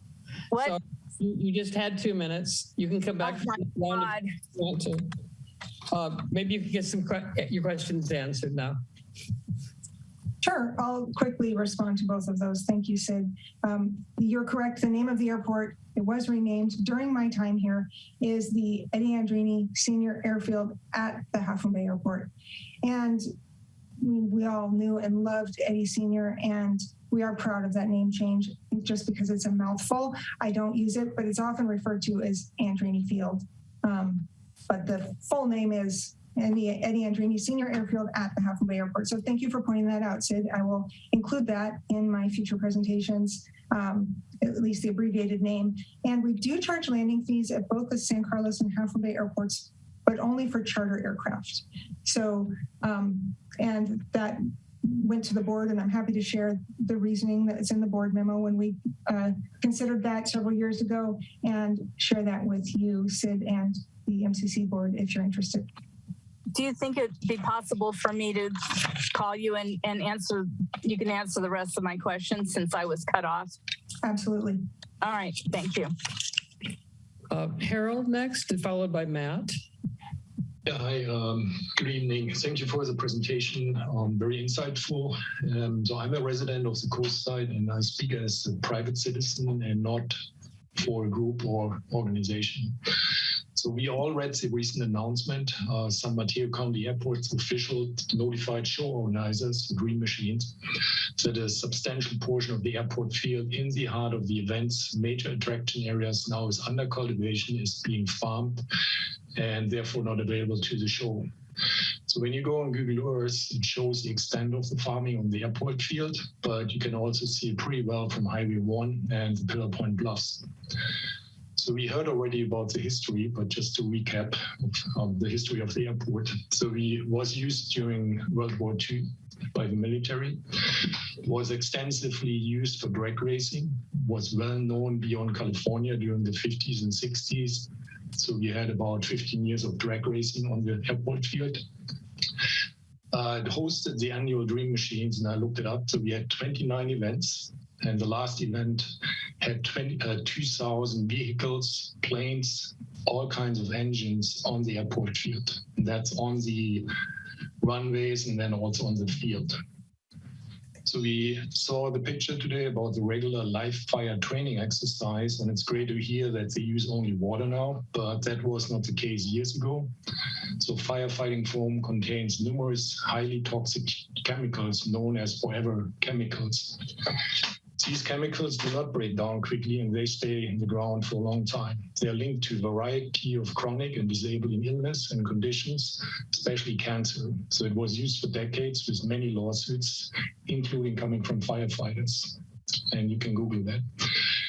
What? So you just had 2 minutes. You can come back for one if you want to. Maybe you can get your questions answered now. Sure, I'll quickly respond to both of those. Thank you, Sid. You're correct. The name of the airport, it was renamed during my time here, is the Eddie Andrini Senior Airfield at the Half Moon Bay Airport. And we all knew and loved Eddie Senior, and we are proud of that name change. Just because it's a mouthful, I don't use it, but it's often referred to as Andrini Field. But the full name is Eddie Andrini Senior Airfield at the Half Moon Bay Airport. So thank you for pointing that out, Sid. I will include that in my future presentations, at least the abbreviated name. And we do charge landing fees at both the San Carlos and Half Moon Bay airports, but only for charter aircraft. So, and that went to the board, and I'm happy to share the reasoning that is in the board memo when we considered that several years ago, and share that with you, Sid, and the MCC board if you're interested. Do you think it'd be possible for me to call you and answer, you can answer the rest of my questions since I was cut off? Absolutely. All right, thank you. Harold next, followed by Matt. Yeah, hi, good evening. Thank you for the presentation, very insightful. So I'm a resident of the coast side, and I speak as a private citizen and not for a group or organization. So we all read the recent announcement. San Mateo County Airport's officials notified show organizers, the Green Machines, that a substantial portion of the airport field in the heart of the event's major attraction areas now is under cultivation, is being farmed, and therefore not available to the show. So when you go on Google Earth, it shows the extent of the farming on the airport field, but you can also see it pretty well from Highway 1 and the Pillar Point Bluffs. So we heard already about the history, but just to recap of the history of the airport. So it was used during World War II by the military. It was extensively used for drag racing, was well known beyond California during the 50s and 60s. So we had about 15 years of drag racing on the airport field. It hosted the annual Dream Machines, and I looked it up. So we had 29 events, and the last event had 2,000 vehicles, planes, all kinds of engines on the airport field. And that's on the runways and then also on the field. So we saw the picture today about the regular live fire training exercise, and it's great to hear that they use only water now, but that was not the case years ago. So firefighting foam contains numerous highly toxic chemicals known as forever chemicals. These chemicals do not break down quickly, and they stay in the ground for a long time. They are linked to a variety of chronic and disabling illness and conditions, especially cancer. So it was used for decades with many lawsuits, including coming from firefighters. And you can Google that.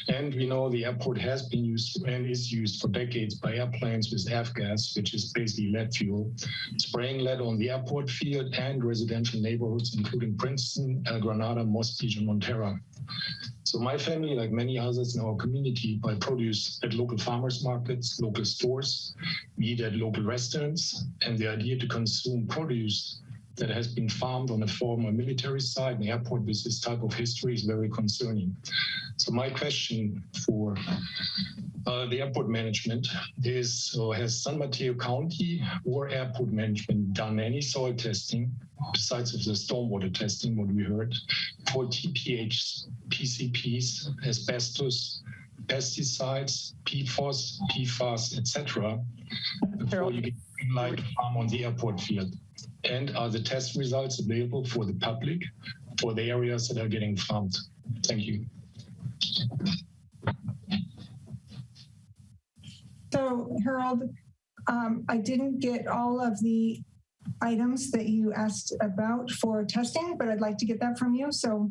And we know the airport has been used and is used for decades by airplanes with F-gas, which is basically lead fuel, spraying lead on the airport field and residential neighborhoods, including Princeton, El Granada, Moss Beach, and Montera. So my family, like many others in our community, buy produce at local farmers markets, local stores, we eat at local restaurants, and the idea to consume produce that has been farmed on a former military site and airport with this type of history is very concerning. So my question for the airport management is, has San Mateo County or airport management done any soil testing, besides of the stormwater testing, what we heard, for TPH, PCPs, asbestos, pesticides, PFOS, PFAS, etc., before you get green light to farm on the airport field? And are the test results available for the public for the areas that are getting farmed? Thank you. So, Harold, I didn't get all of the items that you asked about for testing, but I'd like to get that from you. So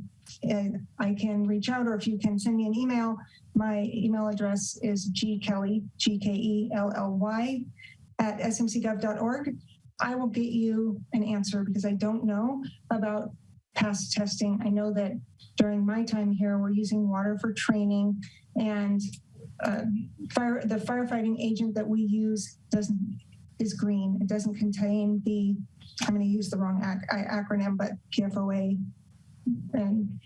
I can reach out, or if you can send me an email, my email address is gkelly, GKELLY, at smcgov.org. I will get you an answer because I don't know about past testing. I know that during my time here, we're using water for training, and the firefighting agent that we use is green. It doesn't contain the, I'm going to use the wrong acronym, but PFOA. And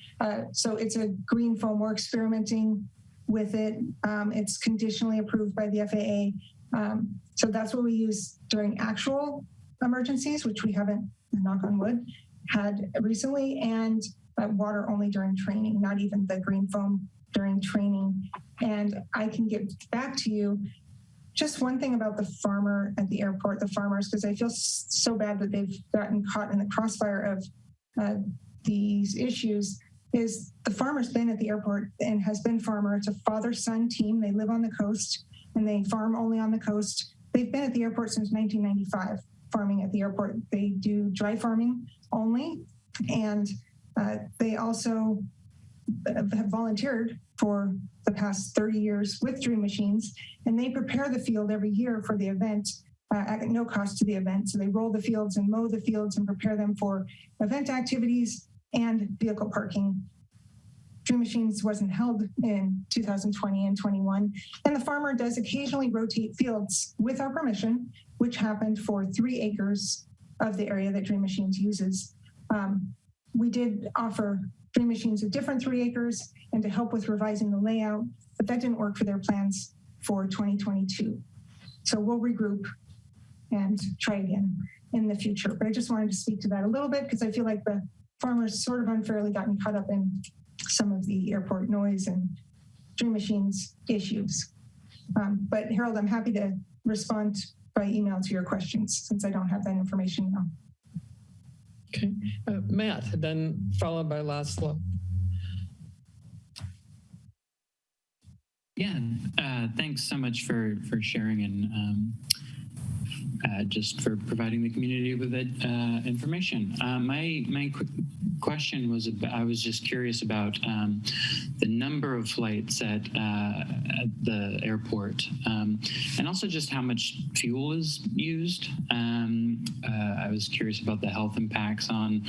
so it's a green foam. We're experimenting with it. It's conditionally approved by the FAA. So that's what we use during actual emergencies, which we haven't, knock on wood, had recently, and water only during training, not even the green foam during training. And I can get back to you. Just one thing about the farmer at the airport, the farmers, because I feel so bad that they've gotten caught in the crossfire of these issues, is the farmer's been at the airport and has been farmer. It's a father-son team. They live on the coast and they farm only on the coast. They've been at the airport since 1995, farming at the airport. They do dry farming only, and they also have volunteered for the past 30 years with Dream Machines, and they prepare the field every year for the event at no cost to the event. So they roll the fields and mow the fields and prepare them for event activities and vehicle parking. Dream Machines wasn't held in 2020 and 21, and the farmer does occasionally rotate fields with our permission, which happened for 3 acres of the area that Dream Machines uses. We did offer Dream Machines a different 3 acres and to help with revising the layout, but that didn't work for their plans for 2022. So we'll regroup and try again in the future. But I just wanted to speak to that a little bit because I feel like the farmers sort of unfairly gotten caught up in some of the airport noise and Dream Machines issues. But Harold, I'm happy to respond by email to your questions since I don't have that information now. Okay, Matt, then followed by Laszlo. Yeah, thanks so much for sharing and just for providing the community with that information. My quick question was I was just curious about the number of flights at the airport, and also just how much fuel is used. I was curious about the health impacts on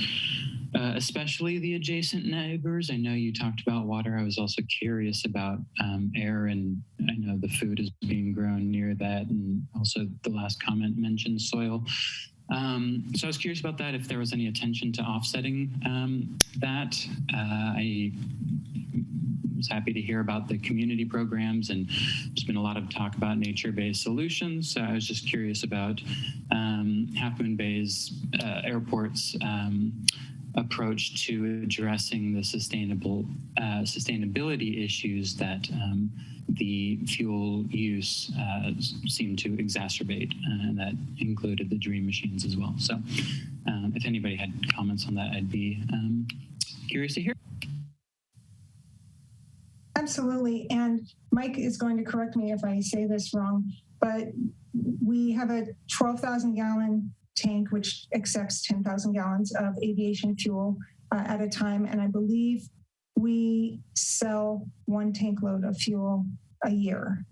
especially the adjacent neighbors. I know you talked about water. I was also curious about air, and I know the food is being grown near that, and also the last comment mentioned soil. So I was curious about that, if there was any attention to offsetting that. I was happy to hear about the community programs, and there's been a lot of talk about nature-based solutions. So I was just curious about Half Moon Bay's airport's approach to addressing the sustainability issues that the fuel use seemed to exacerbate, and that included the dream machines as well. So if anybody had comments on that, I'd be curious to hear. Absolutely. And Mike is going to correct me if I say this wrong, but we have a 12,000 gallon tank, which accepts 10,000 gallons of aviation fuel at a time. And I believe we sell 1 tank load of fuel a year.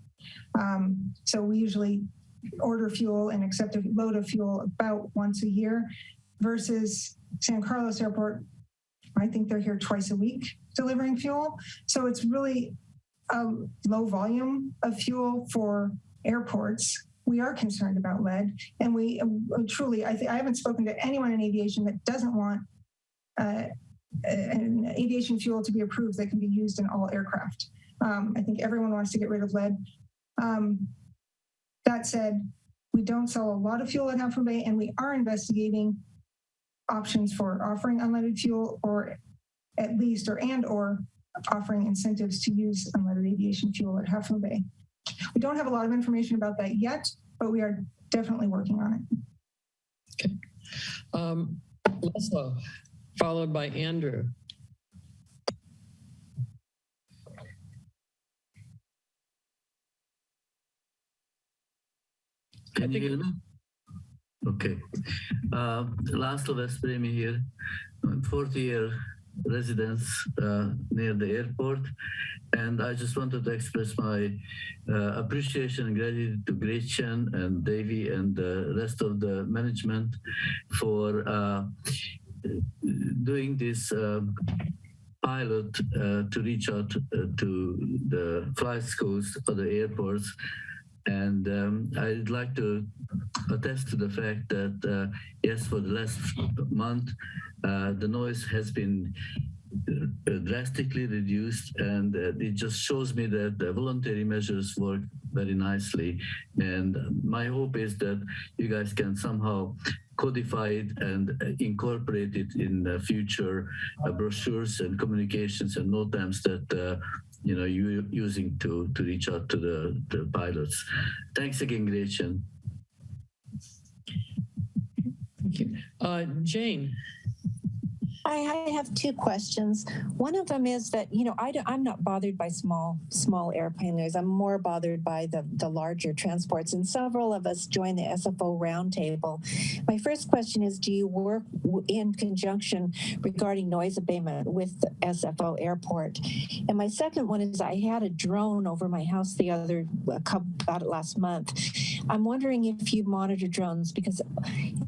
So we usually order fuel and accept a load of fuel about once a year, versus San Carlos Airport. I think they're here twice a week delivering fuel. So it's really a low volume of fuel for airports. We are concerned about lead, and we truly, I haven't spoken to anyone in aviation that doesn't want an aviation fuel to be approved that can be used in all aircraft. I think everyone wants to get rid of lead. That said, we don't sell a lot of fuel at Half Moon Bay, and we are investigating options for offering unleaded fuel, or at least, or offering incentives to use unleaded aviation fuel at Half Moon Bay. We don't have a lot of information about that yet, but we are definitely working on it. Okay. Laszlo, followed by Andrew. Can you hear me? Okay. Laszlo Veszprémi here. I'm 40-year residence near the airport, and I just wanted to express my appreciation and gratitude to Gretchen and Davey and the rest of the management for doing this pilot to reach out to the flight schools or the airports. And I'd like to attest to the fact that, yes, for the last month, the noise has been drastically reduced, and it just shows me that the voluntary measures work very nicely. And my hope is that you guys can somehow codify it and incorporate it in the future brochures and communications and note times that you're using to reach out to the pilots. Thanks again, Gretchen. Thank you. Jane. I have 2 questions. One of them is that, I'm not bothered by small airplane noise. I'm more bothered by the larger transports, and several of us joined the SFO roundtable. My first question is, do you work in conjunction regarding noise abatement with the SFO airport? And my second one is, I had a drone over my house about last month. I'm wondering if you monitor drones, because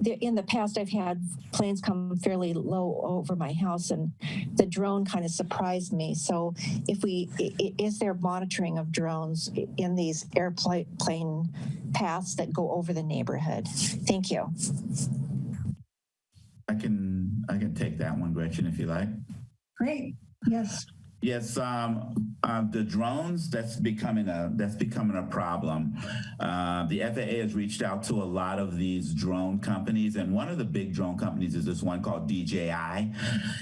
in the past I've had planes come fairly low over my house, and the drone kind of surprised me. So is there monitoring of drones in these airplane paths that go over the neighborhood? Thank you. I can take that one, Gretchen, if you like. Great. Yes. Yes, the drones, that's becoming a problem. The FAA has reached out to a lot of these drone companies, and one of the big drone companies is this one called DJI,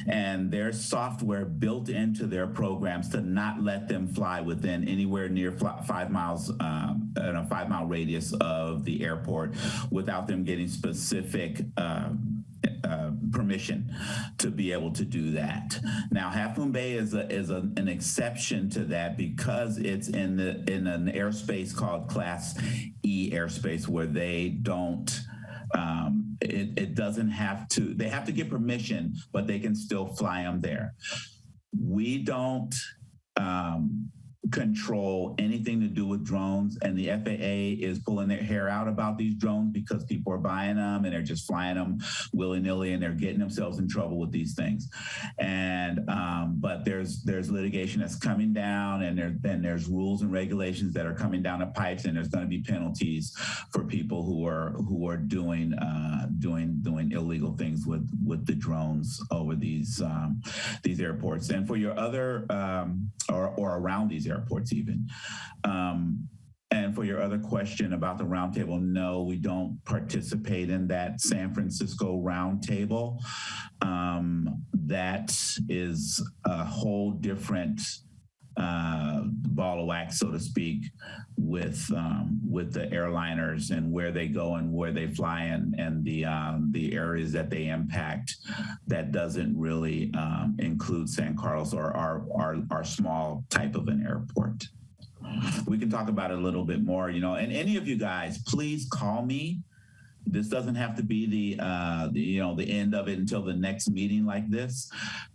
and there's software built into their programs to not let them fly within anywhere near 5 miles, in a 5-mile radius of the airport without them getting specific permission to be able to do that. Now, Half Moon Bay is an exception to that because it's in an airspace called Class E airspace, where they don't. It doesn't have to. They have to get permission, but they can still fly them there. We don't control anything to do with drones, and the FAA is pulling their hair out about these drones because people are buying them and they're just flying them willy-nilly, and they're getting themselves in trouble with these things. And but there's litigation that's coming down, and there's rules and regulations that are coming down the pipes, and there's going to be penalties for people who are doing illegal things with the drones over these airports, and for your other or around these airports even. And for your other question about the roundtable, no, we don't participate in that San Francisco roundtable. That is a whole different ball of wax, so to speak, with the airliners and where they go and where they fly and the areas that they impact. That doesn't really include San Carlos or our small type of an airport. We can talk about it a little bit more, and any of you guys, please call me. This doesn't have to be the end of it until the next meeting like this.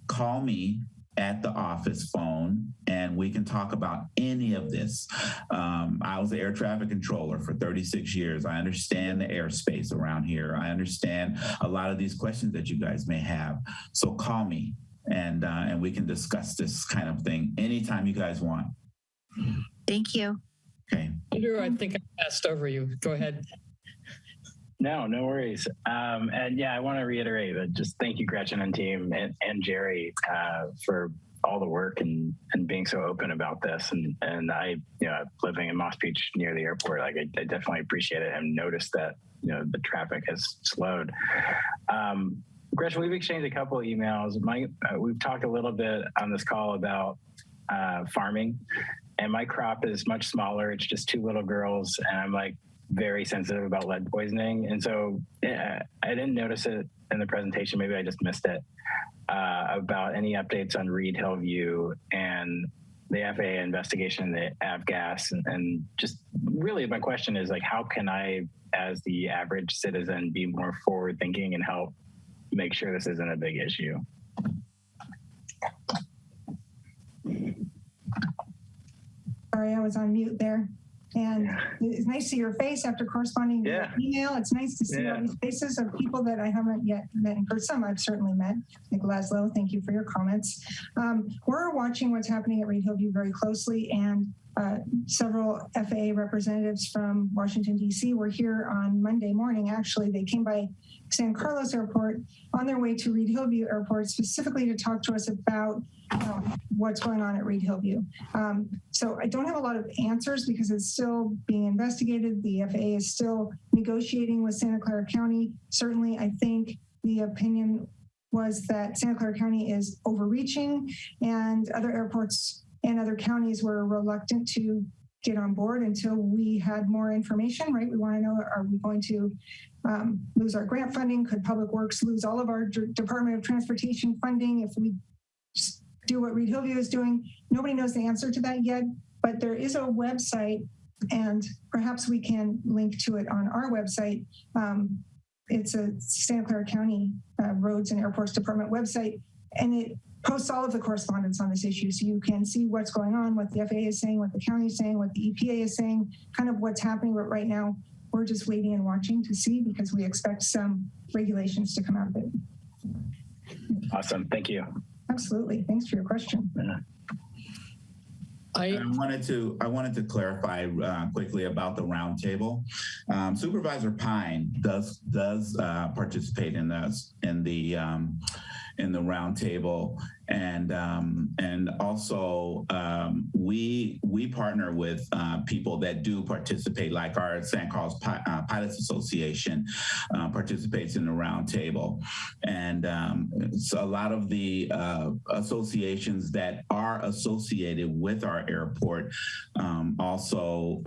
Call me at the office phone, and we can talk about any of this. I was the air traffic controller for 36 years. I understand the airspace around here. I understand a lot of these questions that you guys may have. So call me, and we can discuss this kind of thing anytime you guys want. Thank you. Okay. Andrew, I think I passed over you. Go ahead. No worries. And yeah, I want to reiterate that just thank you, Gretchen and team, and Jerry for all the work and being so open about this. And I, living in Moss Beach near the airport, like I definitely appreciate it and noticed that, the traffic has slowed. Gretchen, we've exchanged a couple of emails. We've talked a little bit on this call about farming, and my crop is much smaller. It's just 2 little girls, and I'm like very sensitive about lead poisoning. And so I didn't notice it in the presentation. Maybe I just missed it, about any updates on Reed Hillview and the FAA investigation, the avgas, and just really my question is like, how can I, as the average citizen, be more forward thinking and help make sure this isn't a big issue? Sorry, I was on mute there. And it's nice to see your face after corresponding to your email. It's nice to see all these faces of people that I haven't yet met in person. Some I've certainly met. Like Laszlo, thank you for your comments. We're watching what's happening at Reed Hillview very closely, and several FAA representatives from Washington, D.C. were here on Monday morning. Actually, they came by San Carlos Airport on their way to Reed Hillview Airport specifically to talk to us about what's going on at Reed Hillview. So I don't have a lot of answers because it's still being investigated. The FAA is still negotiating with Santa Clara County. Certainly, I think the opinion was that Santa Clara County is overreaching, and other airports and other counties were reluctant to get on board until we had more information, right? We want to know, are we going to lose our grant funding? Could Public Works lose all of our Department of Transportation funding if we just do what Reed Hillview is doing? Nobody knows the answer to that yet, but there is a website, and perhaps we can link to it on our website. It's a Santa Clara County Roads and Airports Department website, and it posts all of the correspondence on this issue. So you can see what's going on, what the FAA is saying, what the county is saying, what the EPA is saying, kind of what's happening. But right now, we're just waiting and watching to see, because we expect some regulations to come out of it. Awesome. Thank you. Absolutely. Thanks for your question. I wanted to clarify quickly about the roundtable. Supervisor Pine does participate in the roundtable, and also we partner with people that do participate, like our San Carlos Pilots Association participates in the roundtable, and so a lot of the associations that are associated with our airport also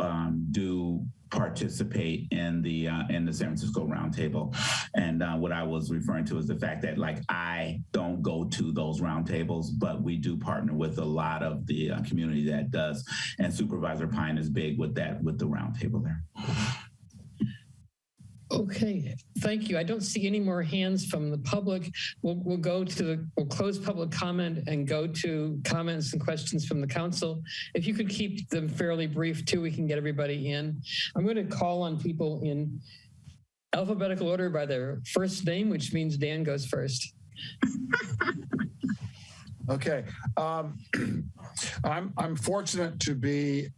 do participate in the San Francisco roundtable. And what I was referring to is the fact that, like, I don't go to those roundtables, but we do partner with a lot of the community that does. And Supervisor Pine is big with that, with the roundtable there. Okay, thank you. I don't see any more hands from the public. We'll close public comment and go to comments and questions from the council. If you could keep them fairly brief too, we can get everybody in. I'm going to call on people in alphabetical order by their first name, which means Dan goes first. Okay. I'm fortunate to be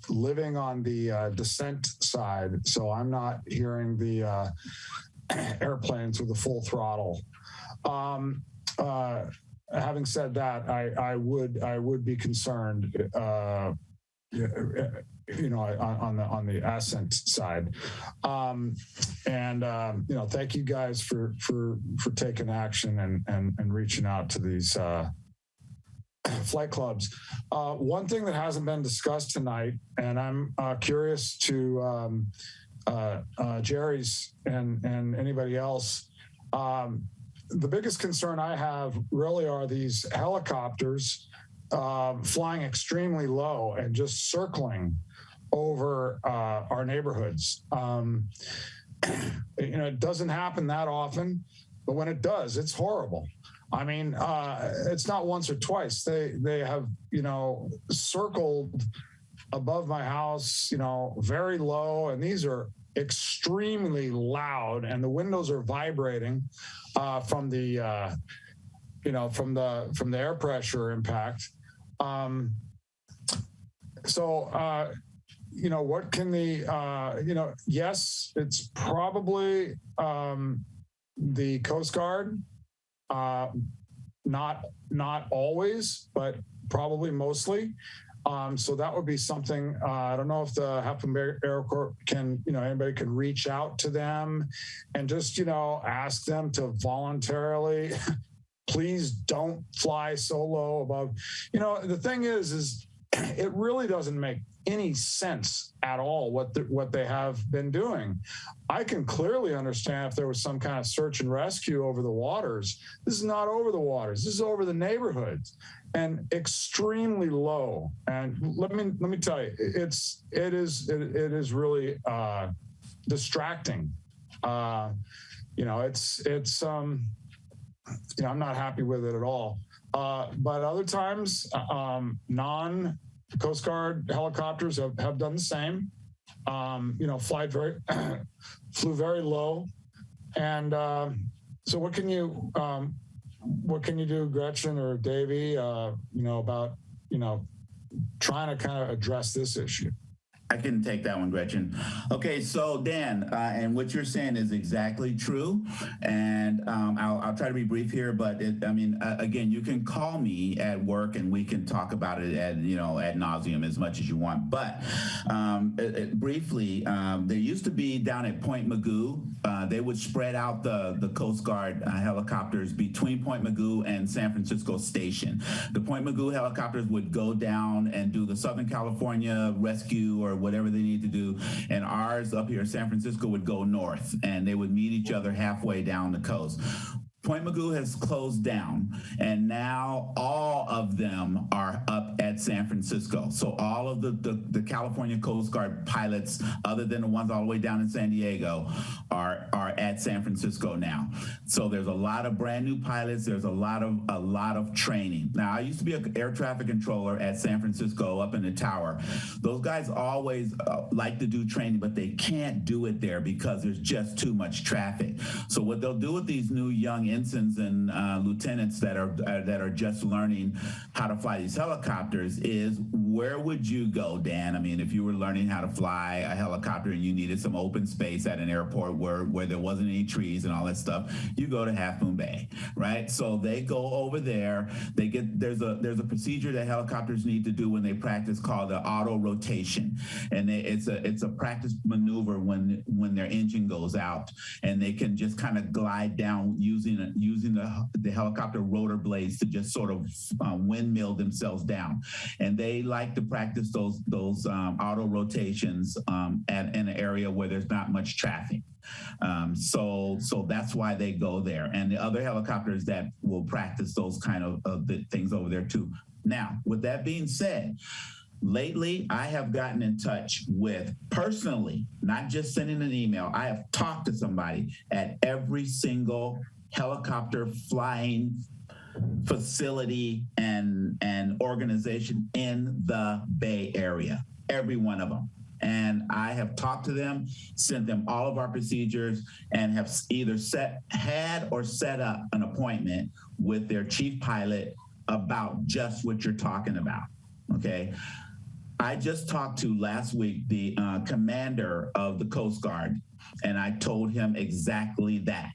living on the descent side, so I'm not hearing the airplanes with the full throttle. Having said that, I would be concerned, you know, on the ascent side. Thank you guys for taking action and reaching out to these flight clubs. One thing that hasn't been discussed tonight, and I'm curious to Jerry's and anybody else, the biggest concern I have really are these helicopters flying extremely low and just circling over our neighborhoods. It doesn't happen that often, but when it does, it's horrible. I mean, it's not once or twice. They have, circled above my house, very low, and these are extremely loud, and the windows are vibrating from the air pressure impact. What can yes, it's probably the Coast Guard, not always, but probably mostly. So that would be something, I don't know if the Half Moon Bay Airport can, anybody can reach out to them and just, ask them to voluntarily, please don't fly so low above. The thing is it really doesn't make any sense at all what they have been doing. I can clearly understand if there was some kind of search and rescue over the waters. This is not over the waters. This is over the neighborhoods and extremely low. And let me tell you, it is really distracting. I'm not happy with it at all. But other times, non-Coast Guard helicopters have done the same. Flew very low. And so what can you do, Gretchen or Davey, about, trying to kind of address this issue? I can take that one, Gretchen. Okay, so Dan, and what you're saying is exactly true. And I'll try to be brief here, but again, you can call me at work and we can talk about it ad nauseum as much as you want. But briefly, there used to be down at Point Mugu, they would spread out the Coast Guard helicopters between Point Mugu and San Francisco Station. The Point Mugu helicopters would go down and do the Southern California rescue or whatever they need to do, and ours up here in San Francisco would go north, and they would meet each other halfway down the coast. Point Mugu has closed down, and now all of them are up at San Francisco. So all of the California Coast Guard pilots, other than the ones all the way down in San Diego, are at San Francisco now. So there's a lot of brand new pilots. There's a lot of training. Now, I used to be an air traffic controller at San Francisco up in the tower. Those guys always like to do training, but they can't do it there because there's just too much traffic. So what they'll do with these new young ensigns and lieutenants that are just learning how to fly these helicopters is, where would you go, Dan? I mean, if you were learning how to fly a helicopter and you needed some open space at an airport where there wasn't any trees and all that stuff, you go to Half Moon Bay, right? So they go over there. There's a procedure that helicopters need to do when they practice called the auto rotation, and it's a practice maneuver when their engine goes out, and they can just kind of glide down using the helicopter rotor blades to just sort of windmill themselves down. And they like to practice those auto rotations in an area where there's not much traffic. So that's why they go there. And the other helicopters that will practice those kind of things over there too. Now, with that being said, Lately, I have gotten in touch with personally, not just sending an email. I have talked to somebody at every single helicopter flying facility and organization in the Bay Area, every one of them. And I have talked to them, sent them all of our procedures, and have either had or set up an appointment with their chief pilot about just what you're talking about, okay? I just talked to last week the commander of the Coast Guard, and I told him exactly that.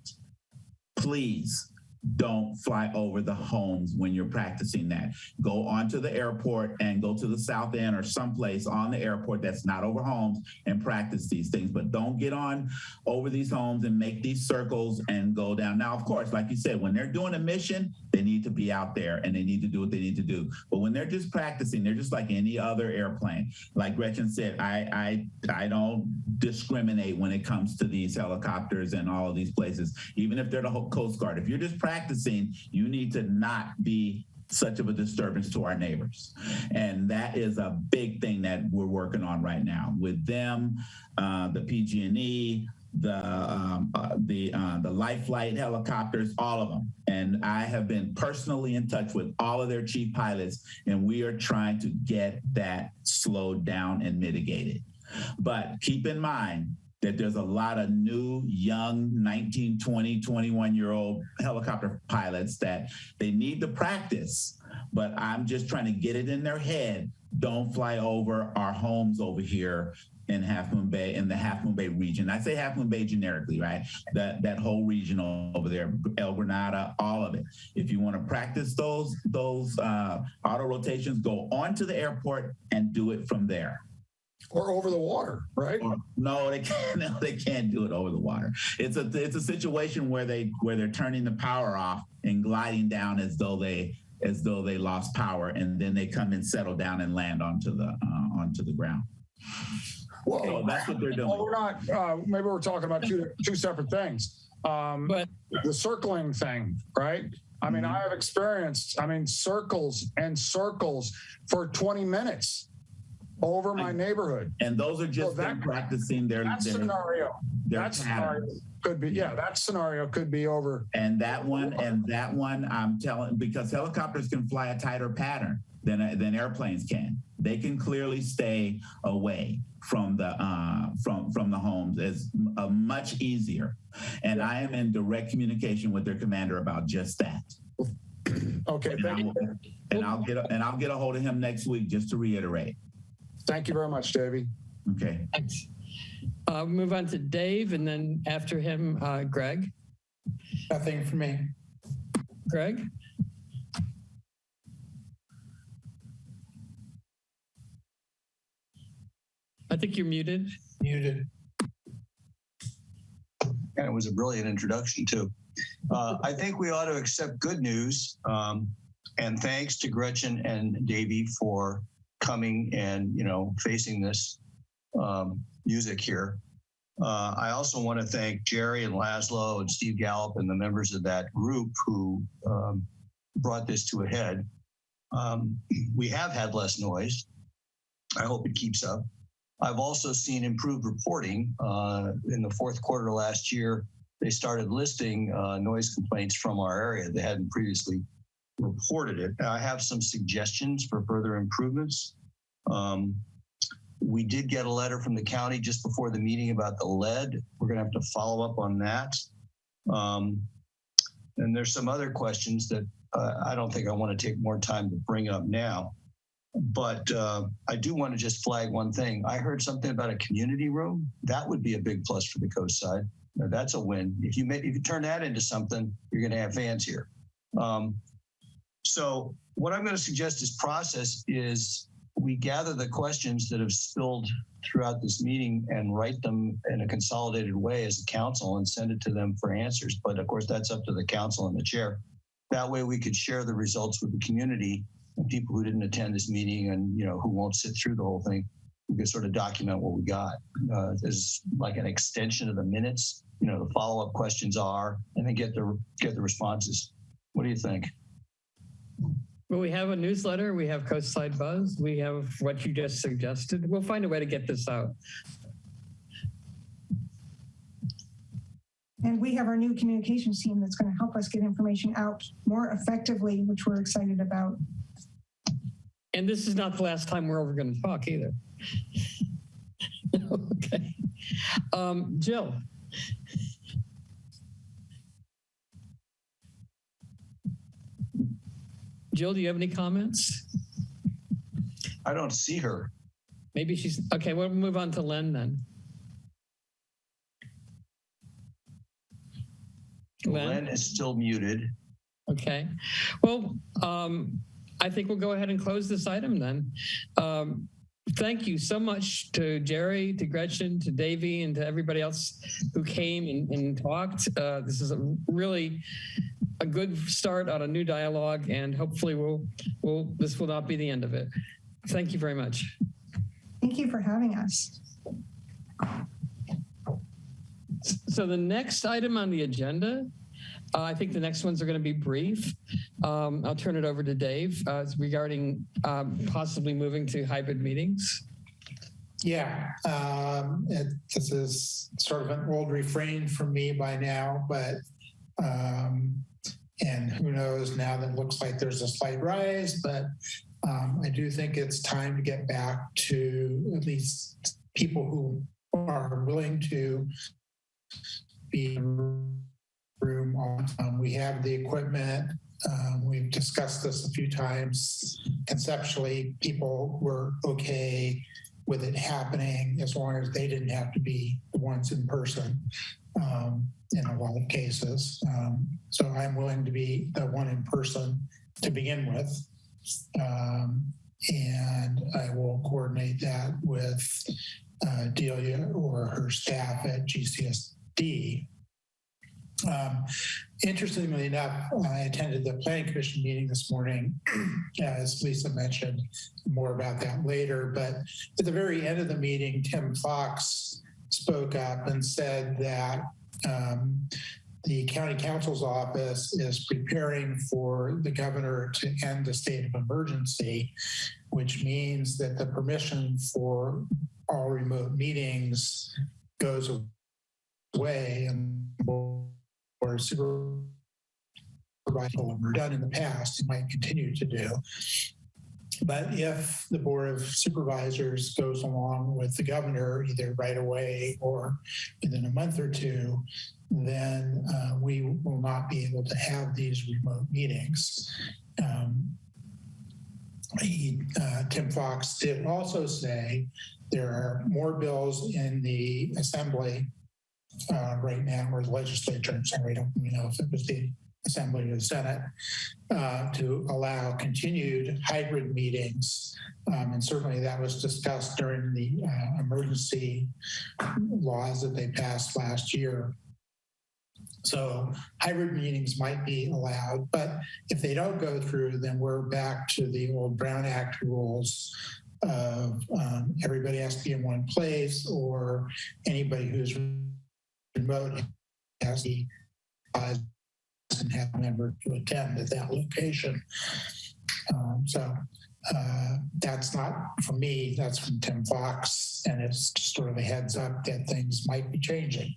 Please don't fly over the homes when you're practicing that. Go onto the airport and go to the south end or someplace on the airport that's not over homes and practice these things. But don't get on over these homes and make these circles and go down. Now, of course, like you said, when they're doing a mission, they need to be out there and they need to do what they need to do. But when they're just practicing, they're just like any other airplane. Like Gretchen said, I don't discriminate when it comes to these helicopters and all of these places, even if they're the whole Coast Guard. If you're just practicing, you need to not be such of a disturbance to our neighbors. And that is a big thing that we're working on right now with them, the PG&E, the life flight helicopters, all of them. And I have been personally in touch with all of their chief pilots, and we are trying to get that slowed down and mitigated. But keep in mind that there's a lot of new, young, 19, 20, 21-year-old helicopter pilots that they need to practice, but I'm just trying to get it in their head. Don't fly over our homes over here in Half Moon Bay, in the Half Moon Bay region. I say Half Moon Bay generically, right? That whole region over there, El Granada, all of it. If you want to practice those auto rotations, go onto the airport and do it from there. Or over the water, right? No, they can't. No, they can't do it over the water. It's a situation where they're turning the power off and gliding down as though they lost power, and then they come and settle down and land onto the ground. Well, so that's what they're doing. Well, we're not. Maybe we're talking about two separate things. But the circling thing, right? I mean, I have experienced. Circles and circles for 20 minutes. Over my neighborhood. And those are just them practicing their scenario. That scenario could be, that scenario could be over. And that one, I'm telling, because helicopters can fly a tighter pattern than airplanes can. They can clearly stay away from the homes. It's much easier. And I am in direct communication with their commander about just that. Okay, thank you. And I'll get a hold of him next week just to reiterate. Thank you very much, Davey. Okay. Thanks. Move on to Dave, and then after him, Greg. Nothing for me. Greg? I think you're muted. Muted. And it was a brilliant introduction, too. I think we ought to accept good news. And thanks to Gretchen and Davey for coming and, facing this music here. I also want to thank Jerry and Laszlo and Steve Gallup and the members of that group who brought this to a head. We have had less noise. I hope it keeps up. I've also seen improved reporting. In the fourth quarter last year, they started listing noise complaints from our area. They hadn't previously reported it. I have some suggestions for further improvements. We did get a letter from the county just before the meeting about the lead. We're going to have to follow up on that. And there's some other questions that I don't think I want to take more time to bring up now. But I do want to just flag one thing. I heard something about a community room. That would be a big plus for the coast side. Now, that's a win. If you turn that into something, you're going to have fans here. So what I'm going to suggest as process is we gather the questions that have spilled throughout this meeting and write them in a consolidated way as a council and send it to them for answers. But of course, that's up to the council and the chair. That way we could share the results with the community and people who didn't attend this meeting and who won't sit through the whole thing. We could sort of document what we got as like an extension of the minutes. The follow-up questions are, and then get the responses. What do you think? Well, we have a newsletter. We have Coastside Buzz. We have what you just suggested. We'll find a way to get this out. And we have our new communications team that's going to help us get information out more effectively, which we're excited about. And this is not the last time we're ever going to talk either. Okay. Jill. Jill, do you have any comments? I don't see her. Maybe she's, okay, we'll move on to Len then. Len is still muted. Okay. Well, I think we'll go ahead and close this item then. Thank you so much to Jerry, to Gretchen, to Davey, and to everybody else who came and talked. This is really a good start on a new dialogue, and hopefully this will not be the end of it. Thank you very much. Thank you for having us. So the next item on the agenda, I think the next ones are going to be brief. I'll turn it over to Dave regarding possibly moving to hybrid meetings. Yeah, this is sort of an old refrain from me by now, but and who knows, now that it looks like there's a slight rise, but I do think it's time to get back to at least people who are willing to be in the room on. We have the equipment. We've discussed this a few times. Conceptually, people were okay with it happening as long as they didn't have to be the ones in person in a lot of cases. So I'm willing to be the one in person to begin with. And I will coordinate that with Delia or her staff at GCSD. Interestingly enough, I attended the Planning Commission meeting this morning, as Lisa mentioned, more about that later. But at the very end of the meeting, Tim Fox spoke up and said that the county council's office is preparing for the governor to end the state of emergency, which means that the permission for all remote meetings goes away, and or supervisor were done in the past and might continue to do. But if the Board of Supervisors goes along with the governor, either right away or within a month or two, then we will not be able to have these remote meetings. Tim Fox did also say there are more bills in the Assembly right now, or the legislature, I'm sorry, I don't really know if it was the Assembly or the Senate, to allow continued hybrid meetings. And certainly that was discussed during the emergency laws that they passed last year. So hybrid meetings might be allowed, but if they don't go through, then we're back to the old Brown Act rules of everybody has to be in one place, or anybody who's remote has to be and have a member to attend at that location. So that's not from me, that's from Tim Fox, and it's just sort of a heads up that things might be changing.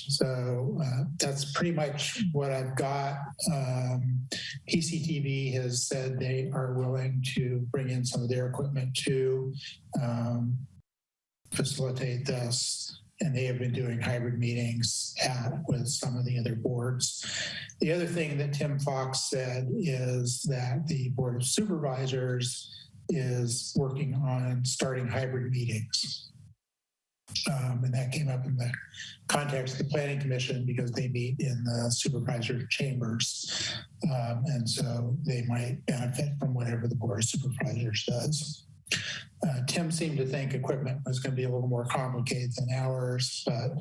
So that's pretty much what I've got. PCTV has said they are willing to bring in some of their equipment to facilitate this. And they have been doing hybrid meetings with some of the other boards. The other thing that Tim Fox said is that the Board of Supervisors is working on starting hybrid meetings. And that came up in the context of the Planning Commission because they meet in the supervisor chambers. And so they might benefit from whatever the Board of Supervisors does. Tim seemed to think equipment was going to be a little more complicated than ours, but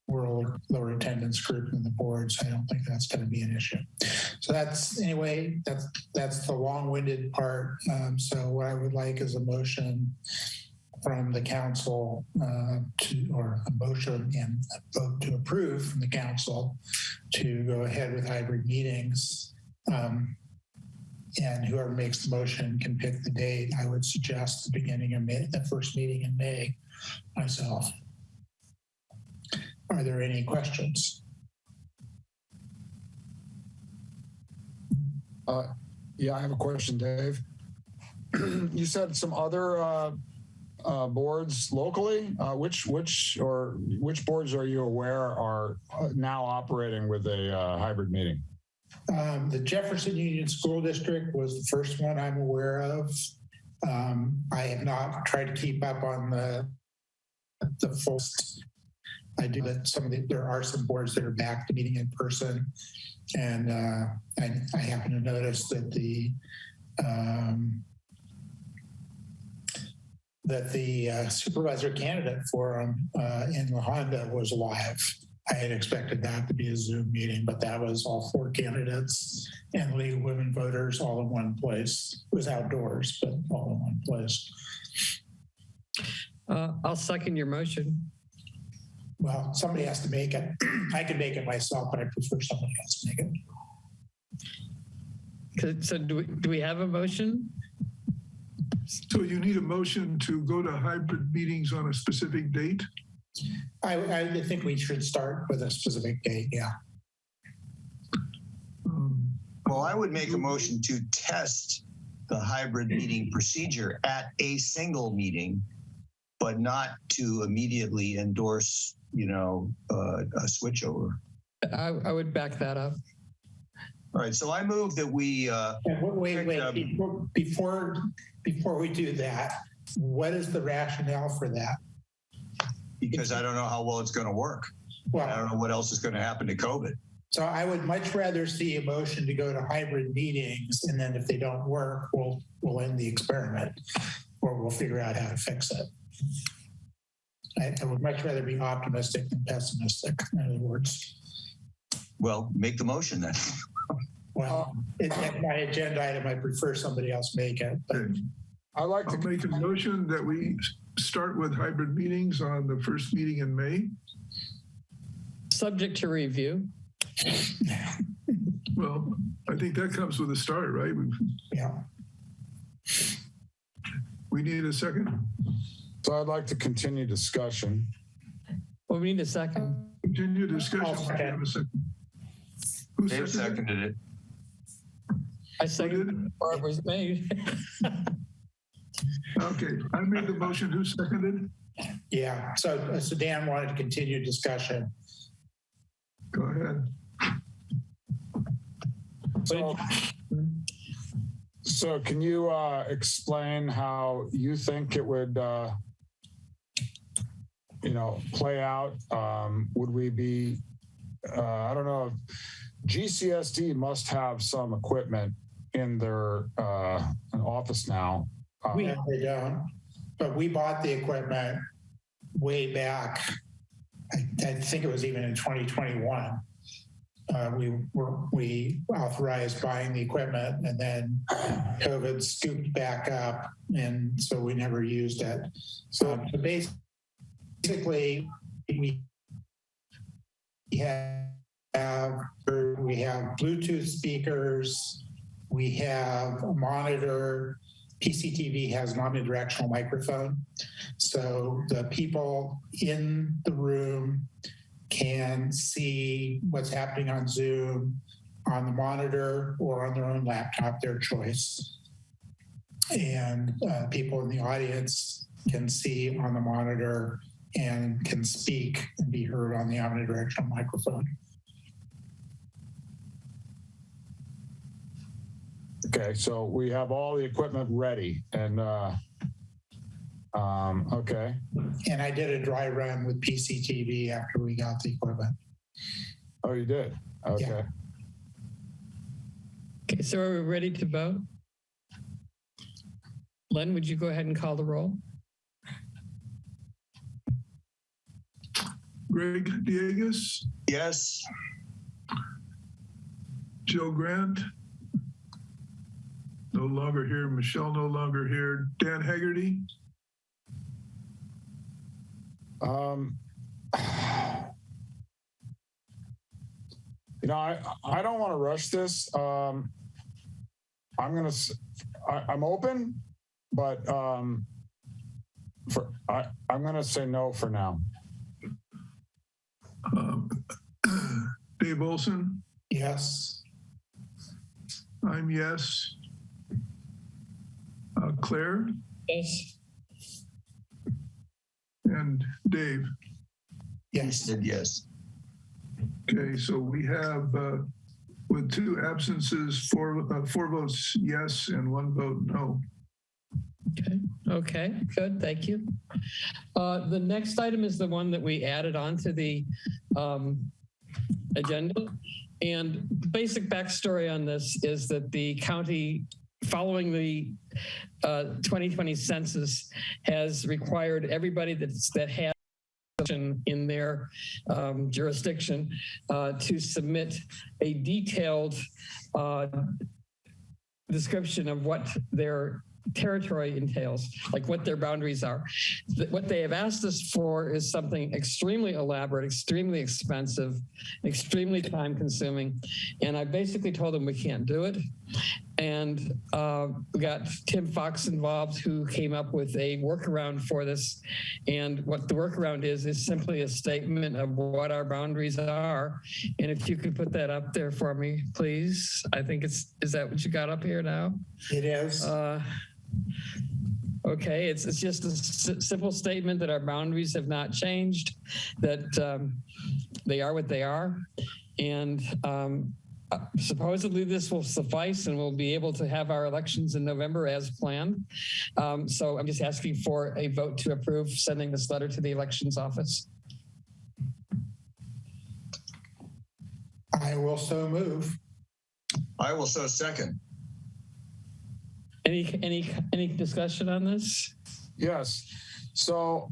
we're a lower attendance group than the board, so I don't think that's going to be an issue. So that's the long-winded part. So what I would like is a motion from the council or a motion and a vote to approve from the council to go ahead with hybrid meetings. And whoever makes the motion can pick the date. I would suggest the beginning of May, the first meeting in May myself. Are there any questions? Yeah, I have a question, Dave. You said some other boards locally. Which boards are you aware are now operating with a hybrid meeting? The Jefferson Union School District was the first one I'm aware of. I have not tried to keep up on the full. I do that there are some boards that are back to meeting in person, and I happen to notice that the supervisor candidate forum in La Honda was live. I had expected that to be a Zoom meeting, but that was all 4 candidates and League of Women Voters all in one place. It was outdoors, but all in one place. I'll second your motion. Well, somebody has to make it. I can make it myself, but I prefer somebody else to make it. So do we have a motion? So you need a motion to go to hybrid meetings on a specific date? I think we should start with a specific date, yeah. Well, I would make a motion to test the hybrid meeting procedure at a single meeting, but not to immediately endorse, a switchover. I would back that up. All right, so I move that we. Wait. Before we do that, what is the rationale for that? Because I don't know how well it's going to work. Well, I don't know what else is going to happen to COVID. So I would much rather see a motion to go to hybrid meetings, and then if they don't work, we'll end the experiment, or we'll figure out how to fix it. I would much rather be optimistic than pessimistic, in other words. Well, make the motion then. Well, it's my agenda item. I prefer somebody else make it. But I'll make a motion that we start with hybrid meetings on the first meeting in May. Subject to review. Well, I think that comes with a start, right? Yeah. We need a second. So I'd like to continue discussion. Well, we need a second. Continue discussion. Who seconded it? I seconded Barbara's made. Okay, I made the motion. Who seconded? Yeah, so Dan wanted to continue discussion. Go ahead. So can you explain how you think it would, play out? Would we be, I don't know, GCSD must have some equipment in their office now. They don't, but we bought the equipment way back. I think it was even in 2021. We authorized buying the equipment, and then COVID scooped back up, and so we never used it. So basically, we have Bluetooth speakers, we have a monitor. PCTV has an omnidirectional microphone, so the people in the room can see what's happening on Zoom on the monitor or on their own laptop, their choice. And people in the audience can see on the monitor and can speak and be heard on the omnidirectional microphone. Okay, so we have all the equipment ready, and okay. And I did a dry run with PCTV after we got the equipment. Oh, you did? Okay. Yeah. Okay, so are we ready to vote? Len, would you go ahead and call the roll? Greg Diegues? Yes. Jill Grant? No longer here. Michelle no longer here. Dan Haggerty? You know, I don't want to rush this. I'm open, but I'm going to say no for now. Dave Olson? Yes. I'm yes. Claire? Yes. And Dave? Yes. Said yes. Okay, so we have, with 2 absences, 4 votes yes and 1 vote no. Okay, good, thank you. The next item is the one that we added onto the agenda. And the basic backstory on this is that the county, following the 2020 census, has required everybody that has in their jurisdiction to submit a detailed description of what their territory entails, like what their boundaries are. What they have asked us for is something extremely elaborate, extremely expensive, extremely time consuming. And I basically told them we can't do it. And we got Tim Fox involved, who came up with a workaround for this. And what the workaround is simply a statement of what our boundaries are. And if you could put that up there for me, please. I think is that what you got up here now? It is. Okay, it's just a simple statement that our boundaries have not changed, that they are what they are. And supposedly this will suffice and we'll be able to have our elections in November as planned. So I'm just asking for a vote to approve sending this letter to the elections office. I will so move. I will so second. Any discussion on this? Yes. So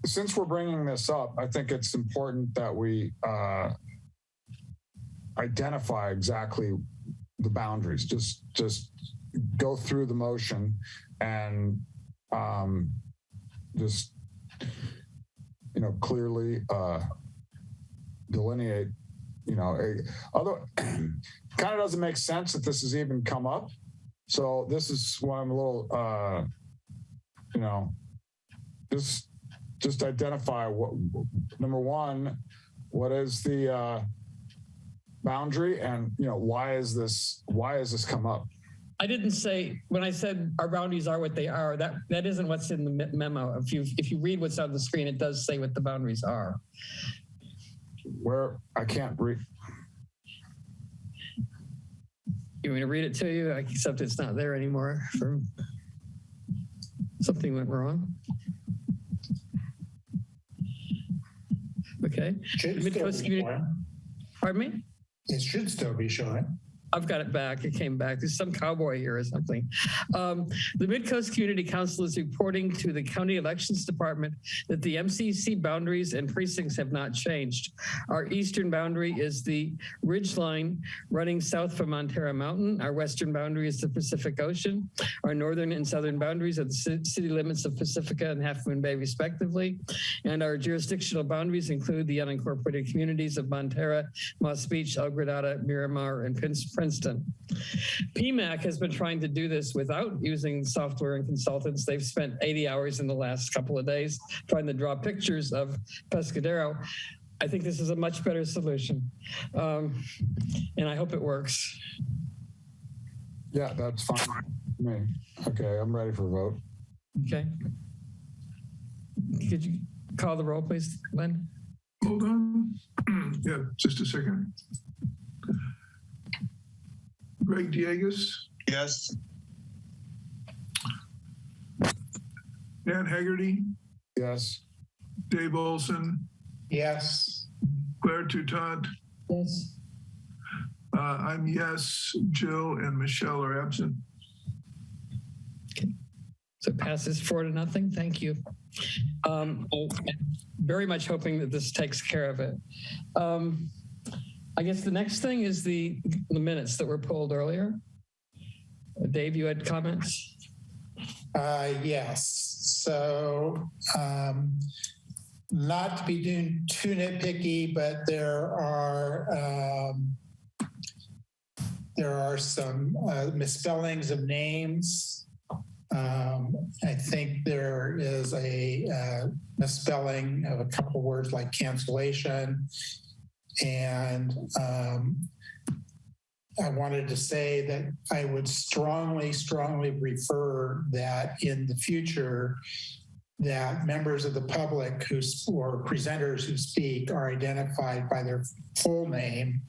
since we're bringing this up, I think it's important that we identify exactly the boundaries. Just go through the motion and just clearly delineate. Although kind of doesn't make sense that this has even come up. So this is why I'm a little, just identify what, number one, what is the boundary, and why is this come up? I didn't say, when I said our boundaries are what they are, that isn't what's in the memo. If you read what's on the screen, it does say what the boundaries are. Where I can't read. You want me to read it to you? Except it's not there anymore. Something went wrong. Okay. Midcoast community. Pardon me? It should still be showing. I've got it back. It came back. There's some cowboy here or something. The Midcoast Community Council is reporting to the County Elections Department that the MCC boundaries and precincts have not changed. Our eastern boundary is the ridge line running south from Montera Mountain. Our western boundary is the Pacific Ocean. Our northern and southern boundaries are the city limits of Pacifica and Half Moon Bay, respectively. And our jurisdictional boundaries include the unincorporated communities of Montera, Moss Beach, El Granada, Miramar, and Princeton. PMAC has been trying to do this without using software and consultants. They've spent 80 hours in the last couple of days trying to draw pictures of Pescadero. I think this is a much better solution, and I hope it works. Yeah, that's fine. Me. Okay, I'm ready for a vote. Okay. Could you call the roll, please, Lynn? Hold on. Yeah, just a second. Greg Diegas? Yes. Dan Haggerty? Yes. Dave Olson? Yes. Claire Toutant? Yes. I'm yes. Jill and Michelle are absent. Okay. So it passes 4-0. Thank you. I'm very much hoping that this takes care of it. I guess the next thing is the minutes that were pulled earlier. Dave, you had comments? Yes. So not to be doing too nitpicky, but there are some misspellings of names. I think there is a misspelling of a couple words like cancellation. And I wanted to say that I would strongly prefer that in the future that members of the public or presenters who speak are identified by their full name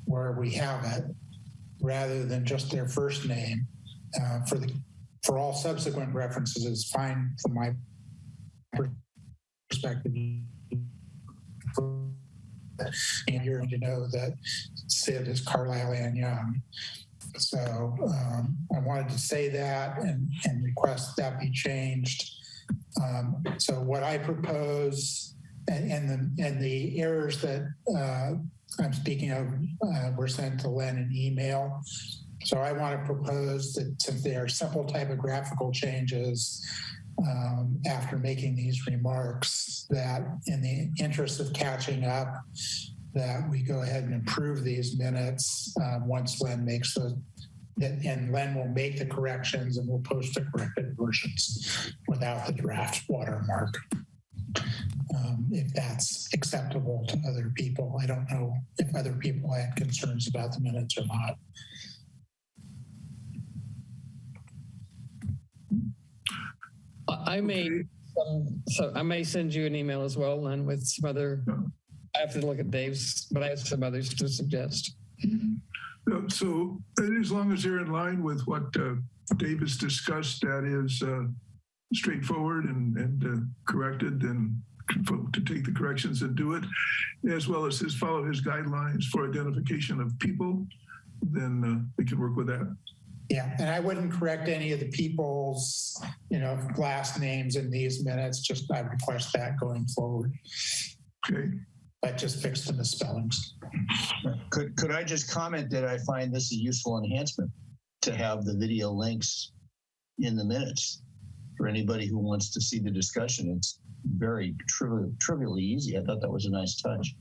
where we have it, rather than just their first name. For all subsequent references is fine from my perspective. And you're going to know that Sid is Carlisle Ann Young. So I wanted to say that and request that be changed. So what I propose and the errors that I'm speaking of were sent to Len in email. So I want to propose that since they are simple typographical changes, after making these remarks, that in the interest of catching up, that we go ahead and approve these minutes once Len makes those, and Len will make the corrections and we'll post the corrected versions without the draft watermark. If that's acceptable to other people. I don't know if other people had concerns about the minutes or not. I may send you an email as well, Len, with some other. I have to look at Dave's, but I have some others to suggest. So as long as they're in line with what Dave has discussed, that is straightforward and corrected, and to take the corrections and do it, as well as follow his guidelines for identification of people, then we can work with that. Yeah, and I wouldn't correct any of the people's, last names in these minutes. Just I request that going forward. Okay. But just fix the misspellings. Could I just comment that I find this a useful enhancement to have the video links in the minutes for anybody who wants to see the discussion? It's very trivially easy. I thought that was a nice touch.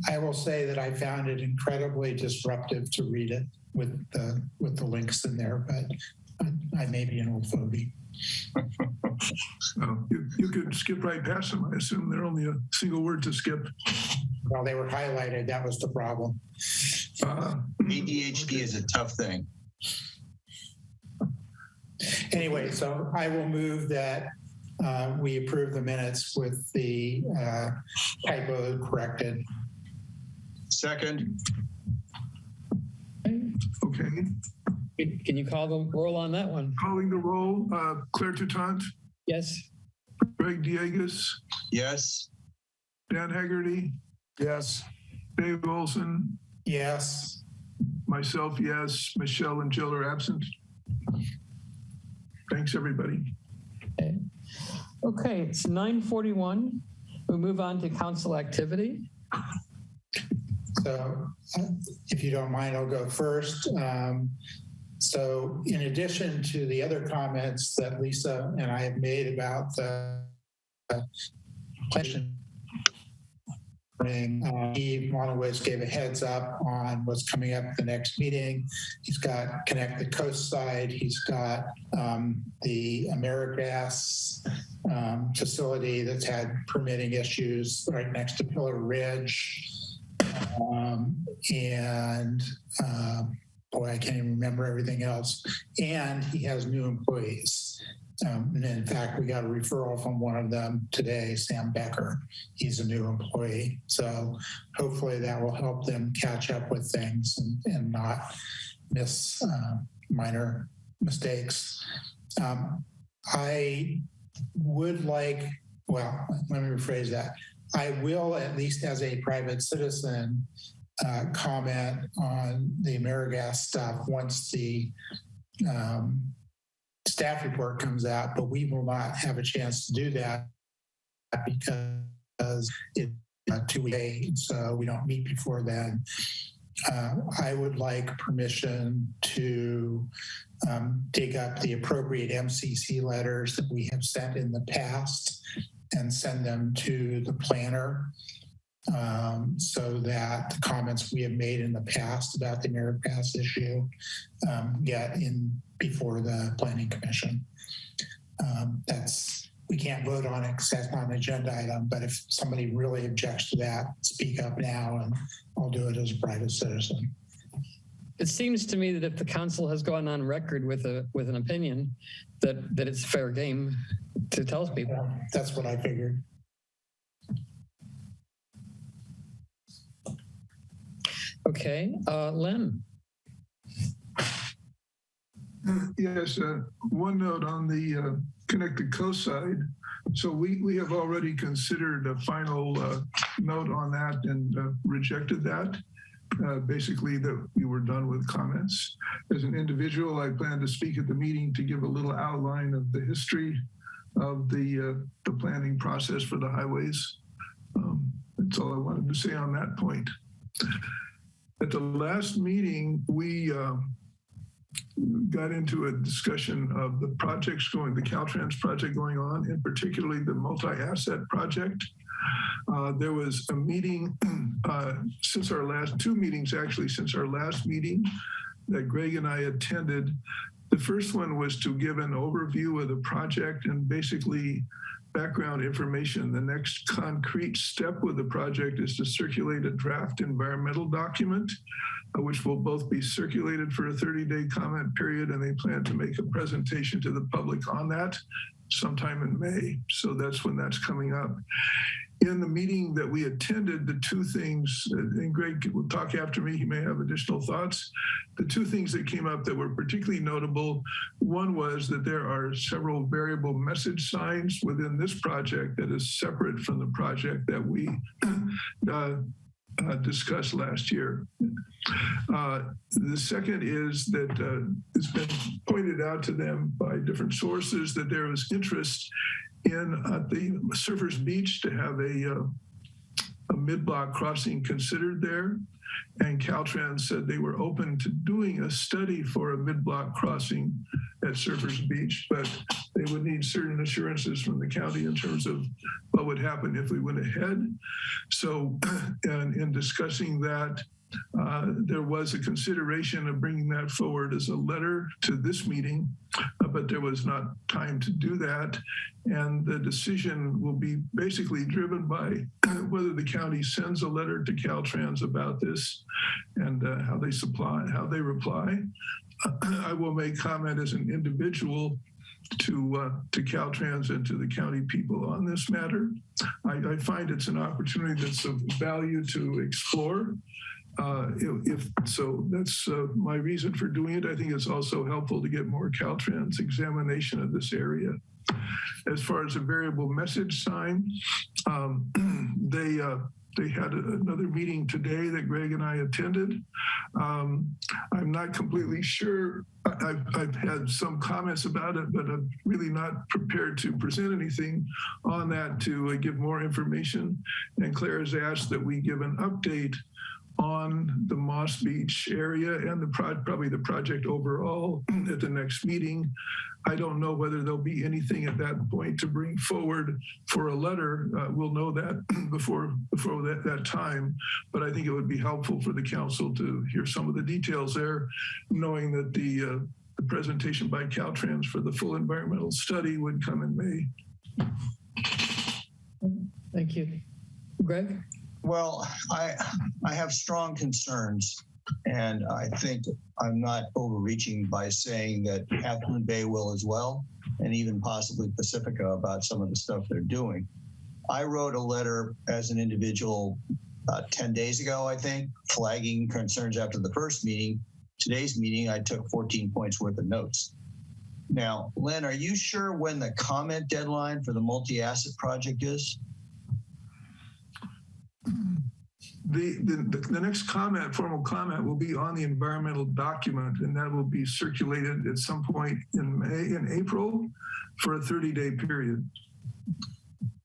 I will say that I found it incredibly disruptive to read it with the links in there, but I may be an old fogey. You could skip right past them. I assume they're only a single word to skip. Well, they were highlighted. That was the problem. ADHD is a tough thing. Anyway, so I will move that we approve the minutes with the typo corrected. Second. Okay. Can you call the roll on that one? Calling the roll. Claire Toutant. Yes. Greg Diegas. Yes. Dan Haggerty. Yes. Dave Olson. Yes. Myself, yes. Michelle and Jill are absent. Thanks, everybody. Okay, it's 9:41. We'll move on to council activity. So if you don't mind, I'll go first. So in addition to the other comments that Lisa and I have made about the question, Steve Monowitz gave a heads up on what's coming up at the next meeting. He's got Connect the Coast side. He's got the AmeriGas facility that's had permitting issues right next to Pillar Ridge. Boy, I can't even remember everything else. And he has new employees. And in fact, we got a referral from one of them today, Sam Becker. He's a new employee. So hopefully that will help them catch up with things and not miss minor mistakes. I would like, well, let me rephrase that. I will, at least as a private citizen, comment on the AmeriGas stuff once the staff report comes out, but we will not have a chance to do that because it's 2 weeks, so we don't meet before then. I would like permission to dig up the appropriate MCC letters that we have sent in the past and send them to the planner so that the comments we have made in the past about the narrow pass issue get in before the Planning Commission. We can't vote on it because that's not an agenda item, but if somebody really objects to that, speak up now and I'll do it as a private citizen. It seems to me that if the council has gone on record with an opinion, that it's fair game to tell people. That's what I figured. Okay, Len. Yes, one note on the Connected Coast side. So we have already considered a final note on that and rejected that. Basically that we were done with comments. As an individual, I plan to speak at the meeting to give a little outline of the history of the planning process for the highways. That's all I wanted to say on that point. At the last meeting, we got into a discussion of the projects the Caltrans project going on, and particularly the multi-asset project. There was a meeting since our last two meetings, actually, since our last meeting that Greg and I attended. The first one was to give an overview of the project and basically background information. The next concrete step with the project is to circulate a draft environmental document, which will both be circulated for a 30-day comment period, and they plan to make a presentation to the public on that sometime in May. So that's when that's coming up. In the meeting that we attended, the two things, and Greg will talk after me, he may have additional thoughts. The two things that came up that were particularly notable, one was that there are several variable message signs within this project that is separate from the project that we discussed last year. The second is that it's been pointed out to them by different sources that there is interest in the Surfers Beach to have a mid-block crossing considered there. And Caltrans said they were open to doing a study for a mid-block crossing at Surfers Beach, but they would need certain assurances from the county in terms of what would happen if we went ahead. So in discussing that, there was a consideration of bringing that forward as a letter to this meeting, but there was not time to do that. And the decision will be basically driven by whether the county sends a letter to Caltrans about this and how they reply. I will make comment as an individual to Caltrans and to the county people on this matter. I find it's an opportunity that's of value to explore. So that's my reason for doing it. I think it's also helpful to get more Caltrans examination of this area. As far as a variable message sign, they had another meeting today that Greg and I attended. I'm not completely sure. I've had some comments about it, but I'm really not prepared to present anything on that to give more information. And Claire has asked that we give an update on the Moss Beach area and probably the project overall at the next meeting. I don't know whether there'll be anything at that point to bring forward for a letter. We'll know that before that time, but I think it would be helpful for the council to hear some of the details there, knowing that the presentation by Caltrans for the full environmental study would come in May. Thank you. Greg? Well, I have strong concerns, and I think I'm not overreaching by saying that Half Moon Bay will as well, and even possibly Pacifica about some of the stuff they're doing. I wrote a letter as an individual 10 days ago, I think, flagging concerns after the first meeting. Today's meeting, I took 14 points worth of notes. Now, Len, are you sure when the comment deadline for the multi-asset project is? The next formal comment will be on the environmental document, and that will be circulated at some point in April for a 30-day period.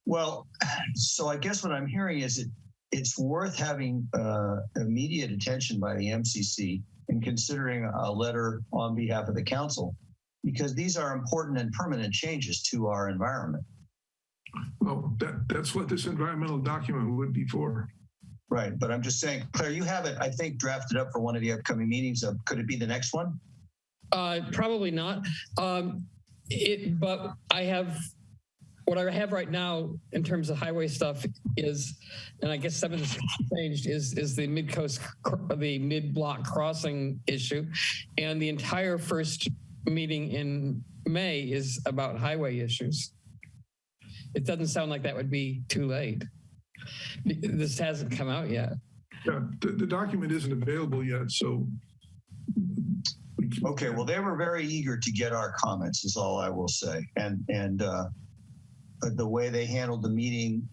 Well, so I guess what I'm hearing is it's worth having immediate attention by the MCC and considering a letter on behalf of the council, because these are important and permanent changes to our environment. Well, that's what this environmental document would be for. Right, but I'm just saying, Claire, you have it, I think, drafted up for one of the upcoming meetings. Could it be the next one? Probably not. But I have, what I have right now in terms of highway stuff is, and I guess some of this changed, is the Midcoast, the mid-block crossing issue. And the entire first meeting in May is about highway issues. It doesn't sound like that would be too late. This hasn't come out yet. Yeah, the document isn't available yet, so. Okay, well, they were very eager to get our comments is all I will say. And the way they handled the meeting,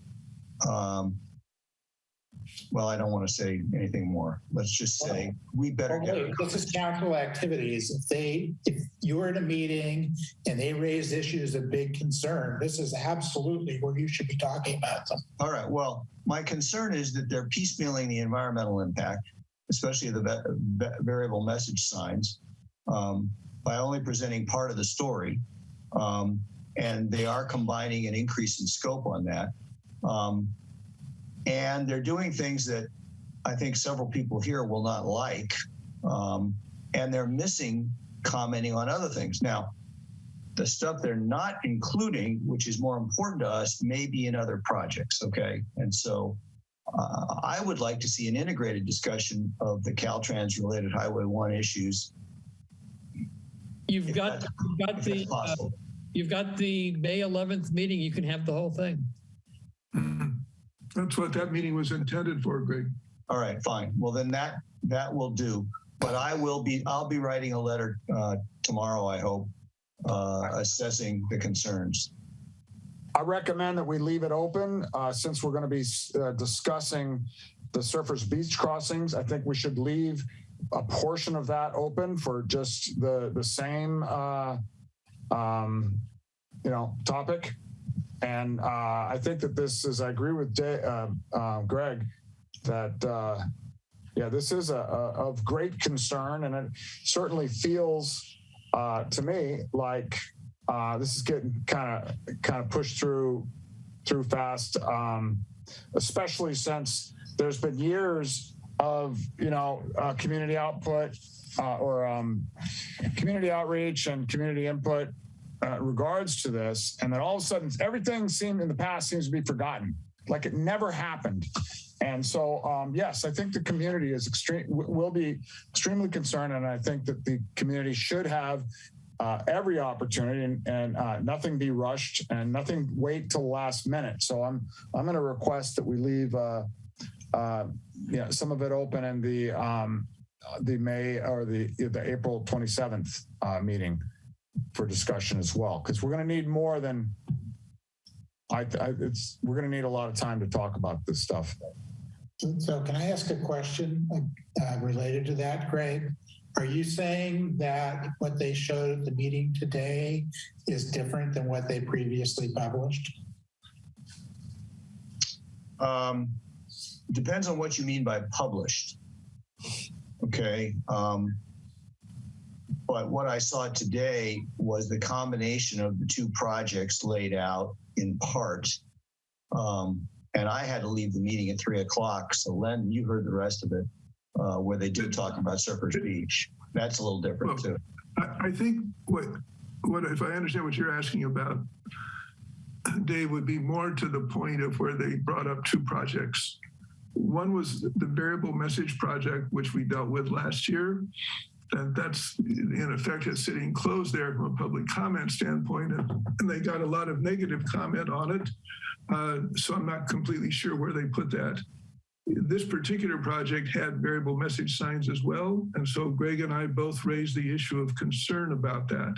well, I don't want to say anything more. Let's just say we better get it. This is council activities. If you were in a meeting and they raised issues of big concern, this is absolutely where you should be talking about them. All right. Well, my concern is that they're piecemealing the environmental impact, especially the variable message signs, by only presenting part of the story. And they are combining an increase in scope on that. And they're doing things that I think several people here will not like. And they're missing commenting on other things. Now, the stuff they're not including, which is more important to us, may be in other projects, okay? And so I would like to see an integrated discussion of the Caltrans related Highway 1 issues. You've got the May 11th meeting. You can have the whole thing. That's what that meeting was intended for, Greg. All right, fine. Well, then that will do. But I'll be writing a letter tomorrow, I hope, assessing the concerns. I recommend that we leave it open since we're going to be discussing the Surfers Beach crossings. I think we should leave a portion of that open for just the same topic. And I think that this is, I agree with Greg, that this is of great concern, and it certainly feels to me like this is getting kind of pushed through fast, especially since there's been years of community output or community outreach and community input regards to this, and then all of a sudden everything in the past seems to be forgotten, like it never happened. And so yes, I think the community will be extremely concerned, and I think that the community should have every opportunity and nothing be rushed and nothing wait till the last minute. So I'm going to request that we leave some of it open in the May or the April 27th meeting for discussion as well, because we're going to need more than we're going to need a lot of time to talk about this stuff. So can I ask a question related to that, Greg? Are you saying that what they showed at the meeting today is different than what they previously published? Depends on what you mean by published. Okay. But what I saw today was the combination of the two projects laid out in part. And I had to leave the meeting at 3:00. So Len, you heard the rest of it, where they did talk about Surfers Beach. That's a little different too. I think what if I understand what you're asking about, Dave, would be more to the point of where they brought up two projects. One was the variable message project, which we dealt with last year. And that's in effect is sitting closed there from a public comment standpoint, and they got a lot of negative comment on it. So I'm not completely sure where they put that. This particular project had variable message signs as well. And so Greg and I both raised the issue of concern about that.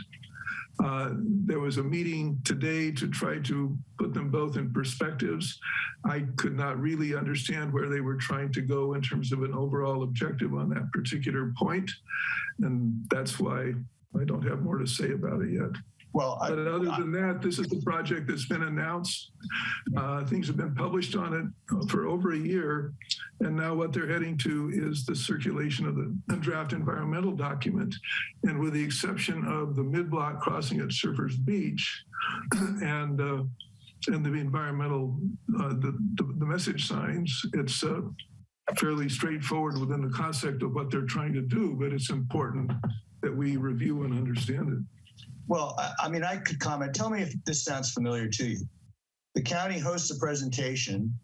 There was a meeting today to try to put them both in perspectives. I could not really understand where they were trying to go in terms of an overall objective on that particular point. And that's why I don't have more to say about it yet. Well, but other than that, this is the project that's been announced. Things have been published on it for over a year. And now what they're heading to is the circulation of the draft environmental document. And with the exception of the mid-block crossing at Surfers Beach and the environmental, the message signs, it's fairly straightforward within the concept of what they're trying to do, but it's important that we review and understand it. Well, I mean, I could comment. Tell me if this sounds familiar to you. The county hosts a presentation,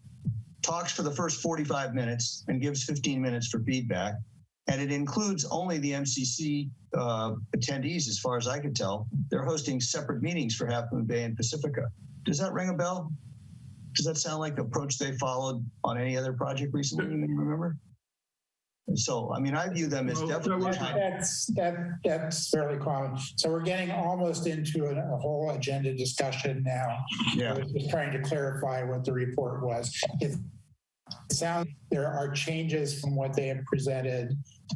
talks for the first 45 minutes, and gives 15 minutes for feedback. And it includes only the MCC attendees, as far as I can tell. They're hosting separate meetings for Half Moon Bay and Pacifica. Does that ring a bell? Does that sound like the approach they followed on any other project recently? You may remember? So, I mean, I view them as definitely. That's fairly common. So we're getting almost into a whole agenda discussion now. Yeah. I was just trying to clarify what the report was. It sounds there are changes from what they have presented,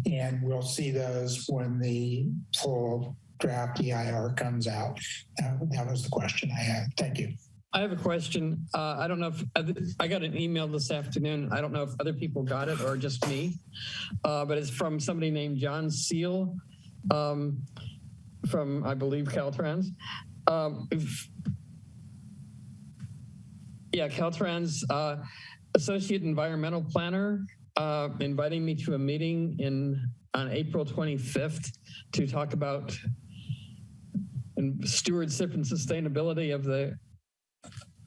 and we'll see those when the full draft EIR comes out. That was the question I had. Thank you. I have a question. I don't know if I got an email this afternoon. I don't know if other people got it or just me, but it's from somebody named John Seal from, I believe, Caltrans. Caltrans Associate Environmental Planner inviting me to a meeting on April 25th to talk about stewardship and sustainability of the.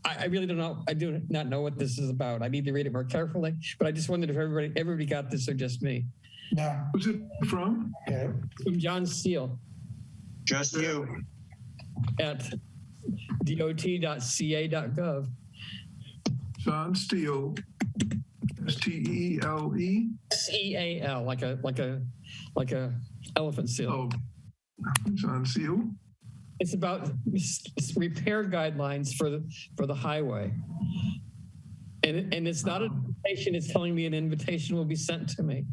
I really don't know. I do not know what this is about. I need to read it more carefully, but I just wondered if everybody got this or just me. No. Who's it from? From John Steele. Just you. At dot.ca.gov. John Steele. S-T-E-L-E? S-E-A-L, like a elephant seal. Oh, John Steele. It's about repair guidelines for the highway. And it's not an invitation, it's telling me an invitation will be sent to me.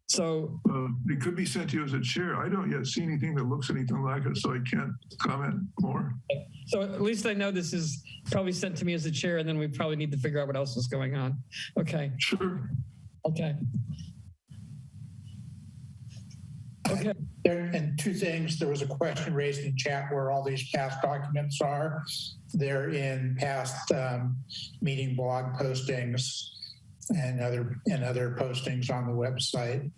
So it could be sent to you as a chair. I don't yet see anything that looks anything like it, so I can't comment more. So at least I know this is probably sent to me as a chair, and then we probably need to figure out what else is going on. Okay. Sure. Okay. Okay. And two things. There was a question raised in chat where all these past documents are. They're in past meeting blog postings and other postings on the website.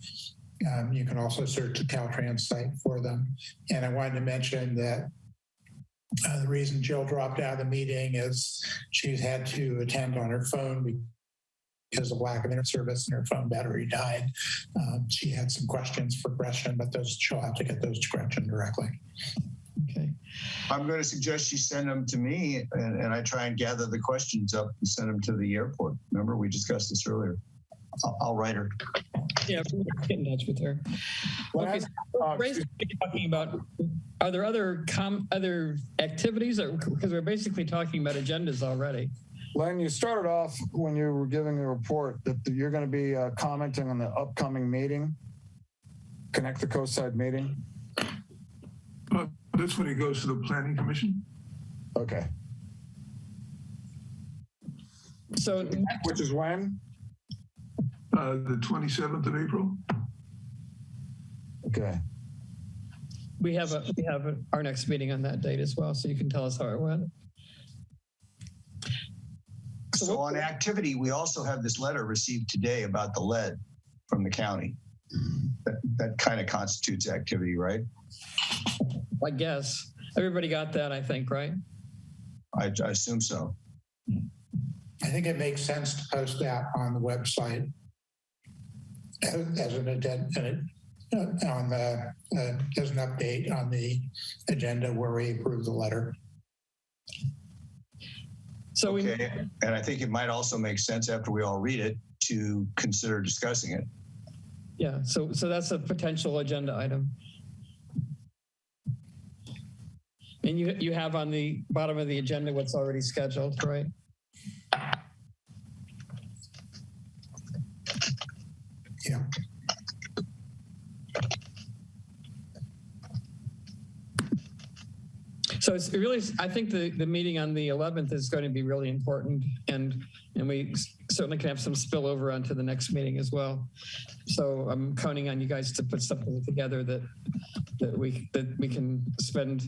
You can also search the Caltrans site for them. And I wanted to mention that the reason Jill dropped out of the meeting is she's had to attend on her phone because of lack of internet service and her phone battery died. She had some questions for Gretchen, but she'll have to get those to Gretchen directly. Okay. I'm going to suggest you send them to me, and I try and gather the questions up and send them to the airport. Remember, we discussed this earlier. I'll write her. Yeah, we'll get in touch with her. Okay, so we're basically talking about, are there other activities? Because we're basically talking about agendas already. Len, you started off when you were giving the report that you're going to be commenting on the upcoming meeting, Connect the Coastside meeting. That's when it goes to the Planning Commission. Okay. So, which is when? The 27th of April. Okay. We have our next meeting on that date as well, so you can tell us how it went. So on activity, we also have this letter received today about the lead from the county. That kind of constitutes activity, right? I guess. Everybody got that, I think, right? I assume so. I think it makes sense to post that on the website as an update on the agenda where we approve the letter. So okay, and I think it might also make sense after we all read it to consider discussing it. Yeah, so that's a potential agenda item. And you have on the bottom of the agenda what's already scheduled, right? Yeah. So it's really, I think the meeting on the 11th is going to be really important, and we certainly can have some spillover onto the next meeting as well. So I'm counting on you guys to put something together that we can spend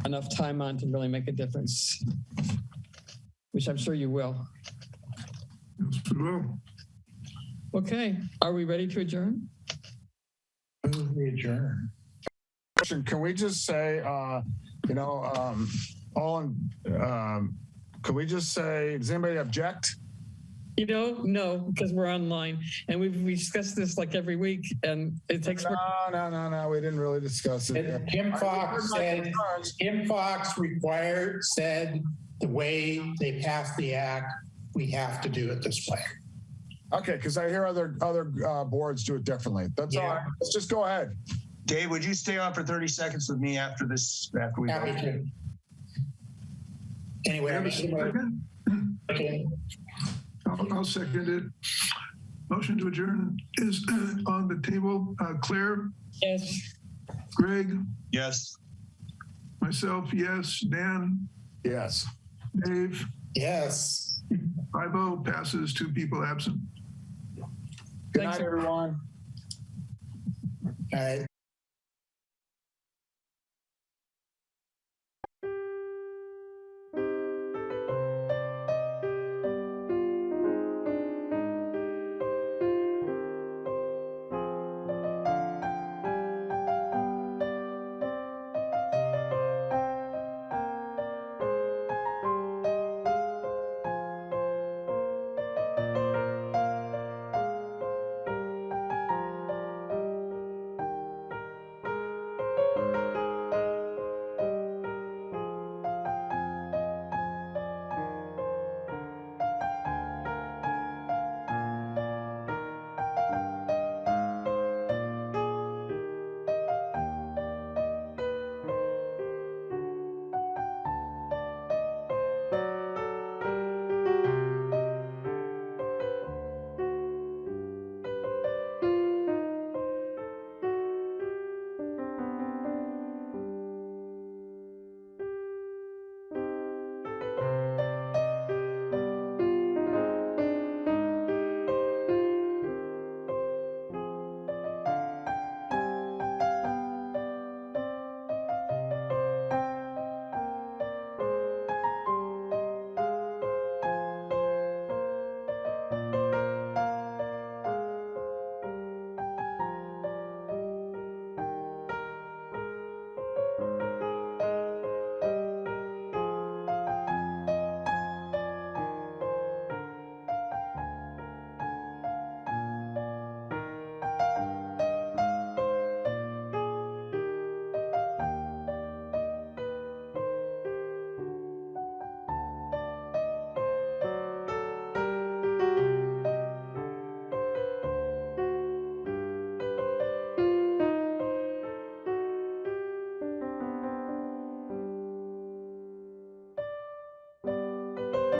enough time on to really make a difference, which I'm sure you will. Yes, we will. Okay, are we ready to adjourn? We adjourn. Can we just say, can we just say, does anybody object? No, because we're online, and we discussed this like every week, and it takes. No, we didn't really discuss it. Tim Fox said the way they passed the act, we have to do it this way. Okay, because I hear other boards do it differently. That's all right. Let's just go ahead. Dave, would you stay on for 30 seconds with me after this? After we Happy to. Anyway, okay. I'll second it. Motion to adjourn is on the table. Claire? Yes. Greg? Yes. Myself, yes. Dan? Yes. Dave? Yes. 5-0 passes, 2 people absent. Good night, everyone. All right.